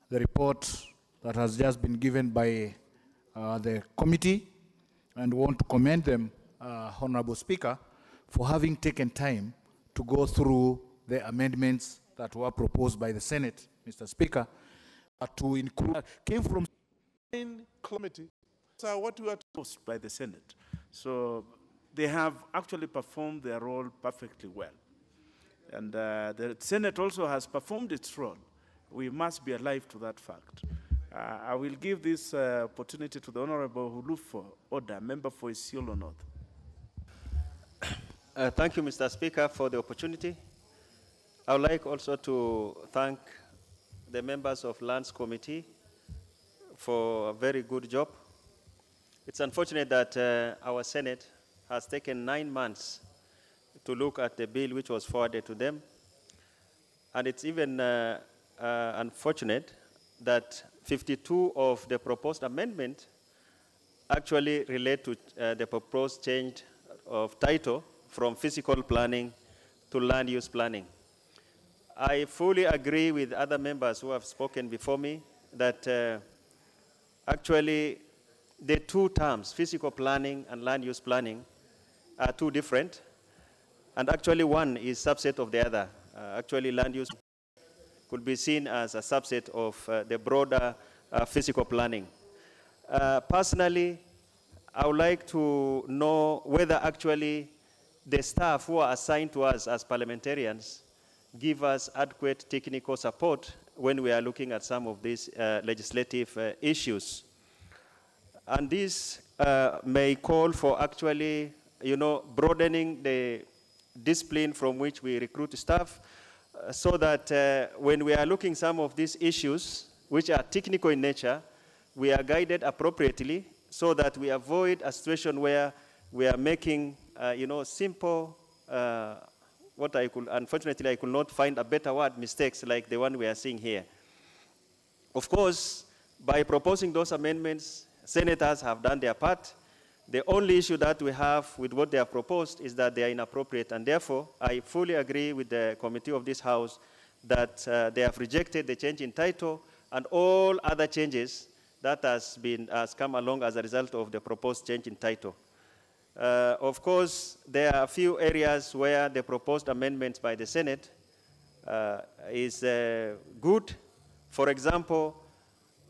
the report that has just been given by the committee, and want to commend them, Honorable Speaker, for having taken time to go through the amendments that were proposed by the Senate, Mr. Speaker, to include, came from the committee. So what we are told by the Senate. So they have actually performed their role perfectly well. And the Senate also has performed its role. We must be alive to that fact. I will give this opportunity to the Honorable Hulufo Oda, member for Isiolo North. Thank you, Mr. Speaker, for the opportunity. I would like also to thank the members of Lands Committee for a very good job. It's unfortunate that our Senate has taken 9 months to look at the bill which was forwarded to them. And it's even unfortunate that 52 of the proposed amendment actually relate to the proposed change of title from physical planning to land use planning. I fully agree with other members who have spoken before me that actually the two terms, physical planning and land use planning, are two different, and actually one is subset of the other. Actually, land use could be seen as a subset of the broader physical planning. Personally, I would like to know whether actually the staff who are assigned to us as parliamentarians give us adequate technical support when we are looking at some of these legislative issues. And this may call for actually, broadening the discipline from which we recruit staff so that when we are looking some of these issues, which are technical in nature, we are guided appropriately so that we avoid a situation where we are making, simple, unfortunately, I could not find a better word, mistakes like the one we are seeing here. Of course, by proposing those amendments, senators have done their part. The only issue that we have with what they have proposed is that they are inappropriate, and therefore, I fully agree with the committee of this House that they have rejected the change in title and all other changes that has come along as a result of the proposed change in title. Of course, there are a few areas where the proposed amendments by the Senate is good. For example,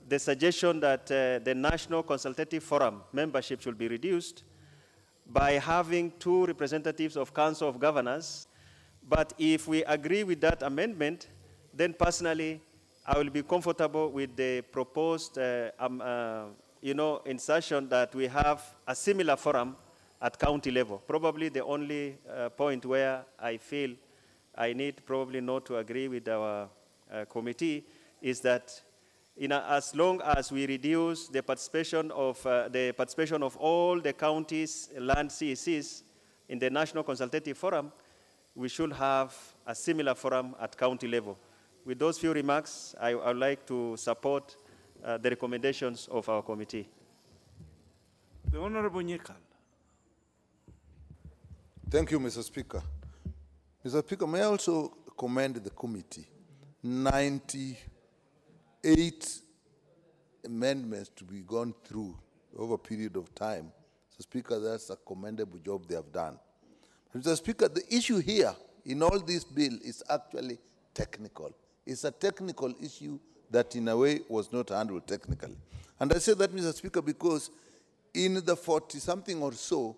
the suggestion that the National Consultative Forum membership should be reduced by having 2 representatives of Council of Governors. But if we agree with that amendment, then personally, I will be comfortable with the proposed insertion that we have a similar forum at county level. Probably the only point where I feel I need probably not to agree with our committee is that as long as we reduce the participation of all the counties' land CECs in the National Consultative Forum, we should have a similar forum at county level. With those few remarks, I would like to support the recommendations of our committee. The Honorable Nyekal. Thank you, Mr. Speaker. Mr. Speaker, may I also commend the committee. 98 amendments to be gone through over a period of time. Mr. Speaker, that's a commendable job they have done. Mr. Speaker, the issue here in all this bill is actually technical. It's a technical issue that in a way was not handled technically. And I say that, Mr. Speaker, because in the 40-something or so,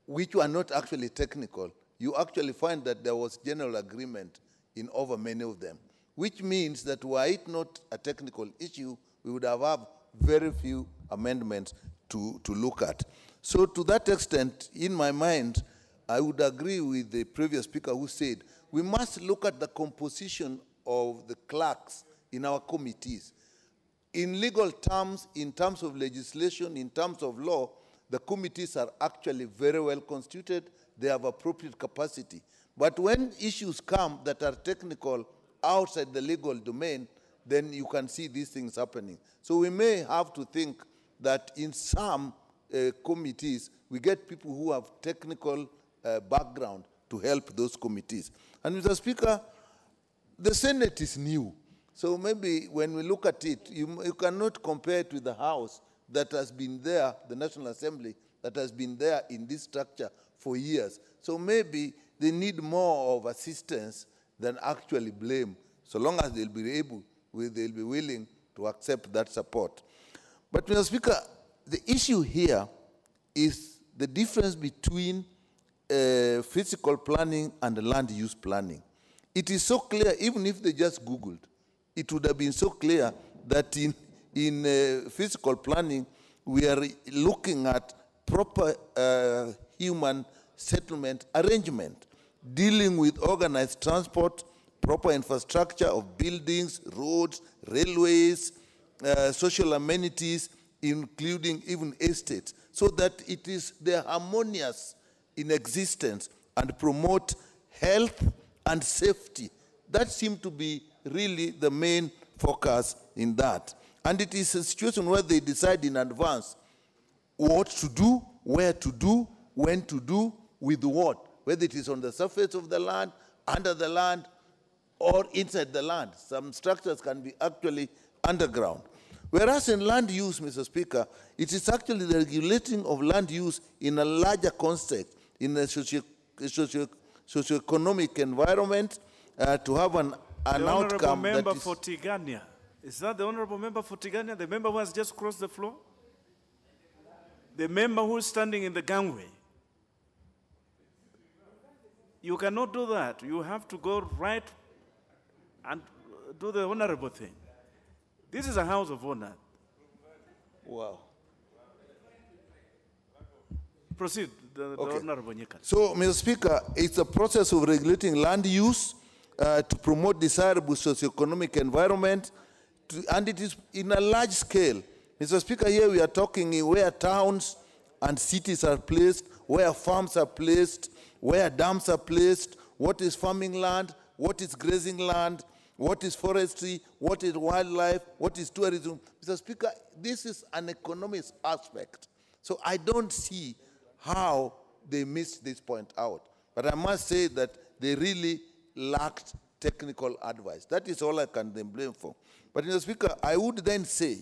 which were not actually technical, you actually find that there was general agreement in over many of them, which means that were it not a technical issue, we would have very few amendments to look at. So to that extent, in my mind, I would agree with the previous speaker who said, we must look at the composition of the clerks in our committees. In legal terms, in terms of legislation, in terms of law, the committees are actually very well constituted. They have appropriate capacity. But when issues come that are technical outside the legal domain, then you can see these things happening. So we may have to think that in some committees, we get people who have technical background to help those committees. And Mr. Speaker, the Senate is new. So maybe when we look at it, you cannot compare it with the House that has been there, the National Assembly, that has been there in this structure for years. So maybe they need more of assistance than actually blame, so long as they'll be willing to accept that support. But Mr. Speaker, the issue here is the difference between physical planning and land use planning. It is so clear, even if they just Googled, it would have been so clear that in physical planning, we are looking at proper human settlement arrangement, dealing with organized transport, proper infrastructure of buildings, roads, railways, social amenities, including even estates, so that they're harmonious in existence and promote health and safety. That seems to be really the main focus in that. And it is a situation where they decide in advance what to do, where to do, when to do, with what, whether it is on the surface of the land, under the land, or inside the land. Some structures can be actually underground. Whereas in land use, Mr. Speaker, it is actually the regulating of land use in a larger context, in a socio-economic environment, to have an outcome that member is... for Tigania. Is that the honorable member for Tigania, the member who has just crossed the floor? The member who is standing in the gangway. You cannot do that. You have to go right and do the honorable thing. This is a house of honor. Wow. Proceed, the honorable Nyika. So, Mr. Speaker, it's a process of regulating land use to promote desirable socio-economic environment, and it is in a large scale. Mr. Speaker, here we are talking where towns and cities are placed, where farms are placed, where dams are placed, what is farming land, what is grazing land, what is forestry, what is wildlife, what is tourism. Mr. Speaker, this is an economic aspect. So I don't see how they missed this point out. But I must say that they really lacked technical advice. That is all I can then blame for. But Mr. Speaker, I would then say,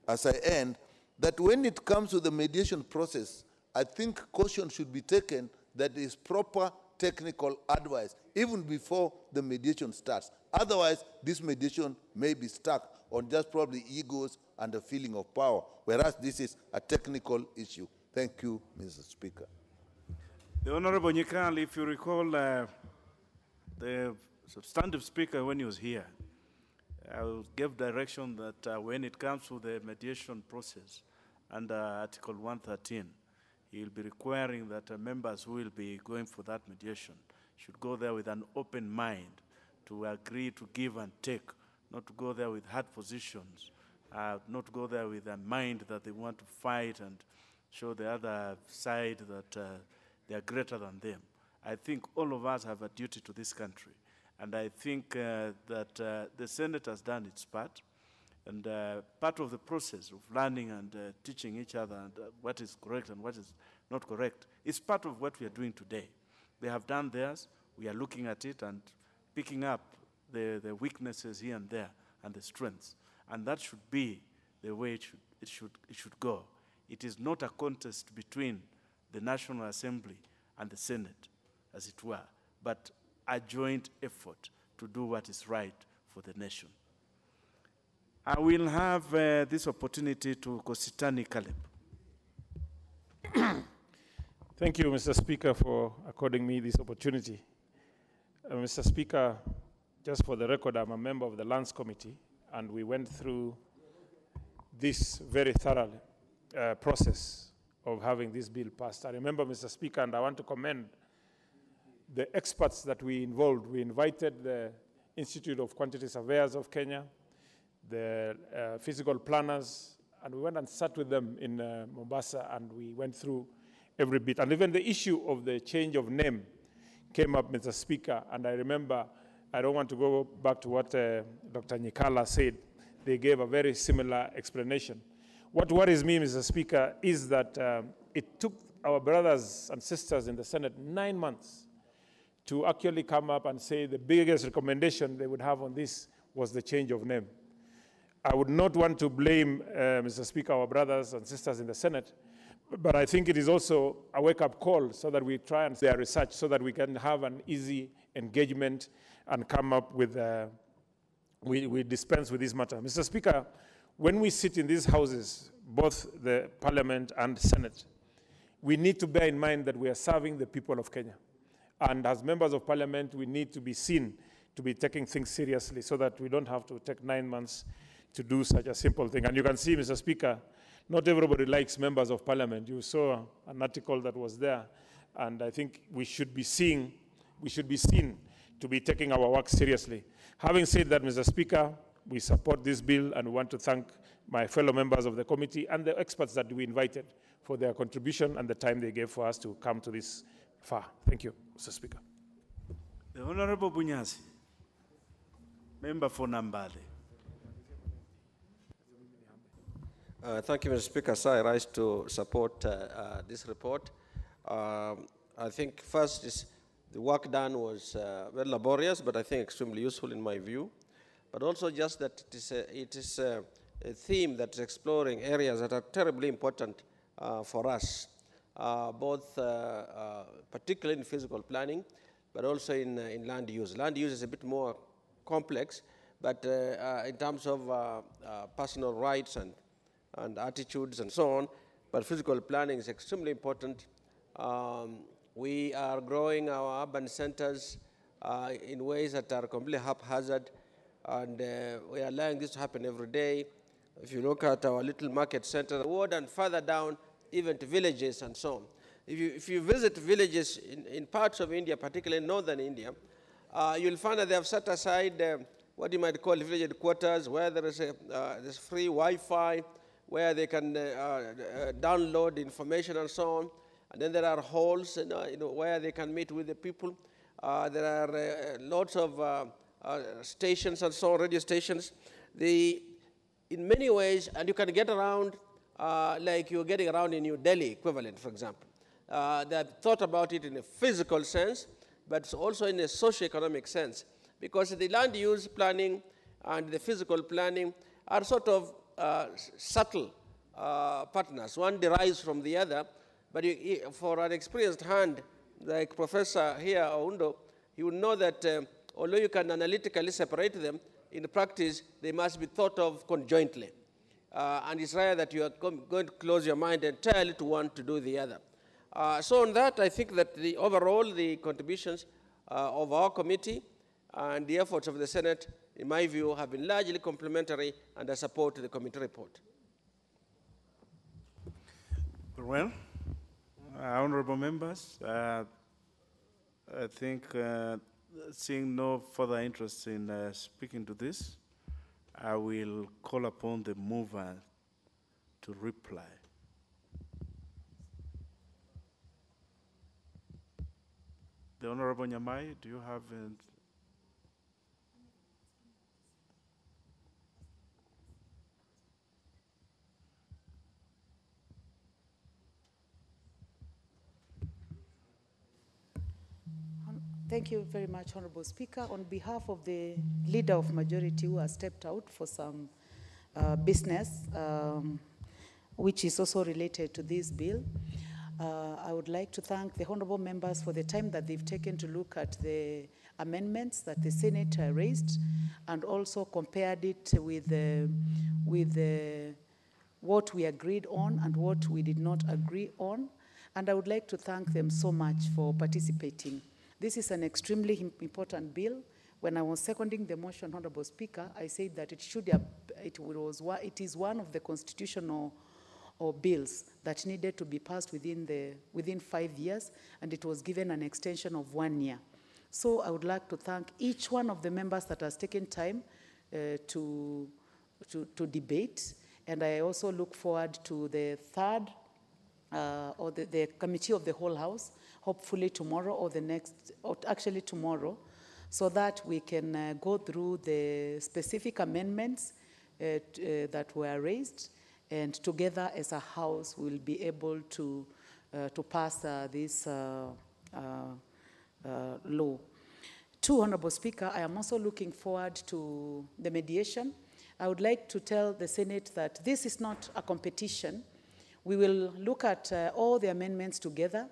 as I end, that when it comes to the mediation process, I think caution should be taken that there is proper technical advice, even before the mediation starts. Otherwise, this mediation may be stuck on just probably egos and a feeling of power, whereas this is a technical issue. Thank you, Mr. Speaker. The Honorable Nyikal, if you recall, the substantive speaker, when he was here, I gave direction that when it comes to the mediation process under Article 113, he will be requiring that members who will be going for that mediation should go there with an open mind to agree to give and take, not to go there with hard positions, not go there with a mind that they want to fight and show the other side that they are greater than them. I think all of us have a duty to this country. And I think that the Senate has done its part. And part of the process of learning and teaching each other and, what is correct and what is not correct is part of what we are doing today. They have done theirs. We are looking at it and picking up the weaknesses here and there and the strengths. And that should be the way it should go. It is not a contest between the National Assembly and the Senate, as it were, but a joint effort to do what is right for the nation. I will have this opportunity to Kositani Caleb. Thank you, Mr. Speaker, for according me this opportunity. Mr. Speaker, just for the record, I'm a member of the Lands Committee, and we went through this very thorough process of having this bill passed. I remember, Mr. Speaker, and I want to commend the experts that we involved. We invited the Institute of Quantity Surveyors of Kenya, the physical planners, and we went and sat with them in Mombasa, and we went through every bit. And even the issue of the change of name came up, Mr. Speaker, and I remember, I don't want to go back to what Dr. Nyikala said. They gave a very similar explanation. What worries me, Mr. Speaker, is that it took our brothers and sisters in the Senate 9 months to actually come up and say the biggest recommendation they would have on this was the change of name. I would not want to blame, Mr. Speaker, our brothers and sisters in the Senate, but I think it is also a wake-up call so that we try and do our research so that we can have an easy engagement and come up with, we dispense with this matter. Mr. Speaker, when we sit in these houses, both the Parliament and Senate, we need to bear in mind that we are serving the people of Kenya. And as members of Parliament, we need to be seen to be taking things seriously so that we don't have to take 9 months to do such a simple thing. And you can see, Mr. Speaker, not everybody likes members of Parliament. You saw an article that was there, and I think we should be seen to be taking our work seriously. Having said that, Mr. Speaker, we support this bill, and we want to thank my fellow members of the committee and the experts that we invited for their contribution and the time they gave for us to come to this far. Thank you, Mr. Speaker. The Honorable Bunyasi, member for Nambale. Thank you, Mr. Speaker. So I rise to support this report. I think first is the work done was very laborious, but I think extremely useful in my view. But also just that it is a theme that is exploring areas that are terribly important for us, both particularly in physical planning, but also in land use. Land use is a bit more complex, but in terms of personal rights and attitudes and so on, but physical planning is extremely important. We are growing our urban centers in ways that are completely haphazard, and we are allowing this to happen every day. If you look at our little market center, the ward and further down, even to villages and so on. If you visit villages in parts of India, particularly in northern India, you'll find that they have set aside what you might call village headquarters, where there is there's free Wi-Fi, where they can download information and so on. And then there are halls where they can meet with the people. There are lots of stations and so on, radio stations. In many ways, and you can get around like you're getting around in New Delhi equivalent, for example. They have thought about it in a physical sense, but also in a socio-economic sense, because the land use planning and the physical planning are sort of subtle partners. One derives from the other, but for an experienced hand, like Professor here, Oundo, you would know that although you can analytically separate them, in practice, they must be thought of conjointly. And it's rare that you are going to close your mind entirely to one to do the other. So on that, I think that overall, the contributions of our committee and the efforts of the Senate, in my view, have been largely complementary, and I support the committee report. Well, honorable members, I think seeing no further interest in speaking to this, I will call upon the mover to reply. The Honorable Nyamai, do you have Thank you very much, Honorable Speaker. On behalf of the Leader of Majority who has stepped out for some business, which is also related to this bill, I would like to thank the honorable members for the time that they've taken to look at the amendments that the Senate raised, and also compared it with what we agreed on and what we did not agree on. And I would like to thank them so much for participating. This is an extremely important bill. When I was seconding the motion, Honorable Speaker, I said that it is one of the constitutional bills that needed to be passed within 5 years, and it was given an extension of 1 year. So I would like to thank each one of the members that has taken time to debate, and I also look forward to the third or the committee of the whole House, hopefully tomorrow or the next, or actually tomorrow, so that we can go through the specific amendments that were raised, and together as a House we'll be able to pass this law. Two, Honorable Speaker, I am also looking forward to the mediation. I would like to tell the Senate that this is not a competition. We will look at all the amendments together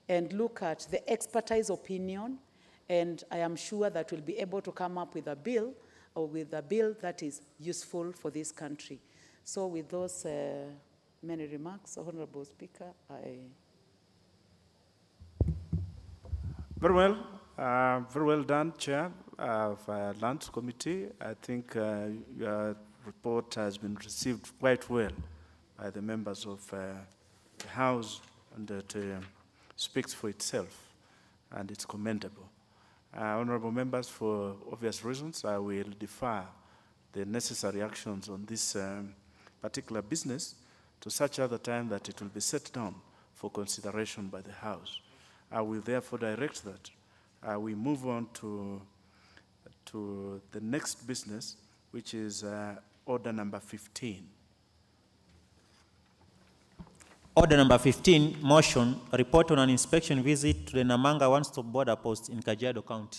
and look at the expertise opinion, and I am sure that we'll be able to come up with a bill, or with a bill that is useful for this country. So with those many remarks, Honorable Speaker, Very well done, Chair of Lands Committee. I think your report has been received quite well by the members of the House, and it speaks for itself, and it's commendable. Honorable members, for obvious reasons, I will defer the necessary actions on this particular business to such other time that it will be set down for consideration by the House. I will therefore direct that we move on to the next business, which is order number 15. Order number 15, motion, report on an inspection visit to the Namanga one-stop border post in Kajiado County.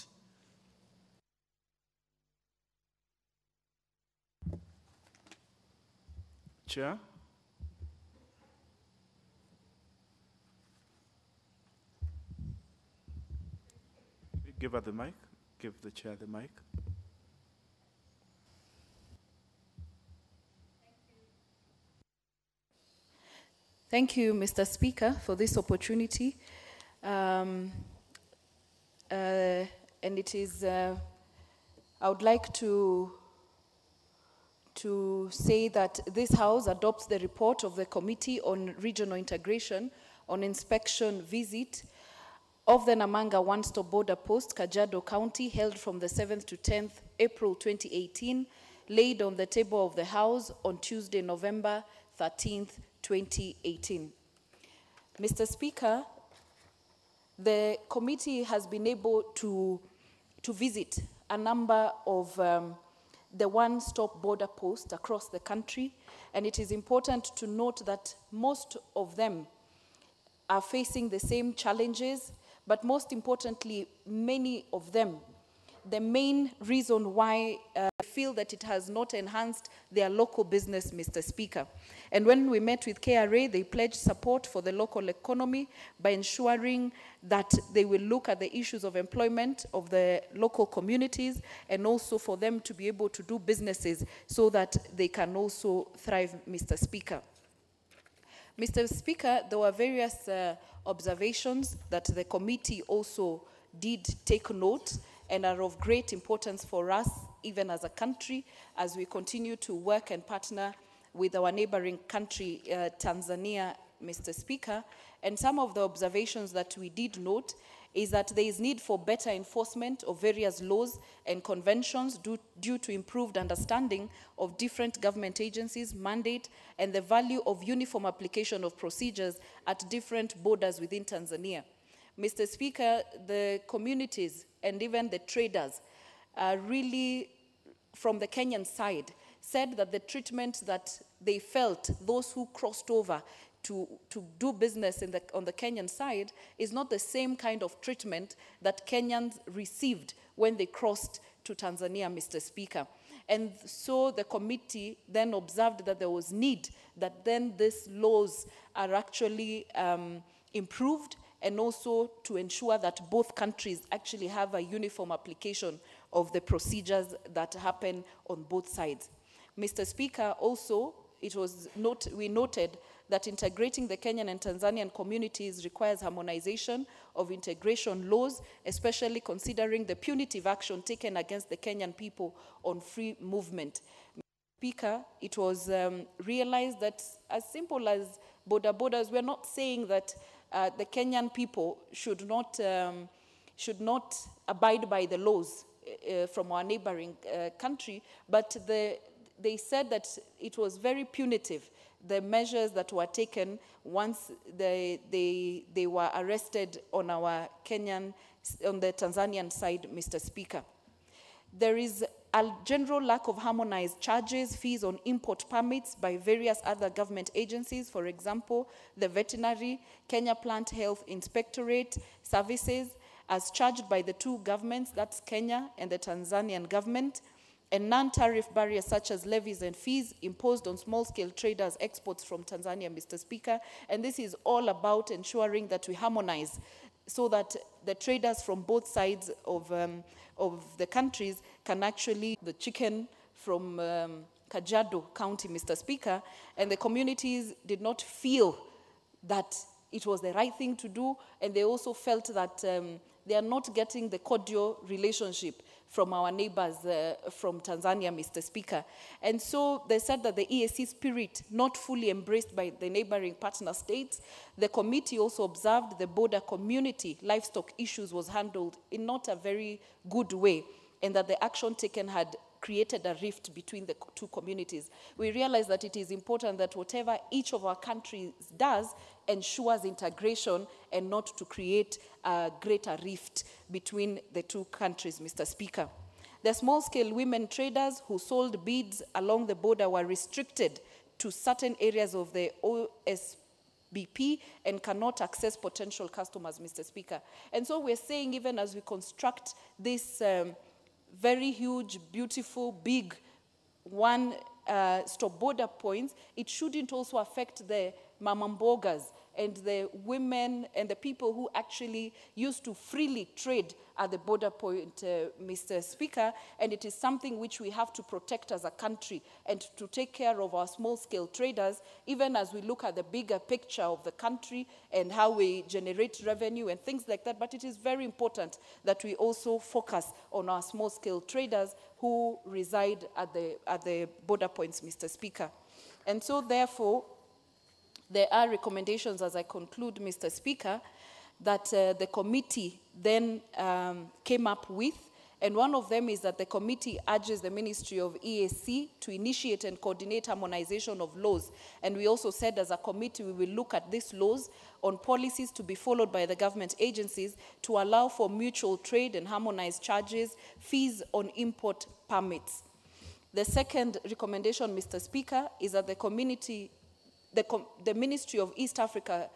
Chair. Give her the mic. Give the chair the mic. Thank you, Mr. Speaker, for this opportunity. And it is, I would like to say that this House adopts the report of the Committee on Regional Integration on inspection visit of the Namanga one-stop border post, Kajiado County, held from the 7th to 10th April 2018, laid on the table of the House on Tuesday, November 13th, 2018. Mr. Speaker, the committee has been able to visit a number of the one-stop border posts across the country, and it is important to note that most of them are facing the same challenges, but most importantly, many of them, the main reason why I feel that it has not enhanced their local business, Mr. Speaker. And when we met with KRA, they pledged support for the local economy by ensuring that they will look at the issues of employment of the local communities and also for them to be able to do businesses so that they can also thrive, Mr. Speaker. Mr. Speaker, there were various observations that the committee also did take note and are of great importance for us, even as a country, as we continue to work and partner with our neighboring country, Tanzania, Mr. Speaker. And some of the observations that we did note is that there is need for better enforcement of various laws and conventions due to improved understanding of different government agencies' mandate and the value of uniform application of procedures at different borders within Tanzania. Mr. Speaker, the communities and even the traders are really, from the Kenyan side, said that the treatment that they felt, those who crossed over to do business on the Kenyan side, is not the same kind of treatment that Kenyans received when they crossed to Tanzania, Mr. Speaker. And so the committee then observed that there was need that then these laws are actually improved, and also to ensure that both countries actually have a uniform application of the procedures that happen on both sides. Mr. Speaker, also, we noted that integrating the Kenyan and Tanzanian communities requires harmonization of integration laws, especially considering the punitive action taken against the Kenyan people on free movement. Mr. Speaker, it was realized that as simple as borders, we're not saying that the Kenyan people should not abide by the laws from our neighboring country, but they said that it was very punitive, the measures that were taken once they were arrested on the Tanzanian side, Mr. Speaker. There is a general lack of harmonized charges, fees on import permits by various other government agencies, for example, the veterinary, Kenya Plant Health Inspectorate services, as charged by the two governments, that's Kenya and the Tanzanian government, and non-tariff barriers such as levies and fees imposed on small-scale traders' exports from Tanzania, Mr. Speaker. And this is all about ensuring that we harmonize so that the traders from both sides of the countries can actually, the chicken from Kajiado County, Mr. Speaker, and the communities did not feel that it was the right thing to do, and they also felt that they are not getting the cordial relationship from our neighbors from Tanzania, Mr. Speaker. And so they said that the EAC spirit not fully embraced by the neighboring partner states. The committee also observed the border community livestock issues was handled in not a very good way, and that the action taken had created a rift between the two communities. We realize that it is important that whatever each of our countries does ensures integration and not to create a greater rift between the two countries, Mr. Speaker. The small-scale women traders who sold beads along the border were restricted to certain areas of the OSB BP and cannot access potential customers, Mr. Speaker. And so we're saying, even as we construct this very huge, beautiful, big one-stop border points, it shouldn't also affect the mamambogas and the women and the people who actually used to freely trade at the border point, Mr. Speaker, and it is something which we have to protect as a country and to take care of our small-scale traders, even as we look at the bigger picture of the country and how we generate revenue and things like that. But it is very important that we also focus on our small-scale traders who reside at the border points, Mr. Speaker. And so, therefore, there are recommendations, as I conclude, Mr. Speaker, that the committee then came up with, and one of them is that the committee urges the Ministry of EAC to initiate and coordinate harmonization of laws. And we also said, as a committee, we will look at these laws on policies to be followed by the government agencies to allow for mutual trade and harmonized charges, fees on import permits. The second recommendation, Mr. Speaker, is that the Ministry of East Africa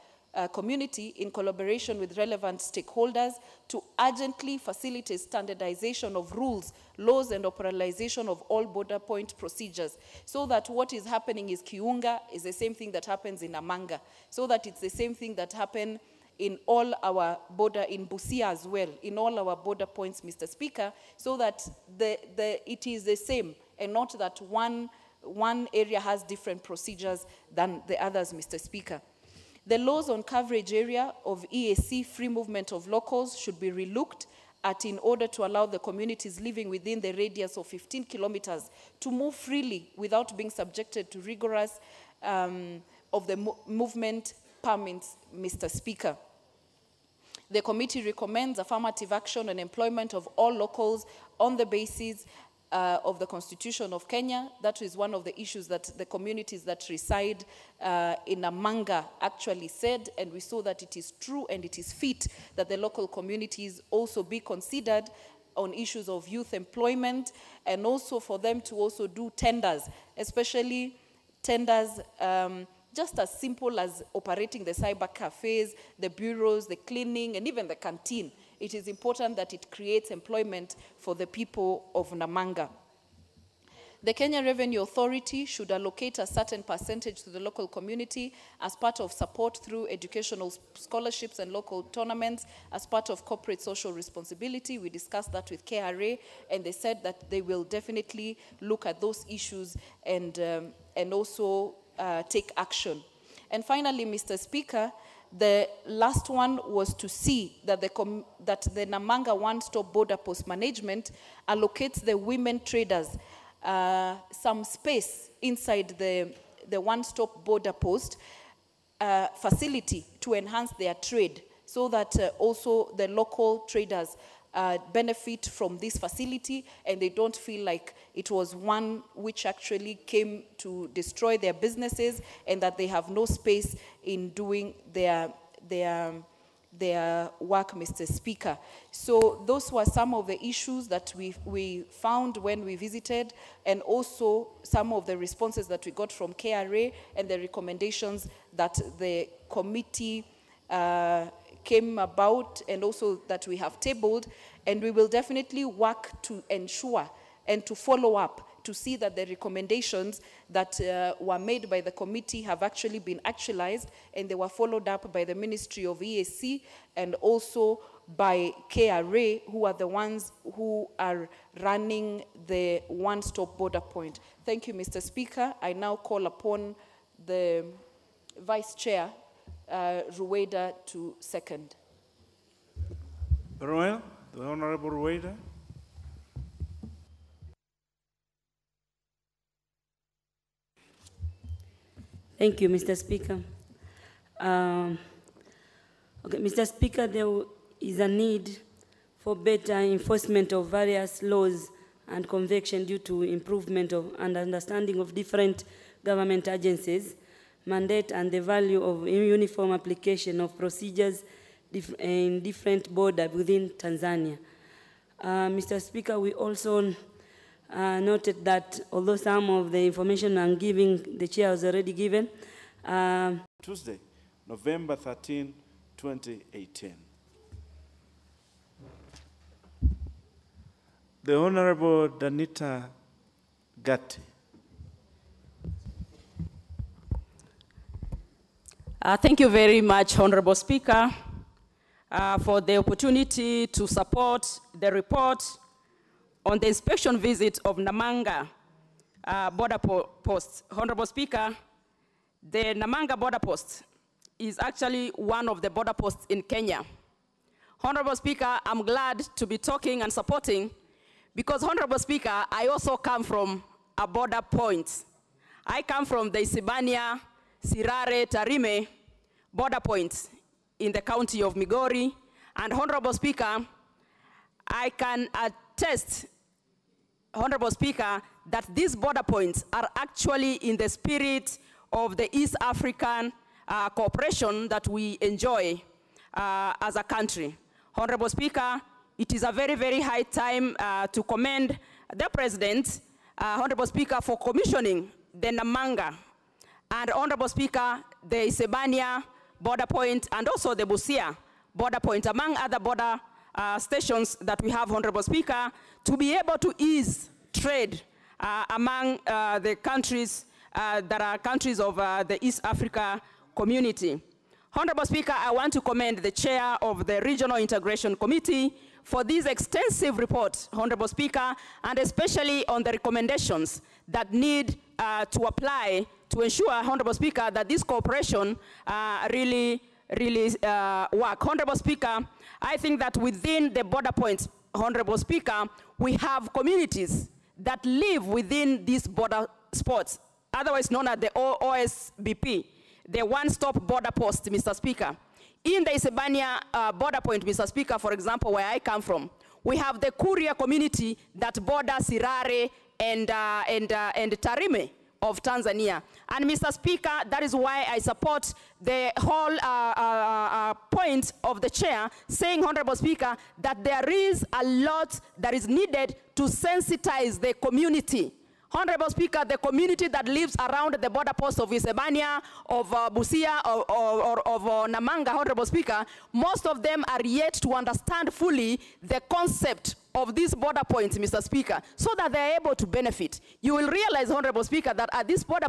Community, in collaboration with relevant stakeholders, to urgently facilitate standardization of rules, laws, and operationalization of all border point procedures, so that what is happening is Kiunga is the same thing that happens in Namanga, so that it's the same thing that happens in all our border, in Busia as well, in all our border points, Mr. Speaker, so that it is the same, and not that one area has different procedures than the others, Mr. Speaker. The laws on coverage area of EAC free movement of locals should be relooked at in order to allow the communities living within the radius of 15 kilometers to move freely without being subjected to rigorous of the movement permits, Mr. Speaker. The committee recommends affirmative action and employment of all locals on the basis of the Constitution of Kenya. That is one of the issues that the communities that reside in Namanga actually said, and we saw that it is true and it is fit that the local communities also be considered on issues of youth employment, and also for them to also do tenders, especially tenders just as simple as operating the cyber cafes, the bureaus, the cleaning, and even the canteen. It is important that it creates employment for the people of Namanga. The Kenya Revenue Authority should allocate a certain percentage to the local community as part of support through educational scholarships and local tournaments as part of corporate social responsibility. We discussed that with KRA, and they said that they will definitely look at those issues and also take action. And finally, Mr. Speaker, the last one was to see that the Namanga one-stop border post management allocates the women traders some space inside the one-stop border post facility to enhance their trade, so that also the local traders benefit from this facility and they don't feel like it was one which actually came to destroy their businesses and that they have no space in doing their work, Mr. Speaker. So those were some of the issues that we found when we visited, and also some of the responses that we got from KRA and the recommendations that the committee came about, and also that we have tabled, and we will definitely work to ensure and to follow up to see that the recommendations that were made by the committee have actually been actualized, and they were followed up by the Ministry of EAC and also by KRA, who are the ones who are running the one-stop border point. Thank you, Mr. Speaker. I now call upon the Vice Chair, Rueda, to second. Very well. The Honorable Rueda. Thank you, Mr. Speaker. Mr. Speaker, there is a need for better enforcement of various laws and conviction due to improvement of and understanding of different government agencies, mandate, and the value of uniform application of procedures in different borders within Tanzania. Mr. Speaker, we also noted that although some of the information I'm giving, the chair has already given. Tuesday, November 13, 2018. The Honorable Danita Gatti. Thank you very much, Honorable Speaker, for the opportunity to support the report on the inspection visit of Namanga border post. Honorable Speaker, the Namanga border post is actually one of the border posts in Kenya. Honorable Speaker, I'm glad to be talking and supporting because, Honorable Speaker, I also come from a border point. I come from the Isibania, Sirare, Tarime border point in the county of Migori. And Honorable Speaker, I can attest, Honorable Speaker, that these border points are actually in the spirit of the East African cooperation that we enjoy as a country. Honorable Speaker, it is a very, very high time to commend the President, Honorable Speaker, for commissioning the Namanga, and Honorable Speaker, the Isebania border point, and also the Busia border point, among other border stations that we have, Honorable Speaker, to be able to ease trade among the countries that are countries of the East Africa community. Honorable Speaker, I want to commend the chair of the Regional Integration Committee for this extensive report, Honorable Speaker, and especially on the recommendations that need to apply to ensure, Honorable Speaker, that this cooperation really work. Honorable Speaker, I think that within the border points, Honorable Speaker, we have communities that live within these border spots, otherwise known as the OSBP, the one-stop border post, Mr. Speaker. In the Isebania border point, Mr. Speaker, for example, where I come from, we have the Kuria community that borders Sirare and Tarime of Tanzania. And Mr. Speaker, that is why I support the whole point of the chair saying, Honorable Speaker, that there is a lot that is needed to sensitize the community. Honorable Speaker, the community that lives around the border post of Isebania, of Busia, or of Namanga, Honorable Speaker, most of them are yet to understand fully the concept of these border points, Mr. Speaker, so that they are able to benefit. You will realize, Honorable Speaker, that at these border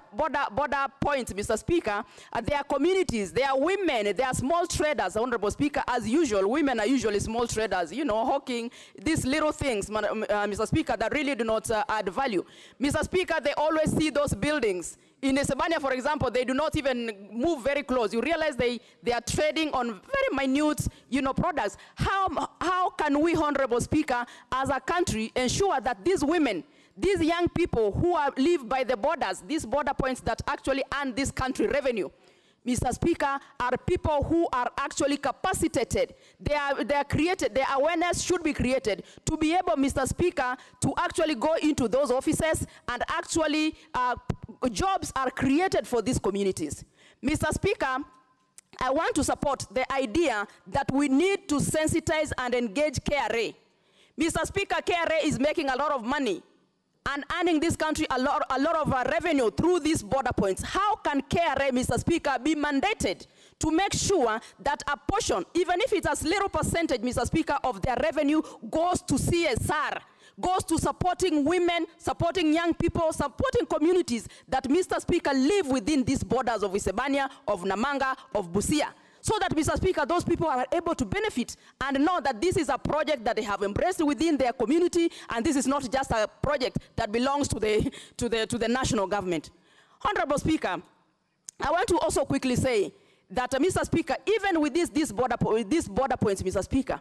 points, Mr. Speaker, there are communities, there are women, there are small traders, Honorable Speaker, as usual. Women are usually small traders, you know, hawking these little things, Mr. Speaker, that really do not add value. Mr. Speaker, they always see those buildings. In Isebania, for example, they do not even move very close. You realize they are trading on very minute, you know, products. How can we, Honorable Speaker, as a country, ensure that these women, these young people who live by the borders, these border points that actually earn this country revenue, Mr. Speaker, are people who are actually capacitated. They are created, their awareness should be created to be able, Mr. Speaker, to actually go into those offices and actually jobs are created for these communities. Mr. Speaker, I want to support the idea that we need to sensitize and engage KRA. Mr. Speaker, KRA is making a lot of money and earning this country a lot of revenue through these border points. How can KRA, Mr. Speaker, be mandated to make sure that a portion, even if it's a little percentage, Mr. Speaker, of their revenue goes to CSR, goes to supporting women, supporting young people, supporting communities that, Mr. Speaker, live within these borders of Isebania, of Namanga, of Busia. So that, Mr. Speaker, those people are able to benefit and know that this is a project that they have embraced within their community, and this is not just a project that belongs to the national government. Honorable Speaker, I want to also quickly say that, Mr. Speaker, even with these border points, Mr. Speaker,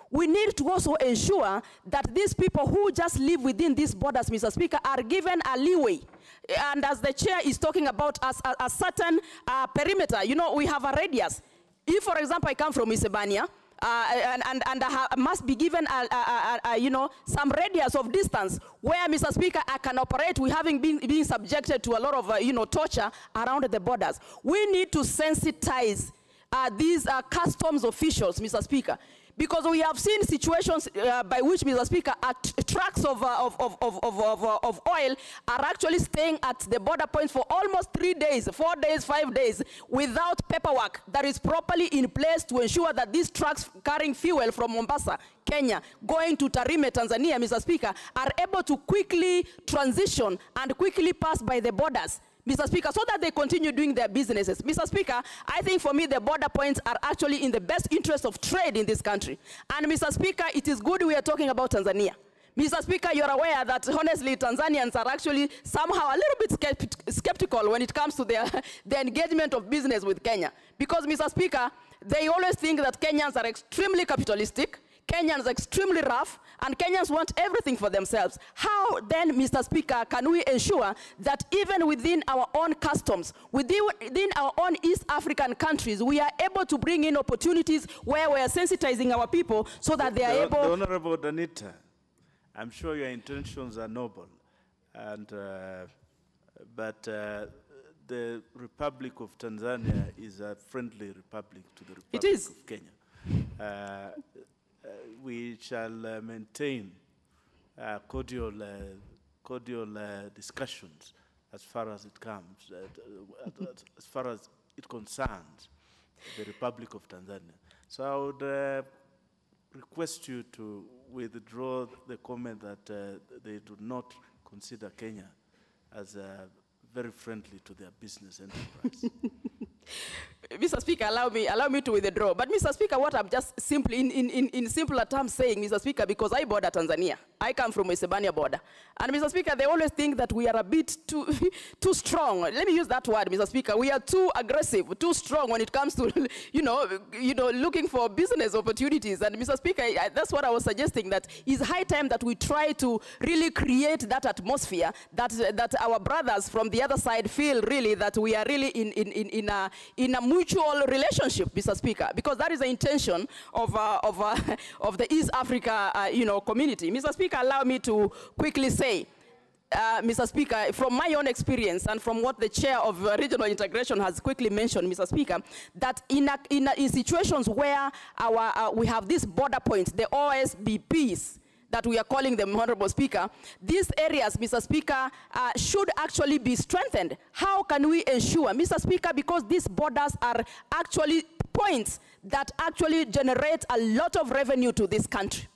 we need to also ensure that these people who just live within these borders, Mr. Speaker, are given a leeway. And as the chair is talking about a certain perimeter, you know, we have a radius. If, for example, I come from Isebania, and I must be given you know, some radius of distance where, Mr. Speaker, I can operate with having been subjected to a lot of you know, torture around the borders. We need to sensitize these customs officials, Mr. Speaker, Because we have seen situations by which, Mr. Speaker, trucks of oil are actually staying at the border points for almost 3 days, 4 days, 5 days, without paperwork that is properly in place to ensure that these trucks carrying fuel from Mombasa, Kenya, going to Tarime, Tanzania, Mr. Speaker, are able to quickly transition and quickly pass by the borders, Mr. Speaker, so that they continue doing their businesses. Mr. Speaker, I think for me the border points are actually in the best interest of trade in this country. And Mr. Speaker, it is good we are talking about Tanzania. Mr. Speaker, you're aware that honestly Tanzanians are actually somehow a little bit skeptical when it comes to their engagement of business with Kenya. Because, Mr. Speaker, they always think that Kenyans are extremely capitalistic, Kenyans are extremely rough, and Kenyans want everything for themselves. How then, Mr. Speaker, can we ensure that even within our own customs, within our own East African countries, we are able to bring in opportunities where we are sensitizing our people so that they are able... The Honorable Danita, I'm sure your intentions are noble, and, but the Republic of Tanzania is a friendly republic to the Republic of Kenya. We shall maintain cordial discussions as far as it comes, as far as it concerns the Republic of Tanzania. So I would request you to withdraw the comment that they do not consider Kenya as very friendly to their business enterprise. Mr. Speaker, allow me to withdraw. But Mr. Speaker, what I'm just simply, in simpler terms saying, Mr. Speaker, because I border Tanzania. I come from a Isebania border. And Mr. Speaker, they always think that we are a bit too strong. Let me use that word, Mr. Speaker. We are too aggressive, too strong when it comes to, looking for business opportunities. And Mr. Speaker, that's what I was suggesting, that it's high time that we try to really create that atmosphere that our brothers from the other side feel really that we are really in a mutual relationship, Mr. Speaker, because that is the intention of the East Africa, community. Mr. Speaker, allow me to quickly say, Mr. Speaker, from my own experience and from what the chair of regional integration has quickly mentioned, Mr. Speaker, that in situations where we have these border points, the OSBPs, that we are calling them, Honorable Speaker, these areas, Mr. Speaker, should actually be strengthened. How can we ensure, Mr. Speaker, because these borders are actually points that actually generate a lot of revenue to this country.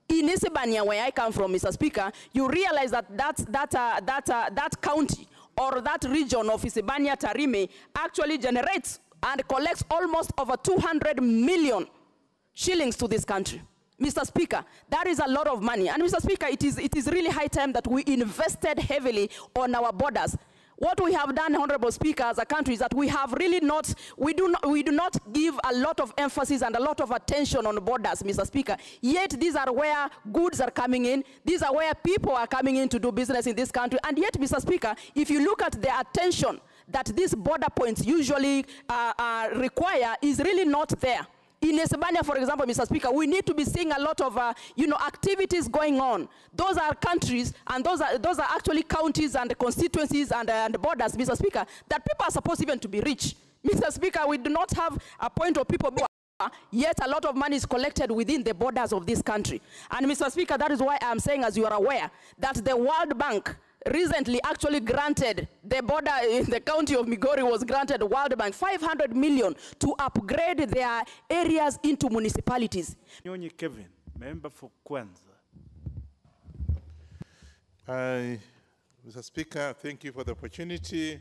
In Isebania, where I come from, Mr. Speaker, you realize that that county or that region of Isebania Tarime actually generates and collects almost over 200 million shillings to this country. Mr. Speaker, that is a lot of money. And Mr. Speaker, it is really high time that we invested heavily on our borders. What we have done, Honorable Speaker, as a country is that we have really not, we do not give a lot of emphasis and a lot of attention on borders, Mr. Speaker. Yet these are where goods are coming in. These are where people are coming in to do business in this country. And yet, Mr. Speaker, if you look at the attention that these border points usually require, is really not there. In Isebania, for example, Mr. Speaker, we need to be seeing a lot of, activities going on. Those are countries, and those are actually counties and constituencies and borders, Mr. Speaker, that people are supposed even to be rich. Mr. Speaker, we do not have a point of people, yet a lot of money is collected within the borders of this country. And Mr. Speaker, that is why I'm saying, as you are aware, that the World Bank recently actually granted, the border in the county of Migori was granted World Bank 500 million to upgrade their areas into municipalities. Nyonyi Kevin, member for Kwanza. Mr. Speaker, thank you for the opportunity.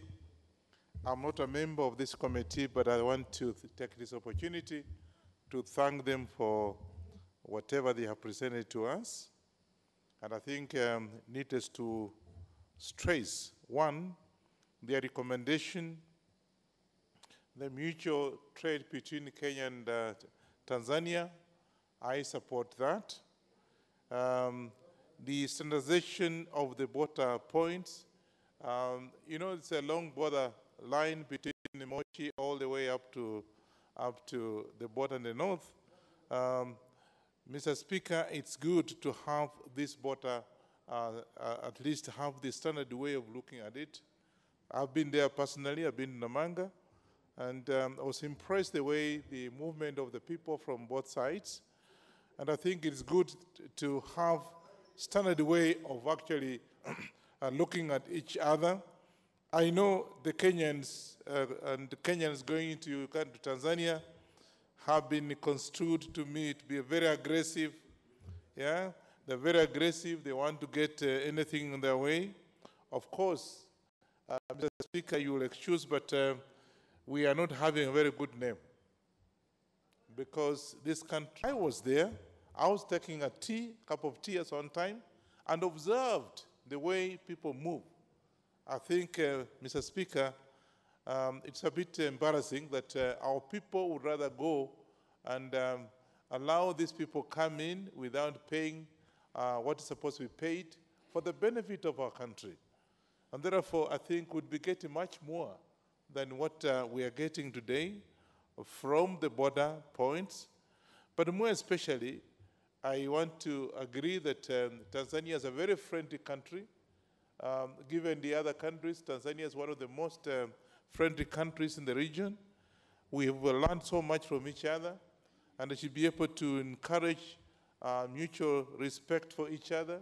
I'm not a member of this committee, but I want to take this opportunity to thank them for whatever they have presented to us. And I think needless to stress, one, their recommendation, the mutual trade between Kenya and Tanzania, I support that. The standardization of the border points, it's a long border line between Moshi all the way up to the border in the north. Mr. Speaker, it's good to have this border at least have the standard way of looking at it. I've been there personally, I've been in Namanga, and I was impressed the way the movement of the people from both sides. And I think it's good to have standard way of actually looking at each other. I know the Kenyans and the Kenyans going into Tanzania have been construed to me to be very aggressive. Yeah, they're very aggressive. They want to get anything in their way. Of course, Mr. Speaker, you will excuse, but we are not having a very good name. Because this country, I was there, I was taking a cup of tea at one time, and observed the way people move. I think, Mr. Speaker, it's a bit embarrassing that our people would rather go and allow these people come in without paying what is supposed to be paid for the benefit of our country. And therefore, I think we'd be getting much more than what we are getting today from the border points. But more especially, I want to agree that Tanzania is a very friendly country. Given the other countries, Tanzania is one of the most friendly countries in the region. We have learned so much from each other, and we should be able to encourage mutual respect for each other,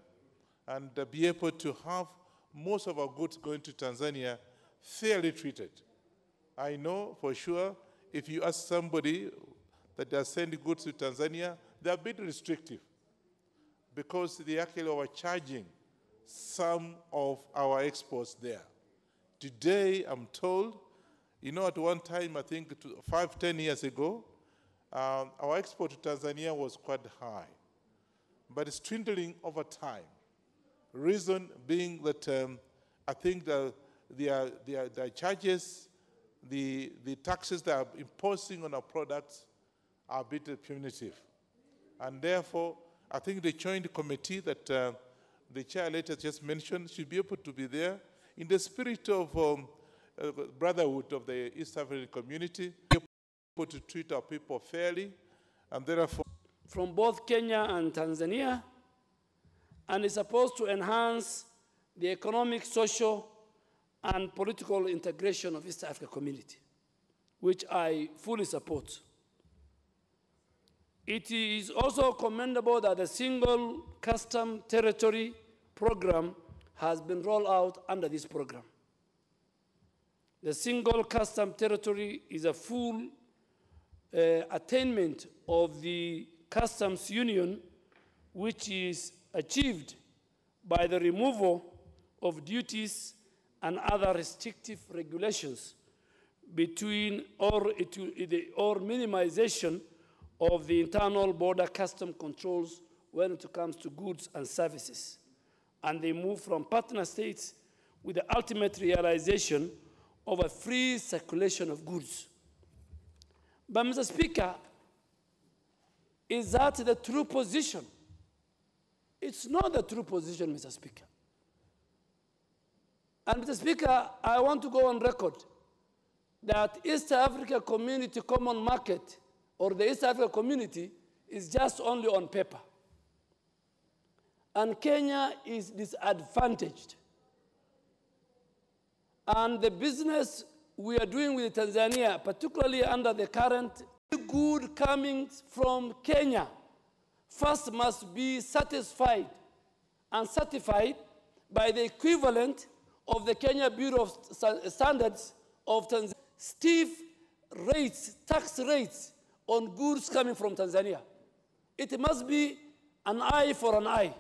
and be able to have most of our goods going to Tanzania fairly treated. I know for sure if you ask somebody that they are sending goods to Tanzania, they're a bit restrictive because they actually are charging some of our exports there. Today, I'm told, you know, at one time, I think 5-10 years ago, our export to Tanzania was quite high, but it's dwindling over time. Reason being that I think the charges, the taxes that are imposing on our products are a bit punitive. And therefore, I think the joint committee that the chair later just mentioned should be able to be there in the spirit of brotherhood of the East African community, be able to treat our people fairly, and therefore... From both Kenya and Tanzania, and is supposed to enhance the economic, social, and political integration of East Africa community, which I fully support. It is also commendable that a single custom territory program has been rolled out under this program. The single custom territory is a full attainment of the customs union, which is achieved by the removal of duties and other restrictive regulations between or minimization of the internal border custom controls when it comes to goods and services. And they move from partner states with the ultimate realization of a free circulation of goods. But Mr. Speaker, is that the true position? It's not the true position, Mr. Speaker. And Mr. Speaker, I want to go on record that East Africa Community Common Market, or the East Africa Community, is just only on paper. And Kenya is disadvantaged. And the business we are doing with Tanzania, particularly under the current good coming from Kenya, first must be satisfied and certified by the equivalent of the Kenya Bureau of Standards of Tanzania. Stiff rates, tax rates on goods coming from Tanzania. It must be an eye for an eye.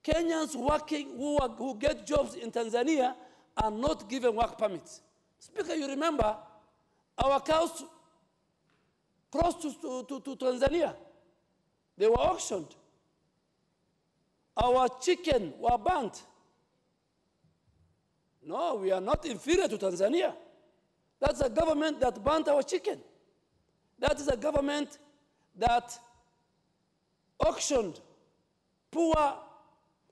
Kenyans working who get jobs in Tanzania are not given work permits. Speaker, you remember our cows crossed to Tanzania. They were auctioned. Our chicken were burnt. No, we are not inferior to Tanzania. That's a government that burnt our chicken. That is a government that auctioned poor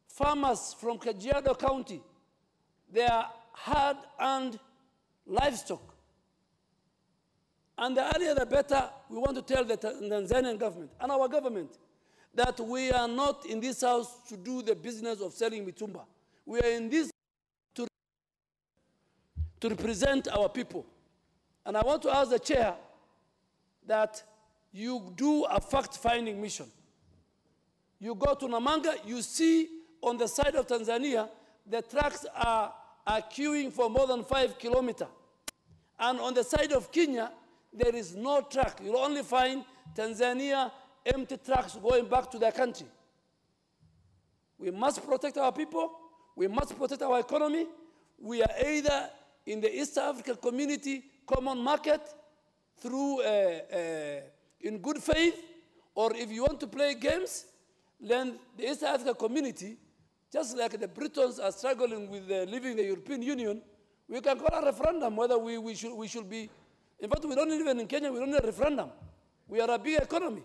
farmers from Kajiado County their hard-earned livestock. And the earlier the better, we want to tell the Tanzanian government and our government that we are not in this house to do the business of selling mitumba. We are in this to represent our people. And I want to ask the chair that you do a fact-finding mission. You go to Namanga, you see on the side of Tanzania, the trucks are queuing for more than 5 kilometers. And on the side of Kenya, there is no truck. You'll only find Tanzania empty trucks going back to their country. We must protect our people. We must protect our economy. We are either in the East African Community Common Market through in good faith, or if you want to play games, then the East African Community, just like the Britons are struggling with leaving the European Union, we can call a referendum whether we should be. In fact, we don't even in Kenya, we don't need a referendum. We are a big economy.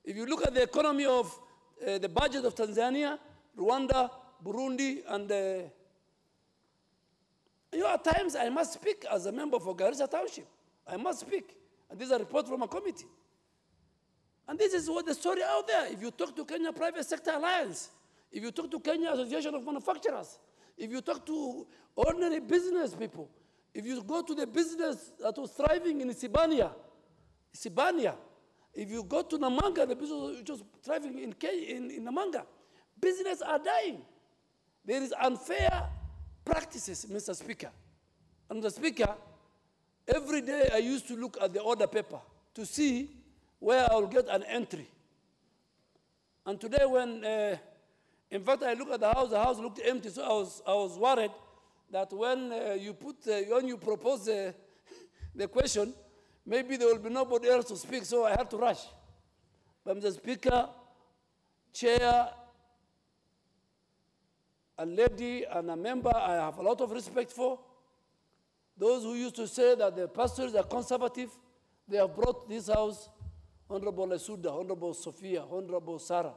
If you look at the economy of the budget of Tanzania, Rwanda, Burundi, and at times I must speak as a member for Garissa Township. I must speak. And this is a report from a committee. And this is what the story out there. If you talk to Kenya Private Sector Alliance, if you talk to Kenya Association of Manufacturers, if you talk to ordinary business people, if you go to the business that was thriving in Sibania, if you go to Namanga, the business was just thriving in Namanga, businesses are dying. There is unfair practices, Mr. Speaker. And Mr. Speaker, every day I used to look at the order paper to see where I will get an entry. And today when, in fact, I look at the house looked empty, so I was worried that when you propose the question, maybe there will be nobody else to speak, so I had to rush. But Mr. Speaker, Chair, a lady and a member I have a lot of respect for, those who used to say that the pastors are conservative, they have brought this house, Honorable Lesuda, Honorable Sophia, Honorable Sarah.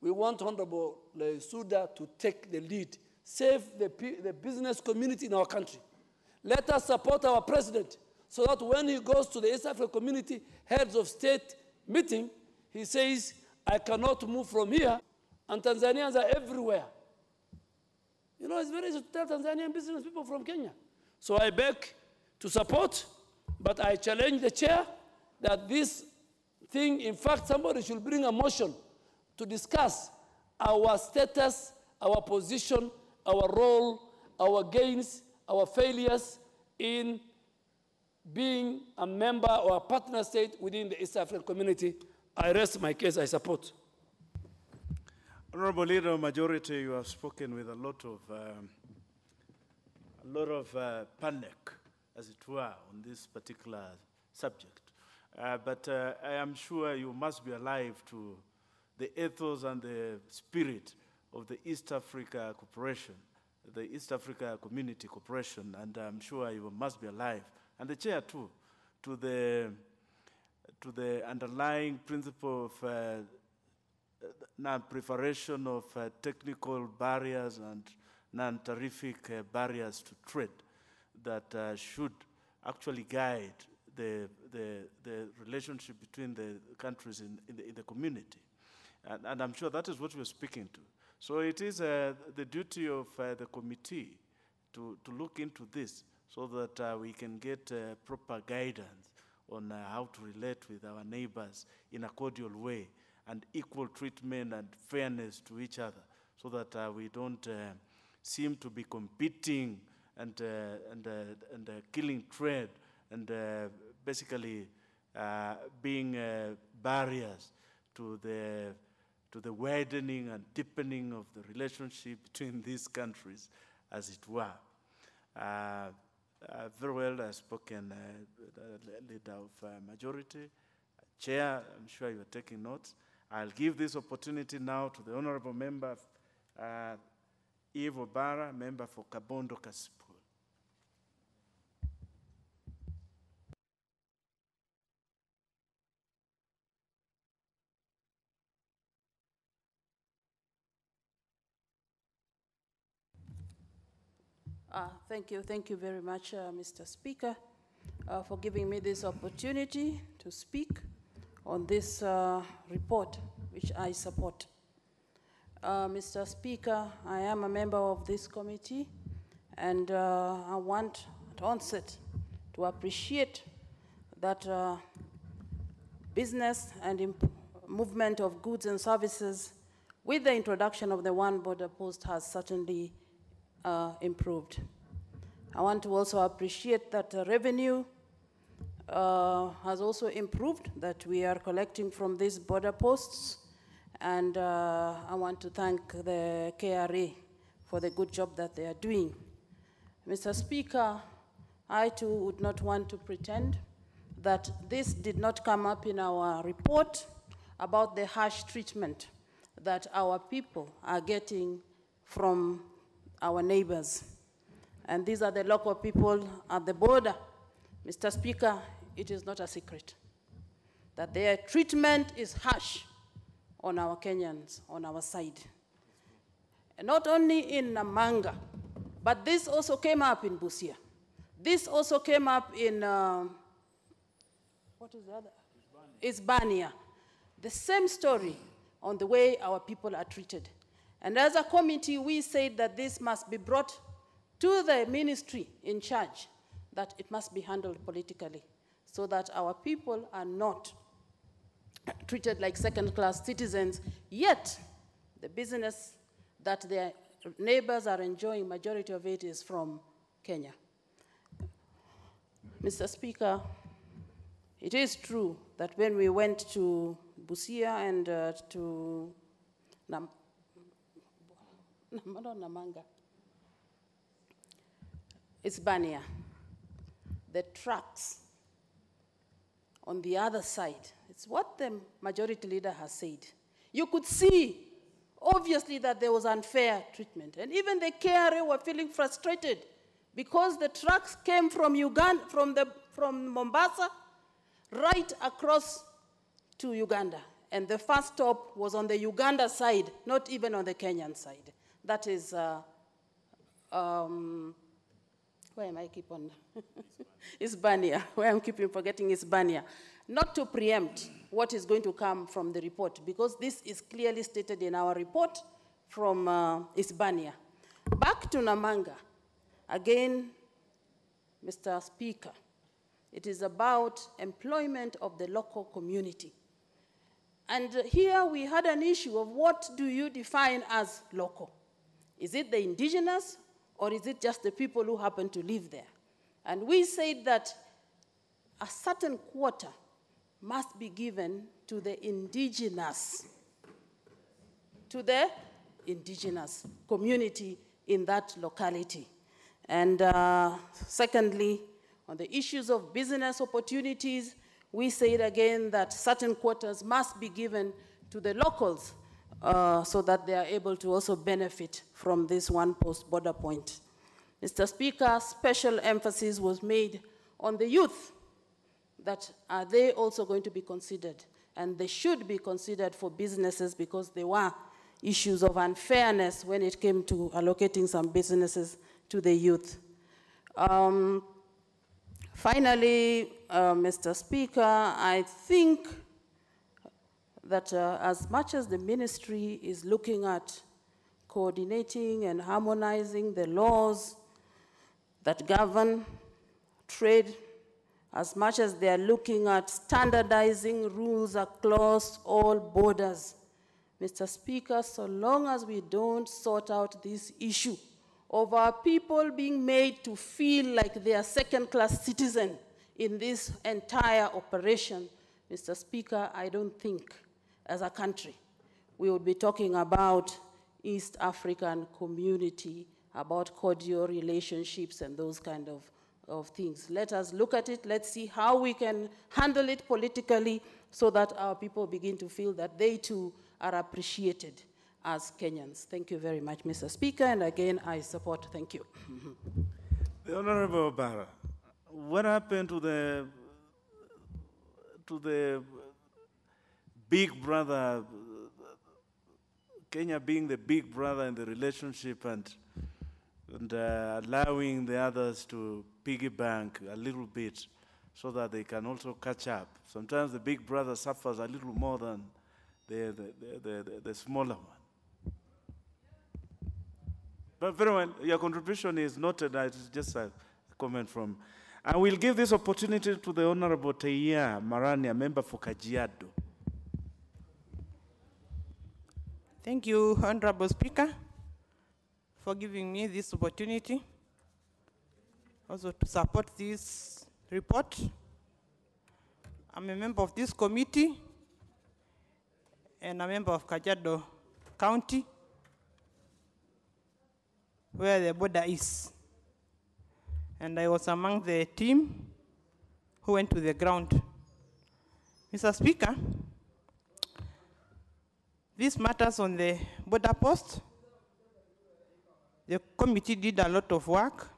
We want Honorable Lesuda to take the lead, save the business community in our country. Let us support our president so that when he goes to the East African Community Heads of State meeting, he says, I cannot move from here, and Tanzanians are everywhere. You know, it's very easy to tell Tanzanian business people from Kenya. So I beg to support, but I challenge the chair that this thing, in fact, somebody should bring a motion to discuss our status, our position, our role, our gains, our failures in being a member or a partner state within the East African Community. I rest my case, I support. Honorable Leader of Majority, you have spoken with a lot of panic, as it were, on this particular subject. But I am sure you must be alive to the ethos and the spirit of the East Africa Corporation, the East Africa Community Corporation, and I'm sure you must be alive, and the chair too, to the underlying principle of non-proliferation of technical barriers and non-tarific barriers to trade that should actually guide the relationship between the countries in the community. And I'm sure that is what we're speaking to. So it is the duty of the committee to look into this so that we can get proper guidance on how to relate with our neighbors in a cordial way and equal treatment and fairness to each other, so that we don't seem to be competing and killing trade and basically being barriers to the widening and deepening of the relationship between these countries, as it were. Very well spoken, leader of majority. Chair, I'm sure you're taking notes. I'll give this opportunity now to the honorable member, Eve Obara, member for Kabondo Kasipul. Thank you very much, Mr. Speaker, for giving me this opportunity to speak on this report, which I support. Mr. Speaker, I am a member of this committee, and I want at onset to appreciate that business and movement of goods and services with the introduction of the one border post has certainly improved. I want to also appreciate that revenue has also improved that we are collecting from these border posts, and I want to thank the KRA for the good job that they are doing. Mr. Speaker, I too would not want to pretend that this did not come up in our report about the harsh treatment that our people are getting from our neighbors. And these are the local people at the border. Mr. Speaker, it is not a secret that their treatment is harsh on our Kenyans, on our side. And not only in Namanga, but this also came up in Busia. This also came up in, what is the other? Isbania. The same story on the way our people are treated. And as a committee, we said that this must be brought to the ministry in charge, that it must be handled politically, so that our people are not treated like second-class citizens, yet the business that their neighbors are enjoying, majority of it is from Kenya. Mr. Speaker, it is true that when we went to Busia and to Namanga, Isbania, the trucks on the other side, it's what the majority leader has said. You could see, obviously, that there was unfair treatment. And even the KRA were feeling frustrated because the trucks came from Uganda, from Mombasa, right across to Uganda. And the first stop was on the Uganda side, not even on the Kenyan side. That is, where am I keep on? Isbania, where I'm keeping forgetting Isbania. Not to preempt what is going to come from the report, because this is clearly stated in our report from Isbania. Back to Namanga. Again, Mr. Speaker, it is about employment of the local community. And here we had an issue of what do you define as local? Is it the indigenous, or is it just the people who happen to live there? And we said that a certain quota must be given to the indigenous community in that locality. And secondly, on the issues of business opportunities, we said again that certain quotas must be given to the locals so that they are able to also benefit from this one post border point. Mr. Speaker, special emphasis was made on the youth, that are they also going to be considered? And they should be considered for businesses, because there were issues of unfairness when it came to allocating some businesses to the youth. Finally, Mr. Speaker, I think that as much as the ministry is looking at coordinating and harmonizing the laws that govern trade, as much as they are looking at standardizing rules across all borders, Mr. Speaker, so long as we don't sort out this issue of our people being made to feel like they are second-class citizens in this entire operation, Mr. Speaker, I don't think, as a country, we would be talking about East African community, about cordial relationships and those kind of things. Let us look at it. Let's see how we can handle it politically so that our people begin to feel that they too are appreciated as Kenyans. Thank you very much, Mr. Speaker, and again, I support. Thank you. The Honorable Barra, what happened to the big brother, Kenya being the big brother in the relationship and allowing the others to piggy bank a little bit so that they can also catch up? Sometimes the big brother suffers a little more than the smaller one. But very well, your contribution is noted. It's just a comment from. I will give this opportunity to the Honorable Teia Marani, a member for Kajiado. Thank you, Honorable Speaker, for giving me this opportunity also to support this report. I'm a member of this committee and a member of Kajiado County, where the border is. And I was among the team who went to the ground. Mr. Speaker, these matters on the border post, the committee did a lot of work.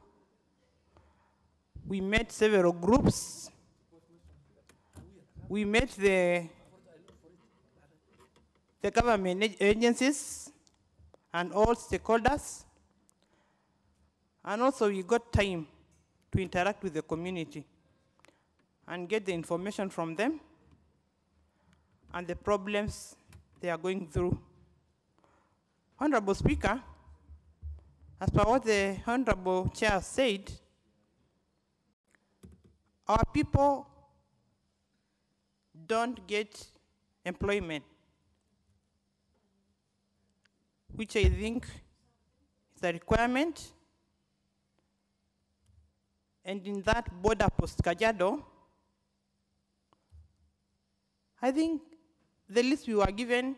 We met several groups. We met the government agencies and all stakeholders. And also we got time to interact with the community and get the information from them and the problems they are going through. Honorable Speaker, as per what the Honorable Chair said, our people don't get employment, which I think is a requirement. And in that border post Kajiado, I think the list we were given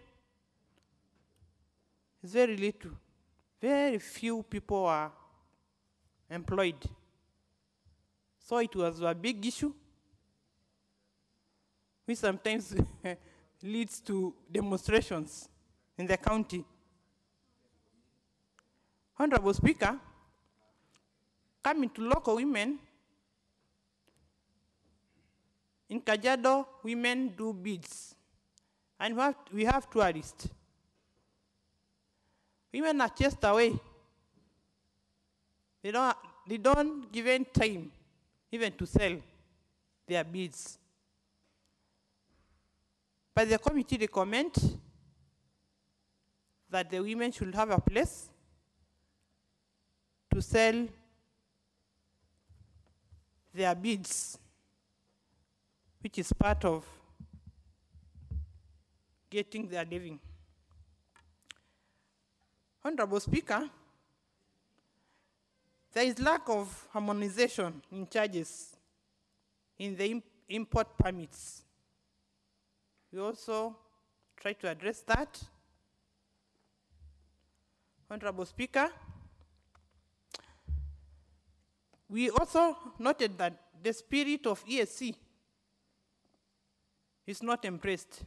is very little. Very few people are employed. So it was a big issue, which sometimes leads to demonstrations in the county. Honorable Speaker, coming to local women, in Kajiado, women do beads, and we have tourists. Women are chased away. They don't give any time even to sell their beads. But the committee recommend that the women should have a place to sell their beads, which is part of getting their living. Honorable Speaker, there is lack of harmonization in charges in the import permits. We also try to address that. Honorable Speaker, we also noted that the spirit of ESC is not embraced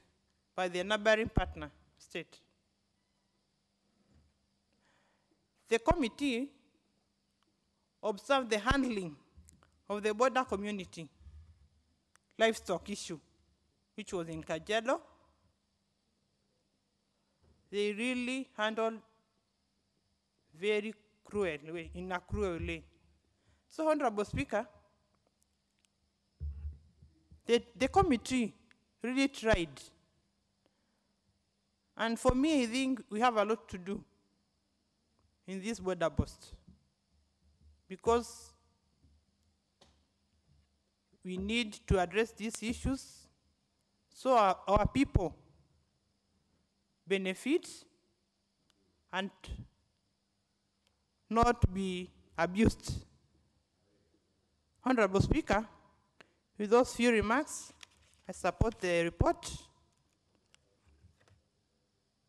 by the neighboring partner state. The committee observed the handling of the border community livestock issue, which was in Kajiado. They really handled very cruel way, in a cruel way. So, Honorable Speaker, the committee really tried. And for me, I think we have a lot to do in this border post, because we need to address these issues so our people benefit and not be abused. Honorable Speaker, with those few remarks, I support the report,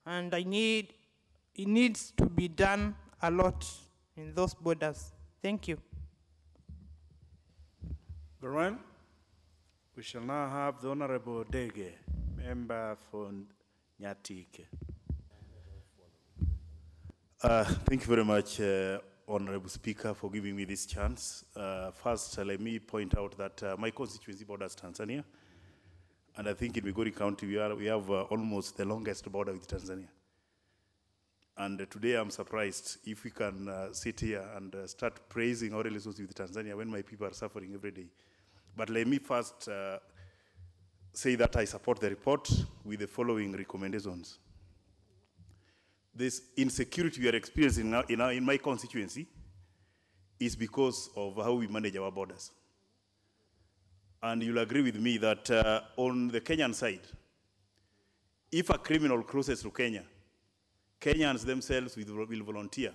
and it needs to be done a lot in those borders. Thank you. Baran, we shall now have the Honorable Dege, member for Nyatike. Thank you very much, Honorable Speaker, for giving me this chance. First, let me point out that my constituency borders Tanzania, and I think in Migori County we have almost the longest border with Tanzania. And today I'm surprised if we can sit here and start praising our relations with Tanzania when my people are suffering every day. But let me first say that I support the report with the following recommendations. This insecurity we are experiencing now in my constituency is because of how we manage our borders. And you'll agree with me that on the Kenyan side, if a criminal crosses to Kenya, Kenyans themselves will volunteer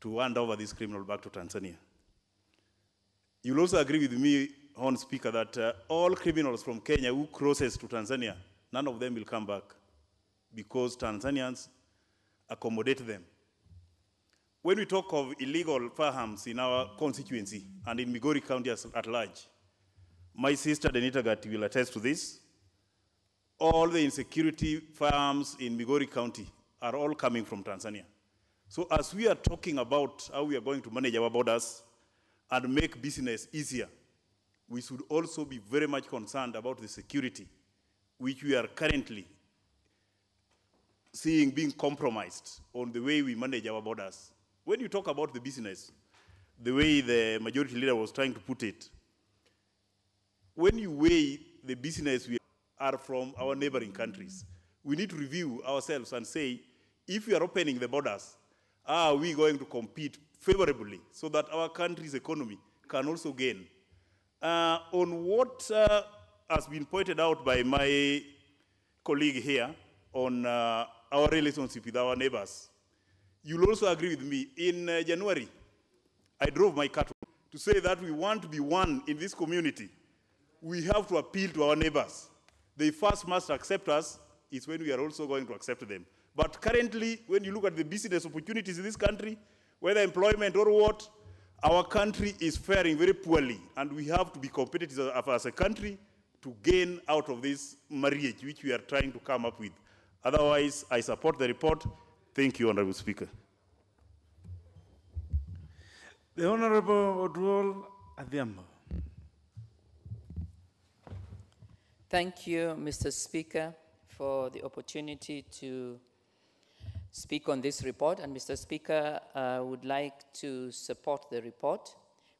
to hand over this criminal back to Tanzania. You'll also agree with me, Honorable Speaker, that all criminals from Kenya who crosses to Tanzania, none of them will come back because Tanzanians accommodate them. When we talk of illegal firearms in our constituency and in Migori County at large, my sister Denita Gatti will attest to this. All the insecurity firearms in Migori County are all coming from Tanzania. So as we are talking about how we are going to manage our borders and make business easier, we should also be very much concerned about the security, which we are currently seeing being compromised on the way we manage our borders. When you talk about the business, the way the majority leader was trying to put it, when you weigh the business we are from our neighboring countries, we need to review ourselves and say, if we are opening the borders, are we going to compete favorably so that our country's economy can also gain? On what has been pointed out by my colleague here on our relationship with our neighbors, you'll also agree with me. In January, I drove my cattle to say that we want to be one in this community. We have to appeal to our neighbors. They first must accept us, is when we are also going to accept them. But currently, when you look at the business opportunities in this country, whether employment or what, our country is faring very poorly, and we have to be competitive as a country to gain out of this marriage which we are trying to come up with. Otherwise, I support the report. Thank you, Honorable Speaker. The Honorable Odwol Adhiambo. Thank you, Mr. Speaker, for the opportunity to speak on this report. And Mr. Speaker, I would like to support the report,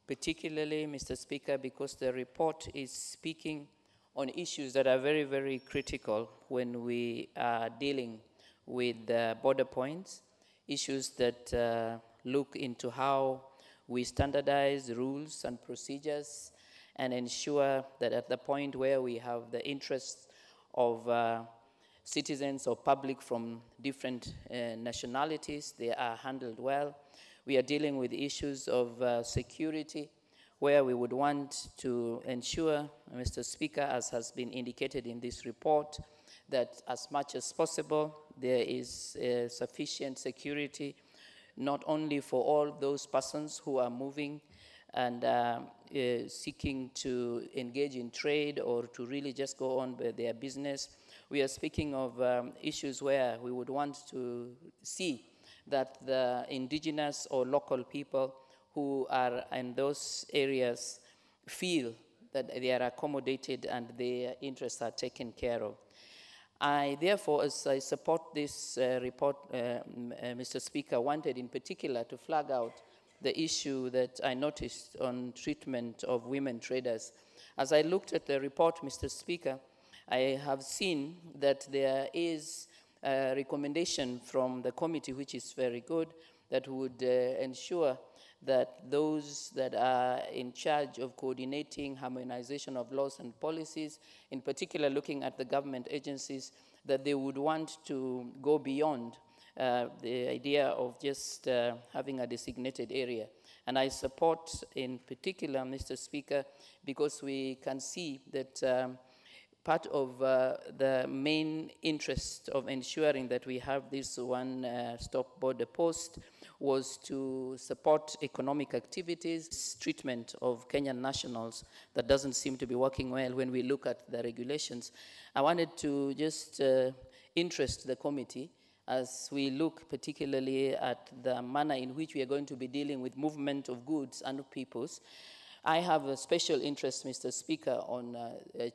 particularly, Mr. Speaker, because the report is speaking on issues that are very, very critical when we are dealing with border points, issues that look into how we standardize rules and procedures and ensure that at the point where we have the interests of citizens or public from different nationalities, they are handled well. We are dealing with issues of security, where we would want to ensure, Mr. Speaker, as has been indicated in this report, that as much as possible there is sufficient security, not only for all those persons who are moving and seeking to engage in trade or to really just go on with their business. We are speaking of issues where we would want to see that the indigenous or local people who are in those areas feel that they are accommodated and their interests are taken care of. I, therefore, as I support this report, Mr. Speaker, wanted in particular to flag out the issue that I noticed on treatment of women traders. As I looked at the report, Mr. Speaker, I have seen that there is a recommendation from the committee, which is very good, that would ensure that those that are in charge of coordinating harmonization of laws and policies, in particular looking at the government agencies, that they would want to go beyond the idea of just having a designated area. And I support in particular, Mr. Speaker, because we can see that part of the main interest of ensuring that we have this one-stop border post was to support economic activities, treatment of Kenyan nationals that doesn't seem to be working well when we look at the regulations. I wanted to just interest the committee as we look particularly at the manner in which we are going to be dealing with movement of goods and peoples. I have a special interest, Mr. Speaker, on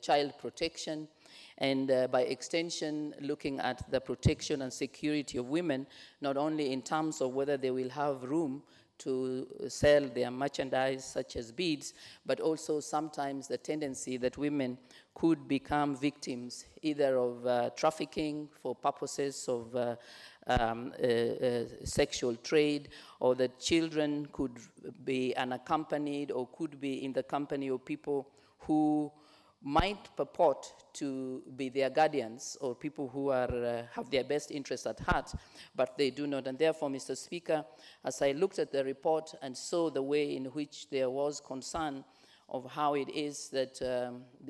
child protection and by extension looking at the protection and security of women, not only in terms of whether they will have room to sell their merchandise such as beads, but also sometimes the tendency that women could become victims either of trafficking for purposes of sexual trade, or that children could be unaccompanied or could be in the company of people who might purport to be their guardians or people who are, have their best interests at heart, but they do not. And therefore, Mr. Speaker, as I looked at the report and saw the way in which there was concern of how it is that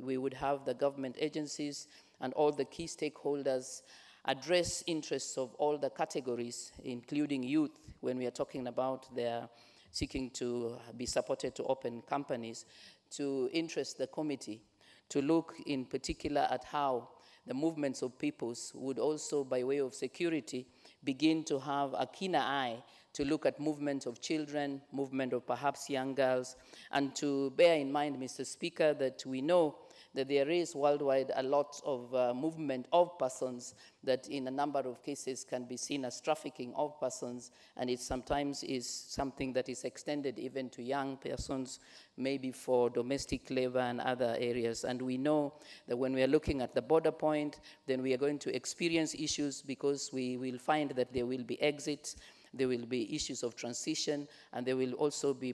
we would have the government agencies and all the key stakeholders address interests of all the categories, including youth, when we are talking about their seeking to be supported to open companies, to interest the committee, to look in particular at how the movements of peoples would also, by way of security, begin to have a keener eye to look at movement of children, movement of perhaps young girls, and to bear in mind, Mr. Speaker, that we know that there is worldwide a lot of movement of persons that in a number of cases can be seen as trafficking of persons, and it sometimes is something that is extended even to young persons, maybe for domestic labor and other areas. And we know that when we are looking at the border point, then we are going to experience issues because we will find that there will be exits, there will be issues of transition, and there will also be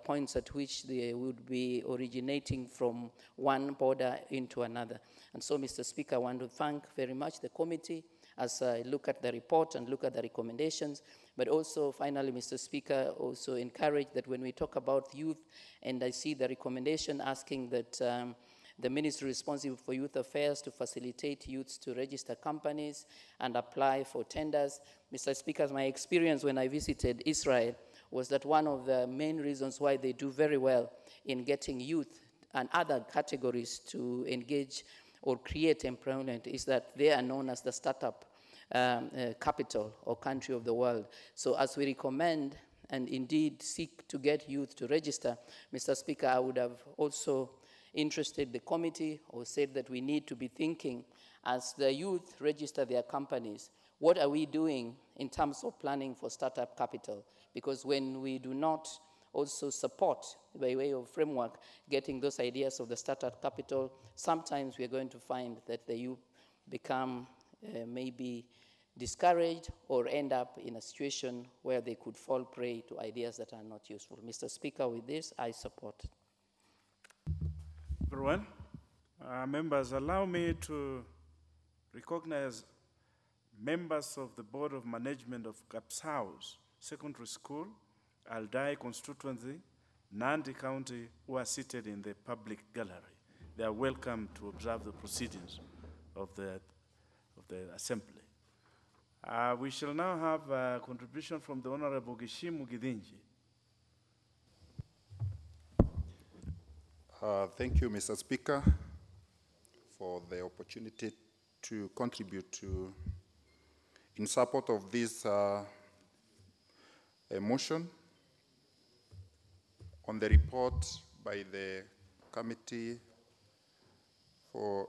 points at which they would be originating from one border into another. And so, Mr. Speaker, I want to thank very much the committee as I look at the report and look at the recommendations, but also, finally, Mr. Speaker, also encourage that when we talk about youth, and I see the recommendation asking that the ministry responsible for youth affairs to facilitate youths to register companies and apply for tenders. Mr. Speaker, my experience when I visited Israel was that one of the main reasons why they do very well in getting youth and other categories to engage or create employment is that they are known as the startup capital or country of the world. So as we recommend and indeed seek to get youth to register, Mr. Speaker, I would have also interested the committee or said that we need to be thinking as the youth register their companies, what are we doing in terms of planning for startup capital? Because when we do not also support, by way of framework, getting those ideas of the startup capital, sometimes we are going to find that the youth become maybe discouraged or end up in a situation where they could fall prey to ideas that are not useful. Mr. Speaker, with this, I support. Everyone, members, allow me to recognize members of the Board of Management of Caps House Secondary School, Aldai constituency, Nandi County, who are seated in the public gallery. They are welcome to observe the proceedings of the assembly. We shall now have a contribution from the Honorable Gishimu Gidinji. Thank you, Mr. Speaker, for the opportunity to contribute in support of this motion on the report by the Committee for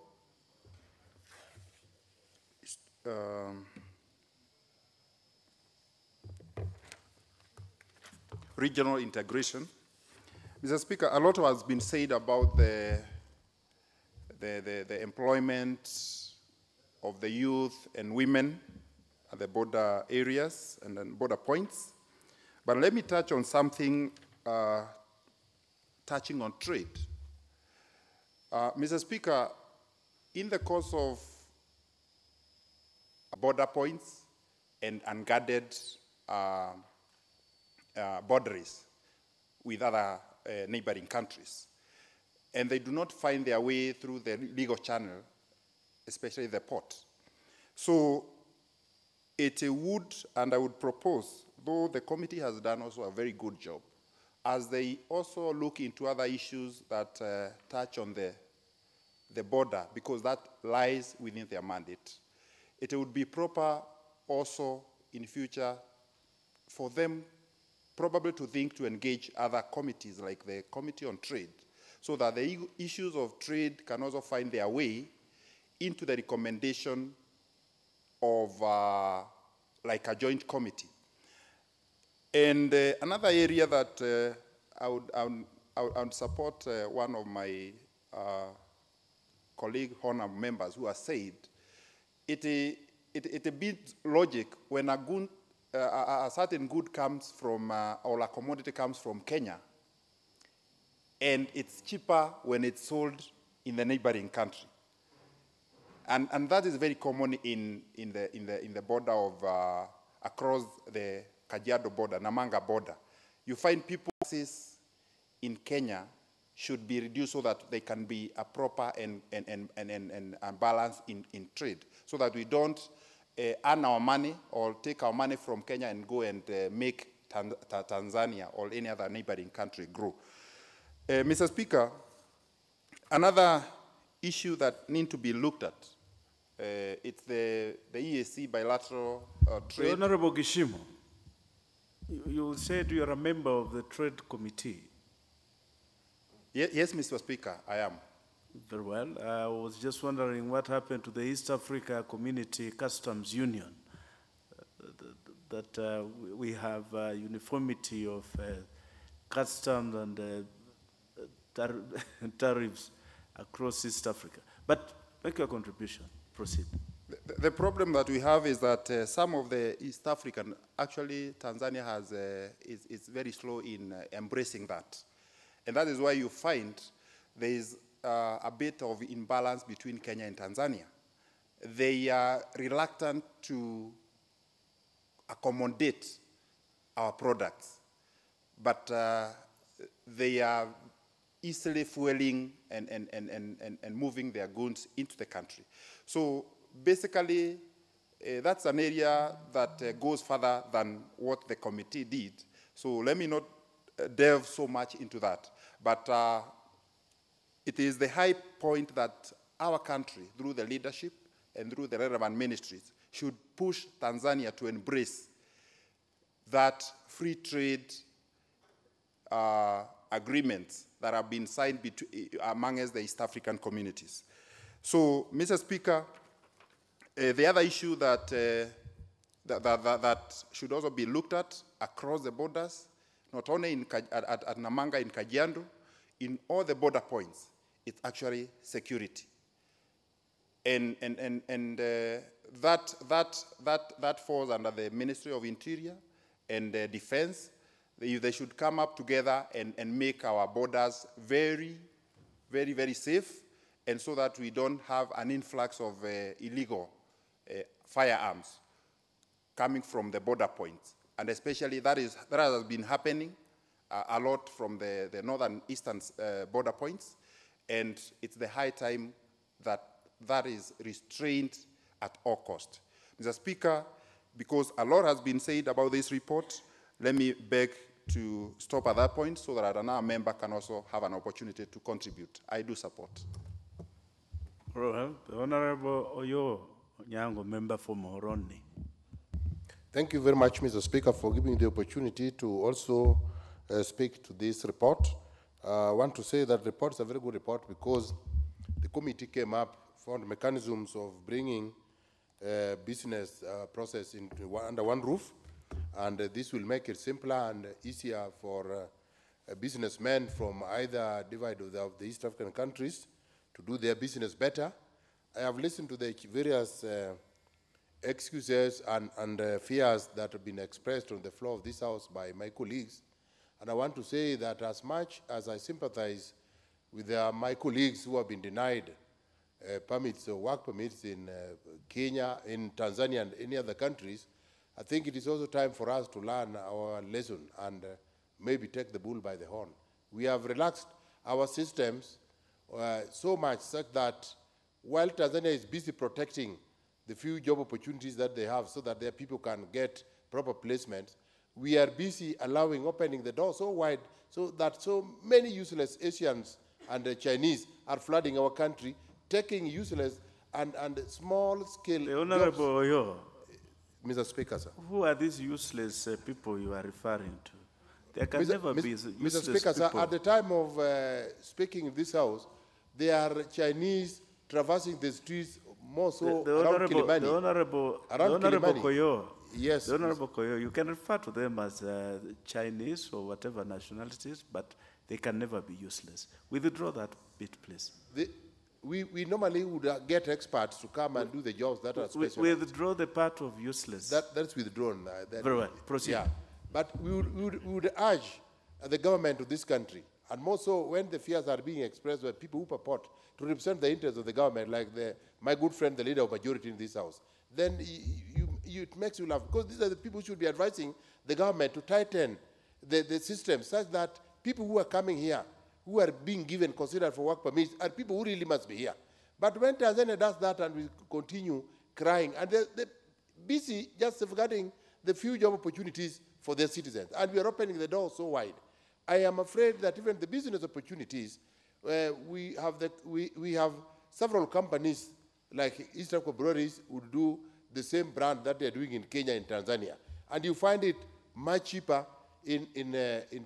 Regional Integration. Mr. Speaker, a lot has been said about the employment of the youth and women at the border areas and then border points. But let me touch on something touching on trade. Mr. Speaker, in the course of border points and unguarded boundaries with other neighboring countries, and they do not find their way through the legal channel, especially the port. So it would, and I would propose, though the committee has done also a very good job, as they also look into other issues that touch on the border, because that lies within their mandate. It would be proper also in future for them probably to think to engage other committees like the Committee on Trade, so that the issues of trade can also find their way into the recommendation of like a joint committee. And another area that I would support one of my colleague honorable members who has said, it a bit logic when a certain good comes from, or a commodity comes from Kenya, and it's cheaper when it's sold in the neighboring country. And that is very common in the border of, across the Kajiado border, Namanga border. You find people in Kenya should be reduced so that they can be a proper and balance in trade, so that we don't earn our money or take our money from Kenya and go and make Tanzania or any other neighboring country grow. Mr. Speaker, another issue that needs to be looked at, it's the EAC bilateral trade. Honorable Gishimo, you said you are a member of the Trade Committee. Yes, Mr. Speaker, I am. Very well. I was just wondering what happened to the East Africa Community Customs Union, that we have uniformity of customs and tariffs across East Africa. But make your contribution. Proceed. The problem that we have is that some of the East African, actually Tanzania has, is very slow in embracing that. And that is why you find there is a bit of imbalance between Kenya and Tanzania. They are reluctant to accommodate our products, but they are easily fueling and moving their goods into the country. So basically, that's an area that goes further than what the committee did. So let me not delve so much into that. But it is the high point that our country, through the leadership and through the relevant ministries, should push Tanzania to embrace that free trade agreements that have been signed amongst the East African communities. So, Mr. Speaker, the other issue that should also be looked at across the borders, not only at Namanga in Kajiado, in all the border points, it's actually security. And that falls under the Ministry of Interior and Defense. They should come up together and make our borders very, very, very safe, and so that we don't have an influx of illegal firearms coming from the border points. And especially that has been happening a lot from the northern eastern border points, and it's the high time that that is restrained at all cost. Mr. Speaker, because a lot has been said about this report, let me beg to stop at that point so that another member can also have an opportunity to contribute. I do support. Well, the Honorable Oyo Nyango, member for Moroni. Thank you very much, Mr. Speaker, for giving me the opportunity to also speak to this report. I want to say that the report is a very good report because the committee came up, found mechanisms of bringing business process under one roof, and this will make it simpler and easier for businessmen from either divide of the East African countries to do their business better. I have listened to the various excuses and fears that have been expressed on the floor of this House by my colleagues. And I want to say that as much as I sympathize with my colleagues who have been denied permits or work permits in Kenya, in Tanzania, and any other countries, I think it is also time for us to learn our lesson and maybe take the bull by the horn. We have relaxed our systems so much such that while Tanzania is busy protecting the few job opportunities that they have so that their people can get proper placement, we are busy opening the door so wide so that so many useless Asians and Chinese are flooding our country, taking useless and small-scale The Honorable Oyo. Mr. Speaker, sir. Who are these useless people you are referring to? There can never be useless Mr. Speaker, people. sir, at the time of speaking in this House, there are Chinese traversing the streets more so around Kilimani. The Honorable Koyo. Yes. The Honorable Koyo, you can refer to them as Chinese or whatever nationalities, but they can never be useless. Withdraw that bit, please. We normally would get experts to come and do the jobs that are special. Withdraw the part of useless. That's withdrawn. Very well. Proceed. Yeah. But we would urge the government of this country And more so when the fears are being expressed by people who purport to represent the interests of the government, like my good friend, the leader of majority in this house, then it makes you laugh, because these are the people who should be advising the government to tighten the system such that people who are coming here, who are being given, considered for work permits, are people who really must be here. But when Tanzania does that and we continue crying, and they're busy just safeguarding the few job opportunities for their citizens, and we are opening the door so wide, I am afraid that even the business opportunities, we have several companies like East Africa Breweries would do the same brand that they're doing in Kenya and Tanzania, and you find it much cheaper in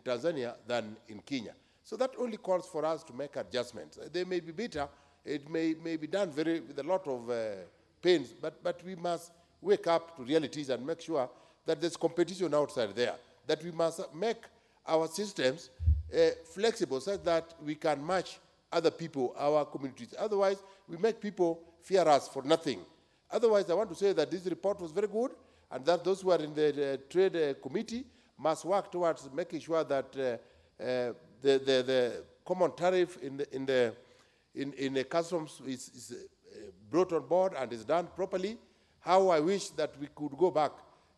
Tanzania than in Kenya. So that only calls for us to make adjustments. They may be better, it may be done with a lot of pains, but we must wake up to realities and make sure that there's competition outside there, that we must make our systems flexible so that we can match other people, our communities. Otherwise, we make people fear us for nothing. Otherwise, I want to say that this report was very good, and that those who are in the trade committee must work towards making sure that the common tariff in the customs is brought on board and is done properly. How I wish that we could go back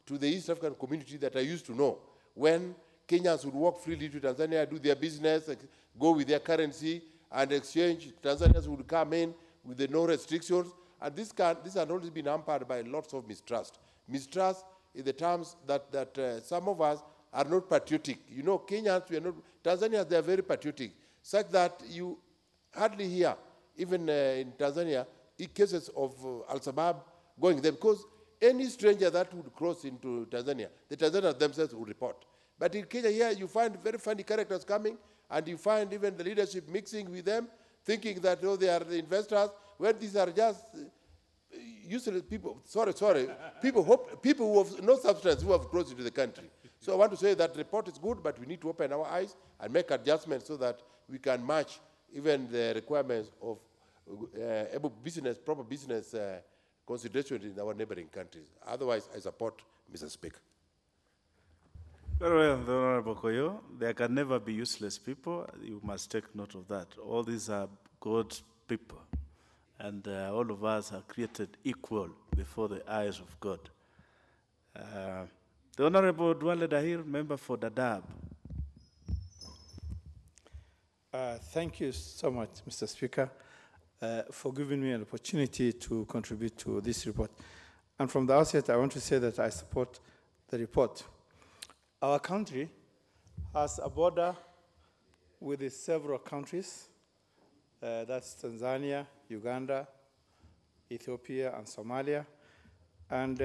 to the East African community that I used to know, when Kenyans would walk freely to Tanzania, do their business, go with their currency, and exchange. Tanzanians would come in with no restrictions. And this has always been hampered by lots of mistrust. Mistrust in the terms that some of us are not patriotic. You know, Kenyans, we are not, Tanzanians, they are very patriotic, such that you hardly hear, even in Tanzania, cases of Al-Shabaab going there, because any stranger that would cross into Tanzania, the Tanzanians themselves would report. But in Kenya here, you find very funny characters coming, and you find even the leadership mixing with them, thinking that, oh, they are the investors, when these are just useless people, people who have no substance who have crossed into the country. So I want to say that the report is good, but we need to open our eyes and make adjustments so that we can match even the requirements of proper business considerations in our neighboring countries. Otherwise, I support Mr. Speaker. Very well, the Honorable Koyo. There can never be useless people. You must take note of that. All these are good people, and all of us are created equal before the eyes of God. The Honorable Dwale Dahir, member for Dadaab. Thank you so much, Mr. Speaker, for giving me an opportunity to contribute to this report. And from the outset, I want to say that I support the report. Our country has a border with several countries. That's Tanzania, Uganda, Ethiopia, and Somalia. And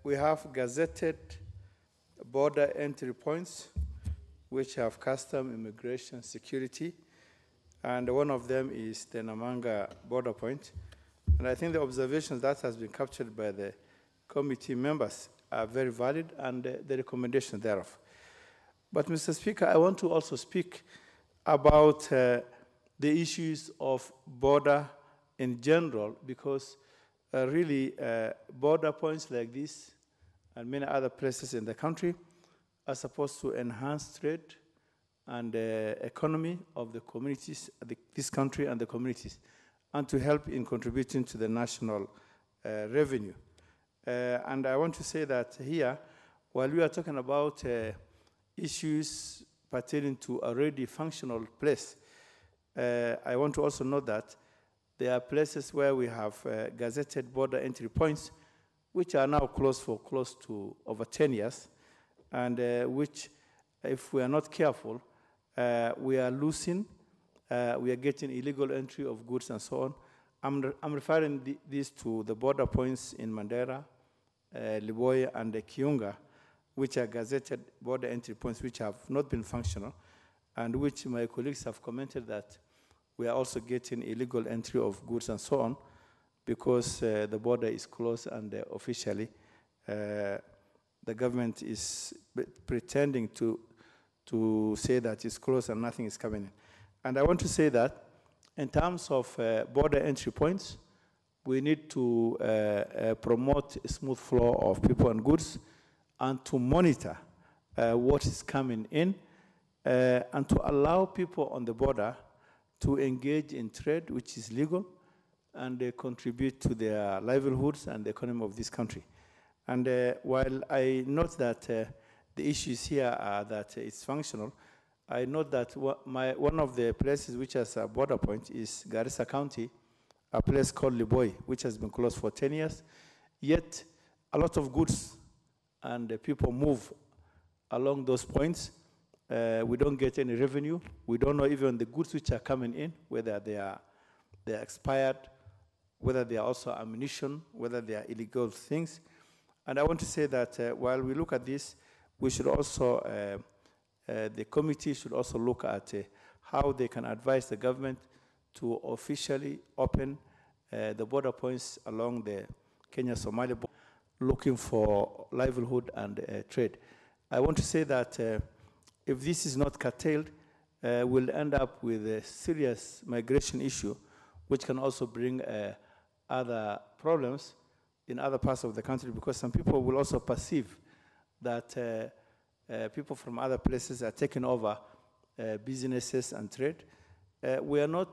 we have gazetted border entry points, which have custom, immigration, security. And one of them is the Namanga border point. And I think the observations that has been captured by the committee members are very valid, and the recommendation thereof. But, Mr. Speaker, I want to also speak about the issues of border in general, because really border points like this and many other places in the country are supposed to enhance trade and economy of the communities, this country and the communities, and to help in contributing to the national revenue. And I want to say that here, while we are talking about issues pertaining to a already functional place, I want to also note that there are places where we have gazetted border entry points which are now closed for close to over 10 years, and which, if we are not careful, we are losing, we are getting illegal entry of goods and so on. I'm referring this to the border points in Mandera, Liboya, and Kiunga, which are gazetted border entry points which have not been functional, and which my colleagues have commented that we are also getting illegal entry of goods and so on, because the border is closed and officially the government is pretending to say that it's closed and nothing is coming in. And I want to say that in terms of border entry points, we need to promote a smooth flow of people and goods, and to monitor what is coming in and to allow people on the border to engage in trade, which is legal, and they contribute to their livelihoods and the economy of this country. And while I note that the issues here are that it's functional, I note that one of the places which has a border point is Garissa County, a place called Liboy, which has been closed for 10 years. Yet, a lot of goods and people move along those points. We don't get any revenue. We don't know even the goods which are coming in, whether they are expired, whether they are also ammunition, whether they are illegal things. And I want to say that while we look at this, we should also, the committee should also look at how they can advise the government to officially open the border points along the Kenya-Somalia border, looking for livelihood and trade. I want to say that if this is not curtailed, we'll end up with a serious migration issue, which can also bring other problems in other parts of the country, because some people will also perceive that people from other places are taking over businesses and trade. We're not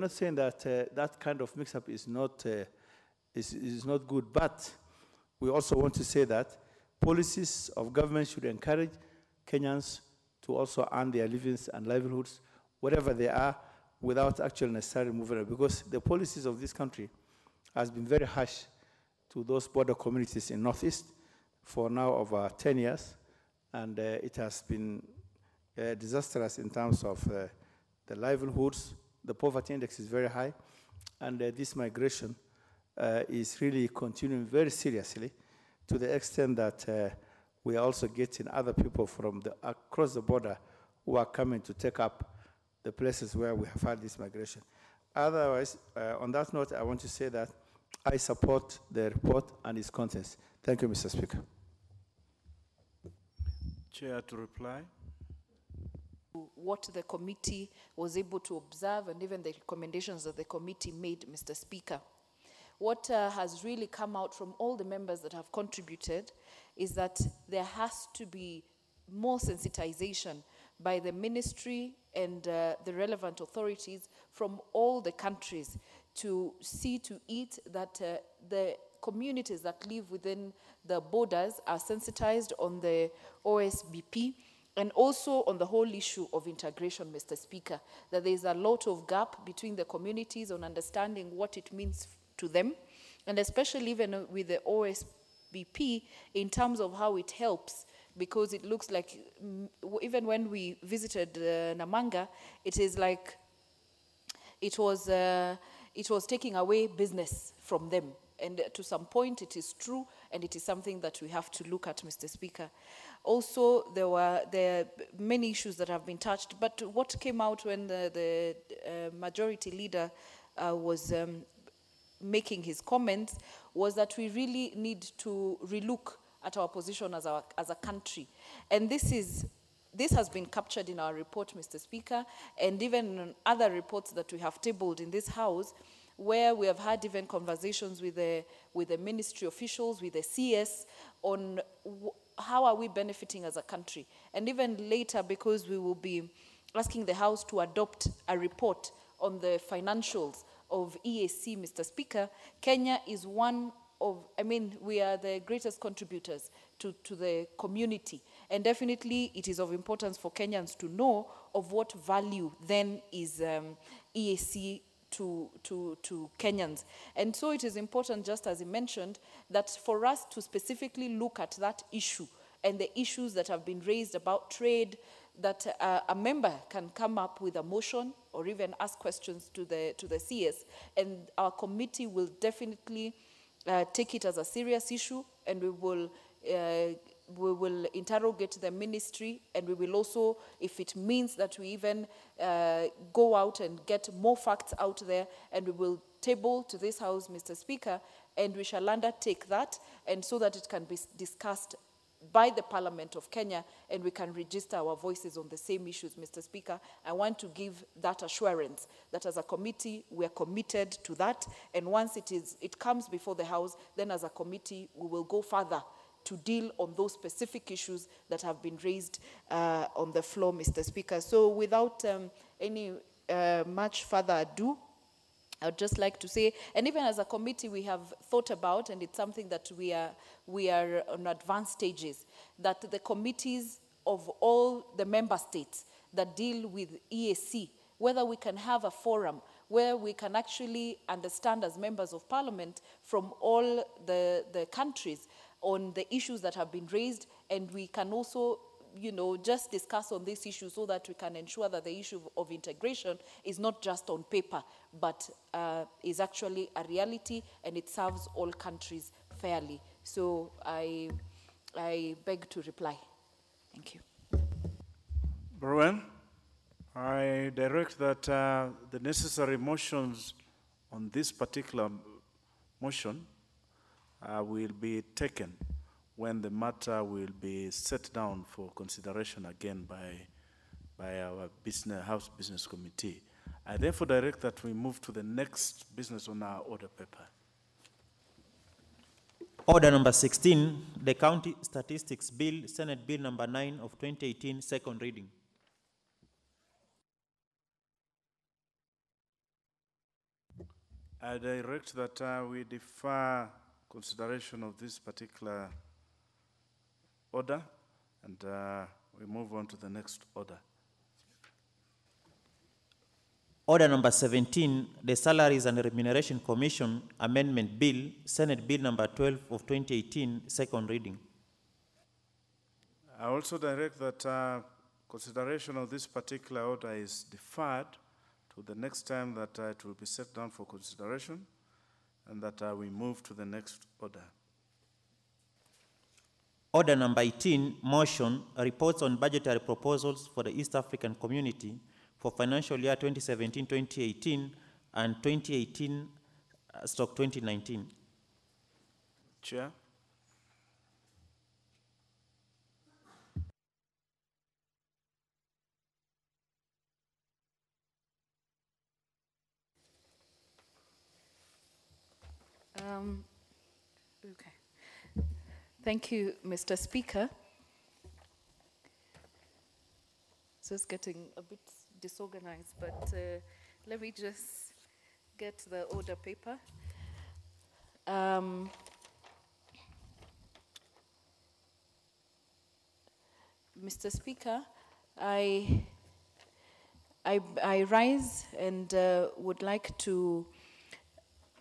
saying that that kind of mix-up is not good, but we also want to say that policies of government should encourage Kenyans to also earn their livings and livelihoods, wherever they are, without actually necessarily moving it, because the policies of this country has been very harsh to those border communities in Northeast for now over 10 years, and it has been disastrous in terms of the livelihoods. The poverty index is very high, and this migration is really continuing very seriously, to the extent that we are also getting other people from across the border who are coming to take up the places where we have had this migration. Otherwise, on that note, I want to say that I support the report and its contents. Thank you, Mr. Speaker. Chair to reply. What the committee was able to observe and even the recommendations that the committee made, Mr. Speaker. What has really come out from all the members that have contributed is that there has to be more sensitization by the ministry and the relevant authorities from all the countries to see to it that the communities that live within the borders are sensitized on the OSBP, and also on the whole issue of integration, Mr. Speaker, that there is a lot of gap between the communities on understanding what it means to them, and especially even with the OSBP in terms of how it helps, because it looks like even when we visited Namanga, it is like it was taking away business from them. And to some point, it is true, and it is something that we have to look at, Mr. Speaker. Also, there are many issues that have been touched, but what came out when the majority leader was making his comments was that we really need to relook at our position as a country. And this has been captured in our report, Mr. Speaker, and even in other reports that we have tabled in this House, where we have had even conversations with the ministry officials, with the CS, on how are we benefiting as a country. And even later, because we will be asking the House to adopt a report on the financials of EAC, Mr. Speaker, Kenya is one of, we are the greatest contributors to the community. And definitely it is of importance for Kenyans to know of what value then is EAC to Kenyans. And so it is important, just as he mentioned, that for us to specifically look at that issue and the issues that have been raised about trade, that a member can come up with a motion or even ask questions to the CS, and our committee will definitely take it as a serious issue, and we will interrogate the ministry, and we will also, if it means that we even go out and get more facts out there, and we will table to this House, Mr. Speaker, and we shall undertake that, and so that it can be discussed by the Parliament of Kenya, and we can register our voices on the same issues, Mr. Speaker. I want to give that assurance that as a committee, we are committed to that, and once it comes before the House, then as a committee, we will go further to deal on those specific issues that have been raised on the floor, Mr. Speaker. So without any much further ado, I would just like to say, and even as a committee we have thought about, and it's something that we are on advanced stages, that the committees of all the member states that deal with EAC, whether we can have a forum where we can actually understand as members of parliament from all the countries on the issues that have been raised, and we can also, you know, just discuss on this issue so that we can ensure that the issue of integration is not just on paper, but is actually a reality and it serves all countries fairly. So I beg to reply. Thank you. Very well. I direct that the necessary motions on this particular motion will be taken when the matter will be set down for consideration again by our House Business Committee. I therefore direct that we move to the next business on our order paper. Order number 16, the County Statistics Bill, Senate Bill number 9 of 2018, second reading. I direct that we defer consideration of this particular order, and we move on to the next order. Order number 17, the Salaries and Remuneration Commission Amendment Bill, Senate Bill number 12 of 2018, second reading. I also direct that consideration of this particular order is deferred to the next time that it will be set down for consideration, and that we move to the next order. Order number 18, motion, reports on budgetary proposals for the East African Community for financial year 2017-2018 and 2018/2019. Chair. Okay. Thank you, Mr. Speaker. So it's getting a bit disorganized, but let me just get the order paper. Mr. Speaker, I rise and would like to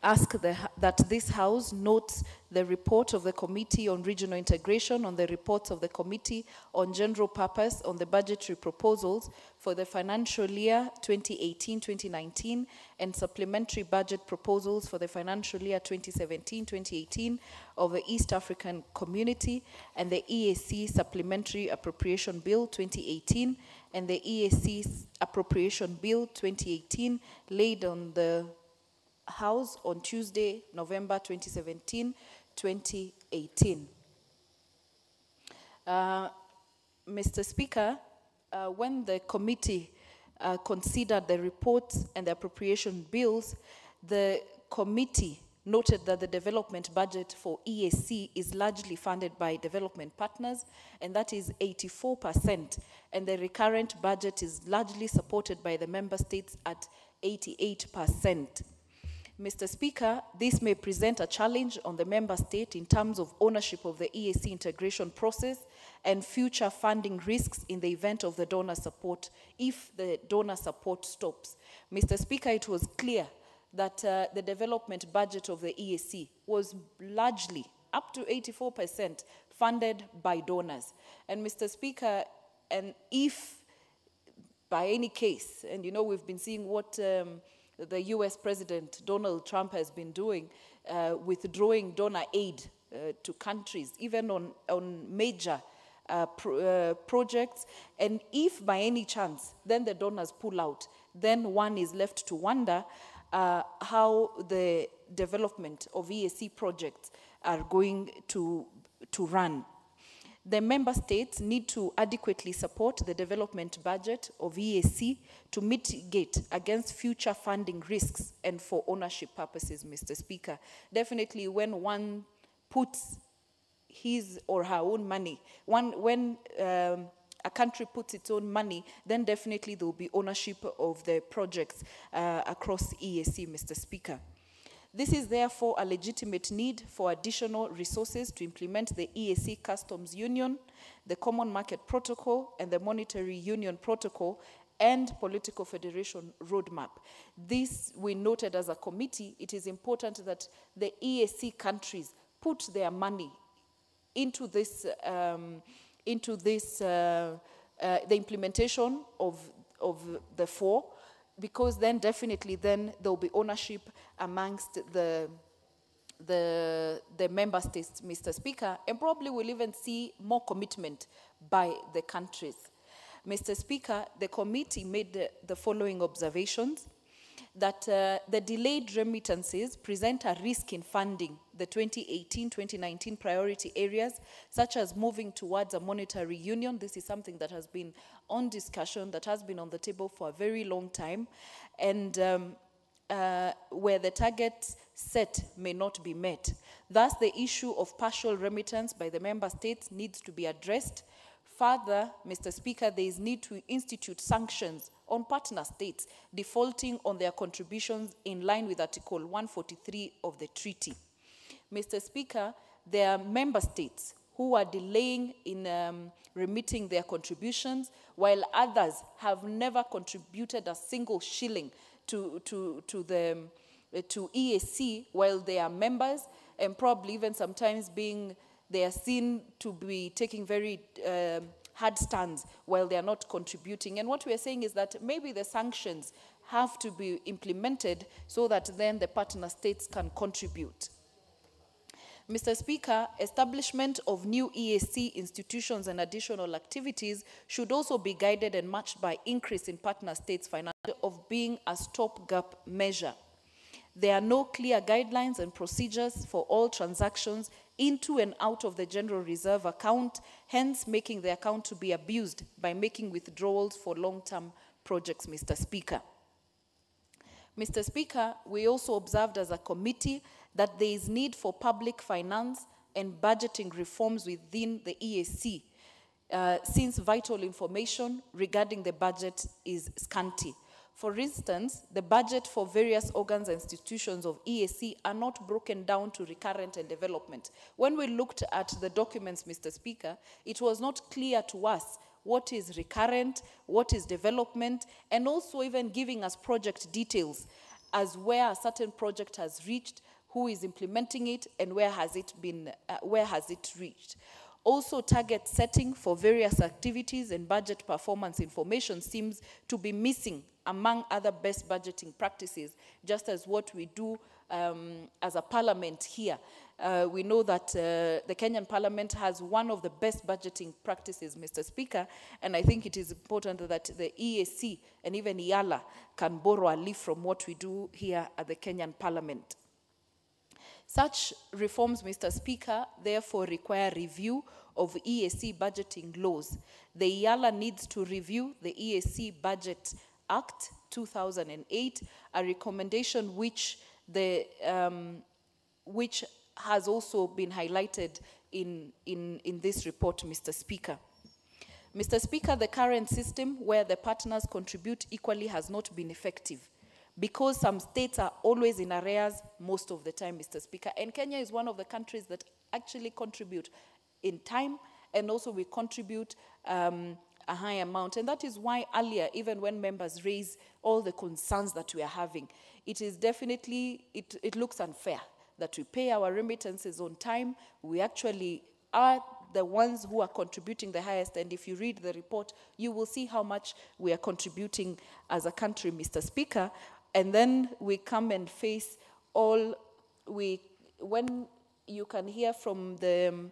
ask that this House notes the report of the Committee on Regional Integration, on the reports of the Committee on General Purpose, on the budgetary proposals for the financial year 2018-2019, and supplementary budget proposals for the financial year 2017-2018 of the East African Community, and the EAC Supplementary Appropriation Bill 2018, and the EAC Appropriation Bill 2018, laid on the House on Tuesday, November 2017, 2018. Mr. Speaker, when the committee considered the reports and the appropriation bills, the committee noted that the development budget for EAC is largely funded by development partners, and that is 84%, and the recurrent budget is largely supported by the member states at 88%. Mr. Speaker, this may present a challenge on the member state in terms of ownership of the EAC integration process and future funding risks in the event of the donor support, if the donor support stops. Mr. Speaker, it was clear that the development budget of the EAC was largely, up to 84%, funded by donors. And Mr. Speaker, and if by any case, and you know we've been seeing what the US President Donald Trump has been doing, withdrawing donor aid to countries, even on major projects. And if by any chance, then the donors pull out, then one is left to wonder how the development of EAC projects are going to run. The member states need to adequately support the development budget of EAC to mitigate against future funding risks and for ownership purposes, Mr. Speaker. Definitely when one puts his or her own money, when a country puts its own money, then definitely there will be ownership of the projects across EAC, Mr. Speaker. This is therefore a legitimate need for additional resources to implement the EAC Customs Union, the Common Market Protocol, and the Monetary Union Protocol, and Political Federation Roadmap. This, we noted as a committee, it is important that the EAC countries put their money into this, the implementation of the four, because then definitely then there will be ownership amongst the member states, Mr. Speaker, and probably we'll even see more commitment by the countries. Mr. Speaker, the committee made the following observations: that the delayed remittances present a risk in funding the 2018-2019 priority areas, such as moving towards a monetary union. This is something that has been on discussion, that has been on the table for a very long time, and where the targets set may not be met. Thus, the issue of partial remittance by the member states needs to be addressed. Further, Mr. Speaker, there is need to institute sanctions on partner states defaulting on their contributions in line with Article 143 of the treaty. Mr. Speaker, there are member states who are delaying in remitting their contributions, while others have never contributed a single shilling to EAC while they are members, and probably even sometimes they are seen to be taking very hard stands while they are not contributing. And what we are saying is that maybe the sanctions have to be implemented so that then the partner states can contribute. Mr. Speaker, establishment of new EAC institutions and additional activities should also be guided and matched by increase in partner states' financial of being a stopgap measure. There are no clear guidelines and procedures for all transactions into and out of the General Reserve account, hence making the account to be abused by making withdrawals for long-term projects, Mr. Speaker. Mr. Speaker, we also observed as a committee that there is need for public finance and budgeting reforms within the EAC, since vital information regarding the budget is scanty. For instance, the budget for various organs and institutions of EAC are not broken down to recurrent and development. When we looked at the documents, Mr. Speaker, it was not clear to us what is recurrent, what is development, and also even giving us project details as where a certain project has reached, who is implementing it, and where has it reached. Also, target setting for various activities and budget performance information seems to be missing among other best budgeting practices, just as what we do as a parliament here. We know that the Kenyan parliament has one of the best budgeting practices, Mr. Speaker, and I think it is important that the EAC and even IALA can borrow a leaf from what we do here at the Kenyan parliament. Such reforms, Mr. Speaker, therefore require review of EAC budgeting laws. The IALA needs to review the EAC Budget Act 2008, a recommendation which has also been highlighted in this report, Mr. Speaker. Mr. Speaker, the current system where the partners contribute equally has not been effective, because some states are always in arrears most of the time, Mr. Speaker. And Kenya is one of the countries that actually contribute in time, and also we contribute a high amount. And that is why earlier, even when members raise all the concerns that we are having, it is definitely, it looks unfair that we pay our remittances on time. We actually are the ones who are contributing the highest, and if you read the report, you will see how much we are contributing as a country, Mr. Speaker. And then we come and face when you can hear from the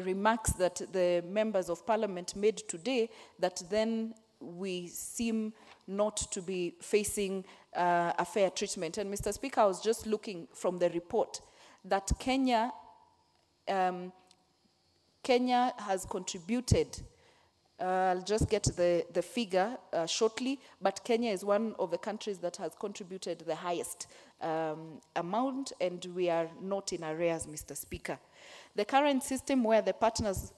remarks that the members of parliament made today, that then we seem not to be facing a fair treatment. And Mr. Speaker, I was just looking from the report that Kenya has contributed I'll just get the figure shortly, but Kenya is one of the countries that has contributed the highest amount, and we are not in arrears, Mr. Speaker. The current system where the partners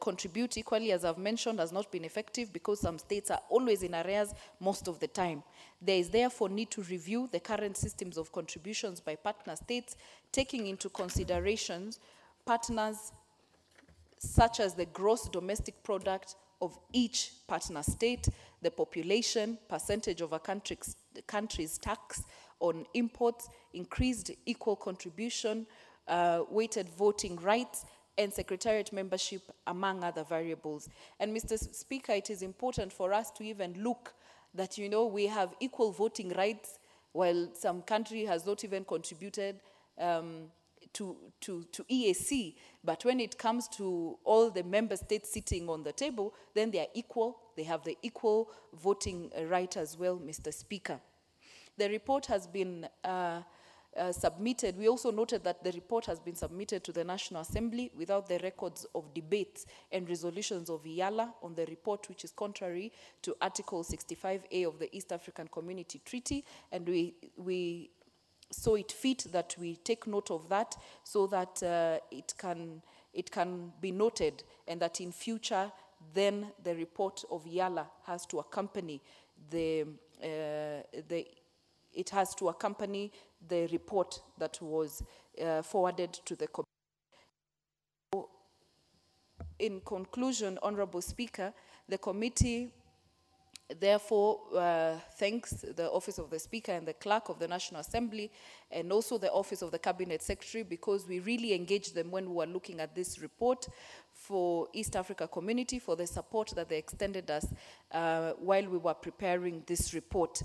contribute equally, as I've mentioned, has not been effective because some states are always in arrears most of the time. There is therefore need to review the current systems of contributions by partner states, taking into considerations partners such as the gross domestic product of each partner state, the population, percentage of a country's tax on imports, increased equal contribution, weighted voting rights, and secretariat membership, among other variables. And Mr. Speaker, it is important for us to even look that, you know, we have equal voting rights while some country has not even contributed to EAC, but when it comes to all the member states sitting on the table, then they are equal. They have the equal voting right as well, Mr. Speaker. The report has been submitted. We also noted that the report has been submitted to the National Assembly without the records of debates and resolutions of IALA on the report, which is contrary to Article 65A of the East African Community Treaty, and we saw it fit that we take note of that so that it can be noted, and that in future then the report of IALA has to accompany the report that was forwarded to the committee. In conclusion, Honorable Speaker, the committee therefore thanks the Office of the Speaker and the Clerk of the National Assembly, and also the Office of the Cabinet Secretary, because we really engaged them when we were looking at this report for East Africa Community, for the support that they extended us while we were preparing this report.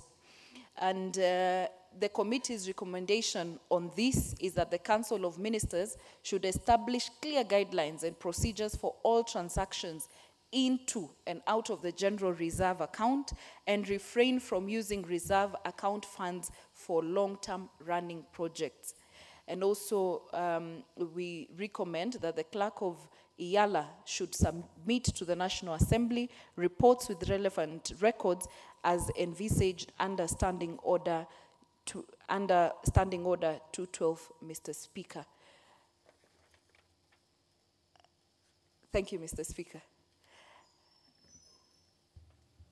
And the committee's recommendation on this is that the Council of Ministers should establish clear guidelines and procedures for all transactions into and out of the general reserve account, and refrain from using reserve account funds for long-term running projects. And also, we recommend that the clerk of IALA should submit to the National Assembly reports with relevant records as envisaged under Standing Order 212, Mr. Speaker. Thank you, Mr. Speaker.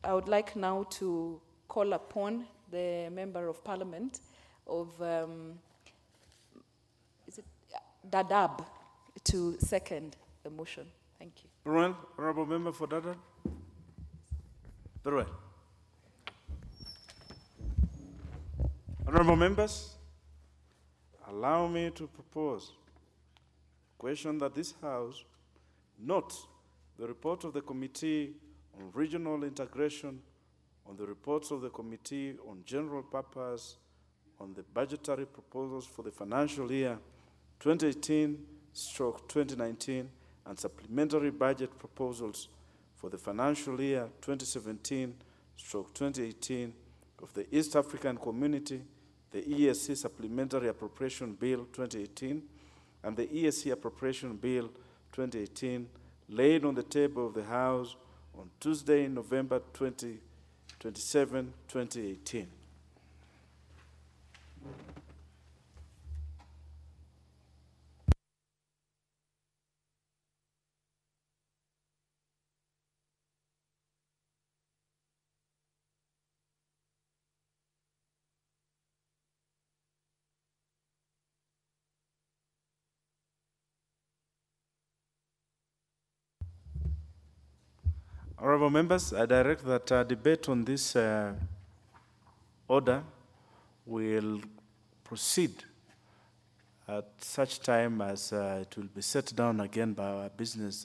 I would like now to call upon the Member of Parliament of Dadaab to second the motion. Thank you. Very well. Honourable Member for Dadaab. Very well. Honourable members, allow me to propose a question that this House note the report of the Committee on Regional Integration, on the reports of the Committee on General Purpose, on the budgetary proposals for the financial year 2018/2019, and supplementary budget proposals for the financial year 2017/2018 of the East African Community, the EAC Supplementary Appropriation Bill 2018, and the EAC Appropriation Bill 2018, laid on the table of the House on Tuesday, November 27, 2018. Honourable members, I direct that debate on this order will proceed at such time as it will be set down again by our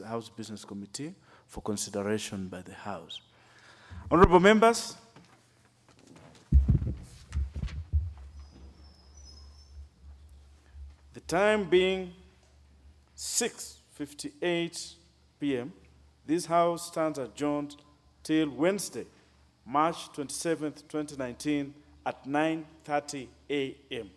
House Business Committee for consideration by the House. Honourable members, the time being 6:58 p.m., this House stands adjourned till Wednesday, March 27th, 2019 at 9:30 a.m.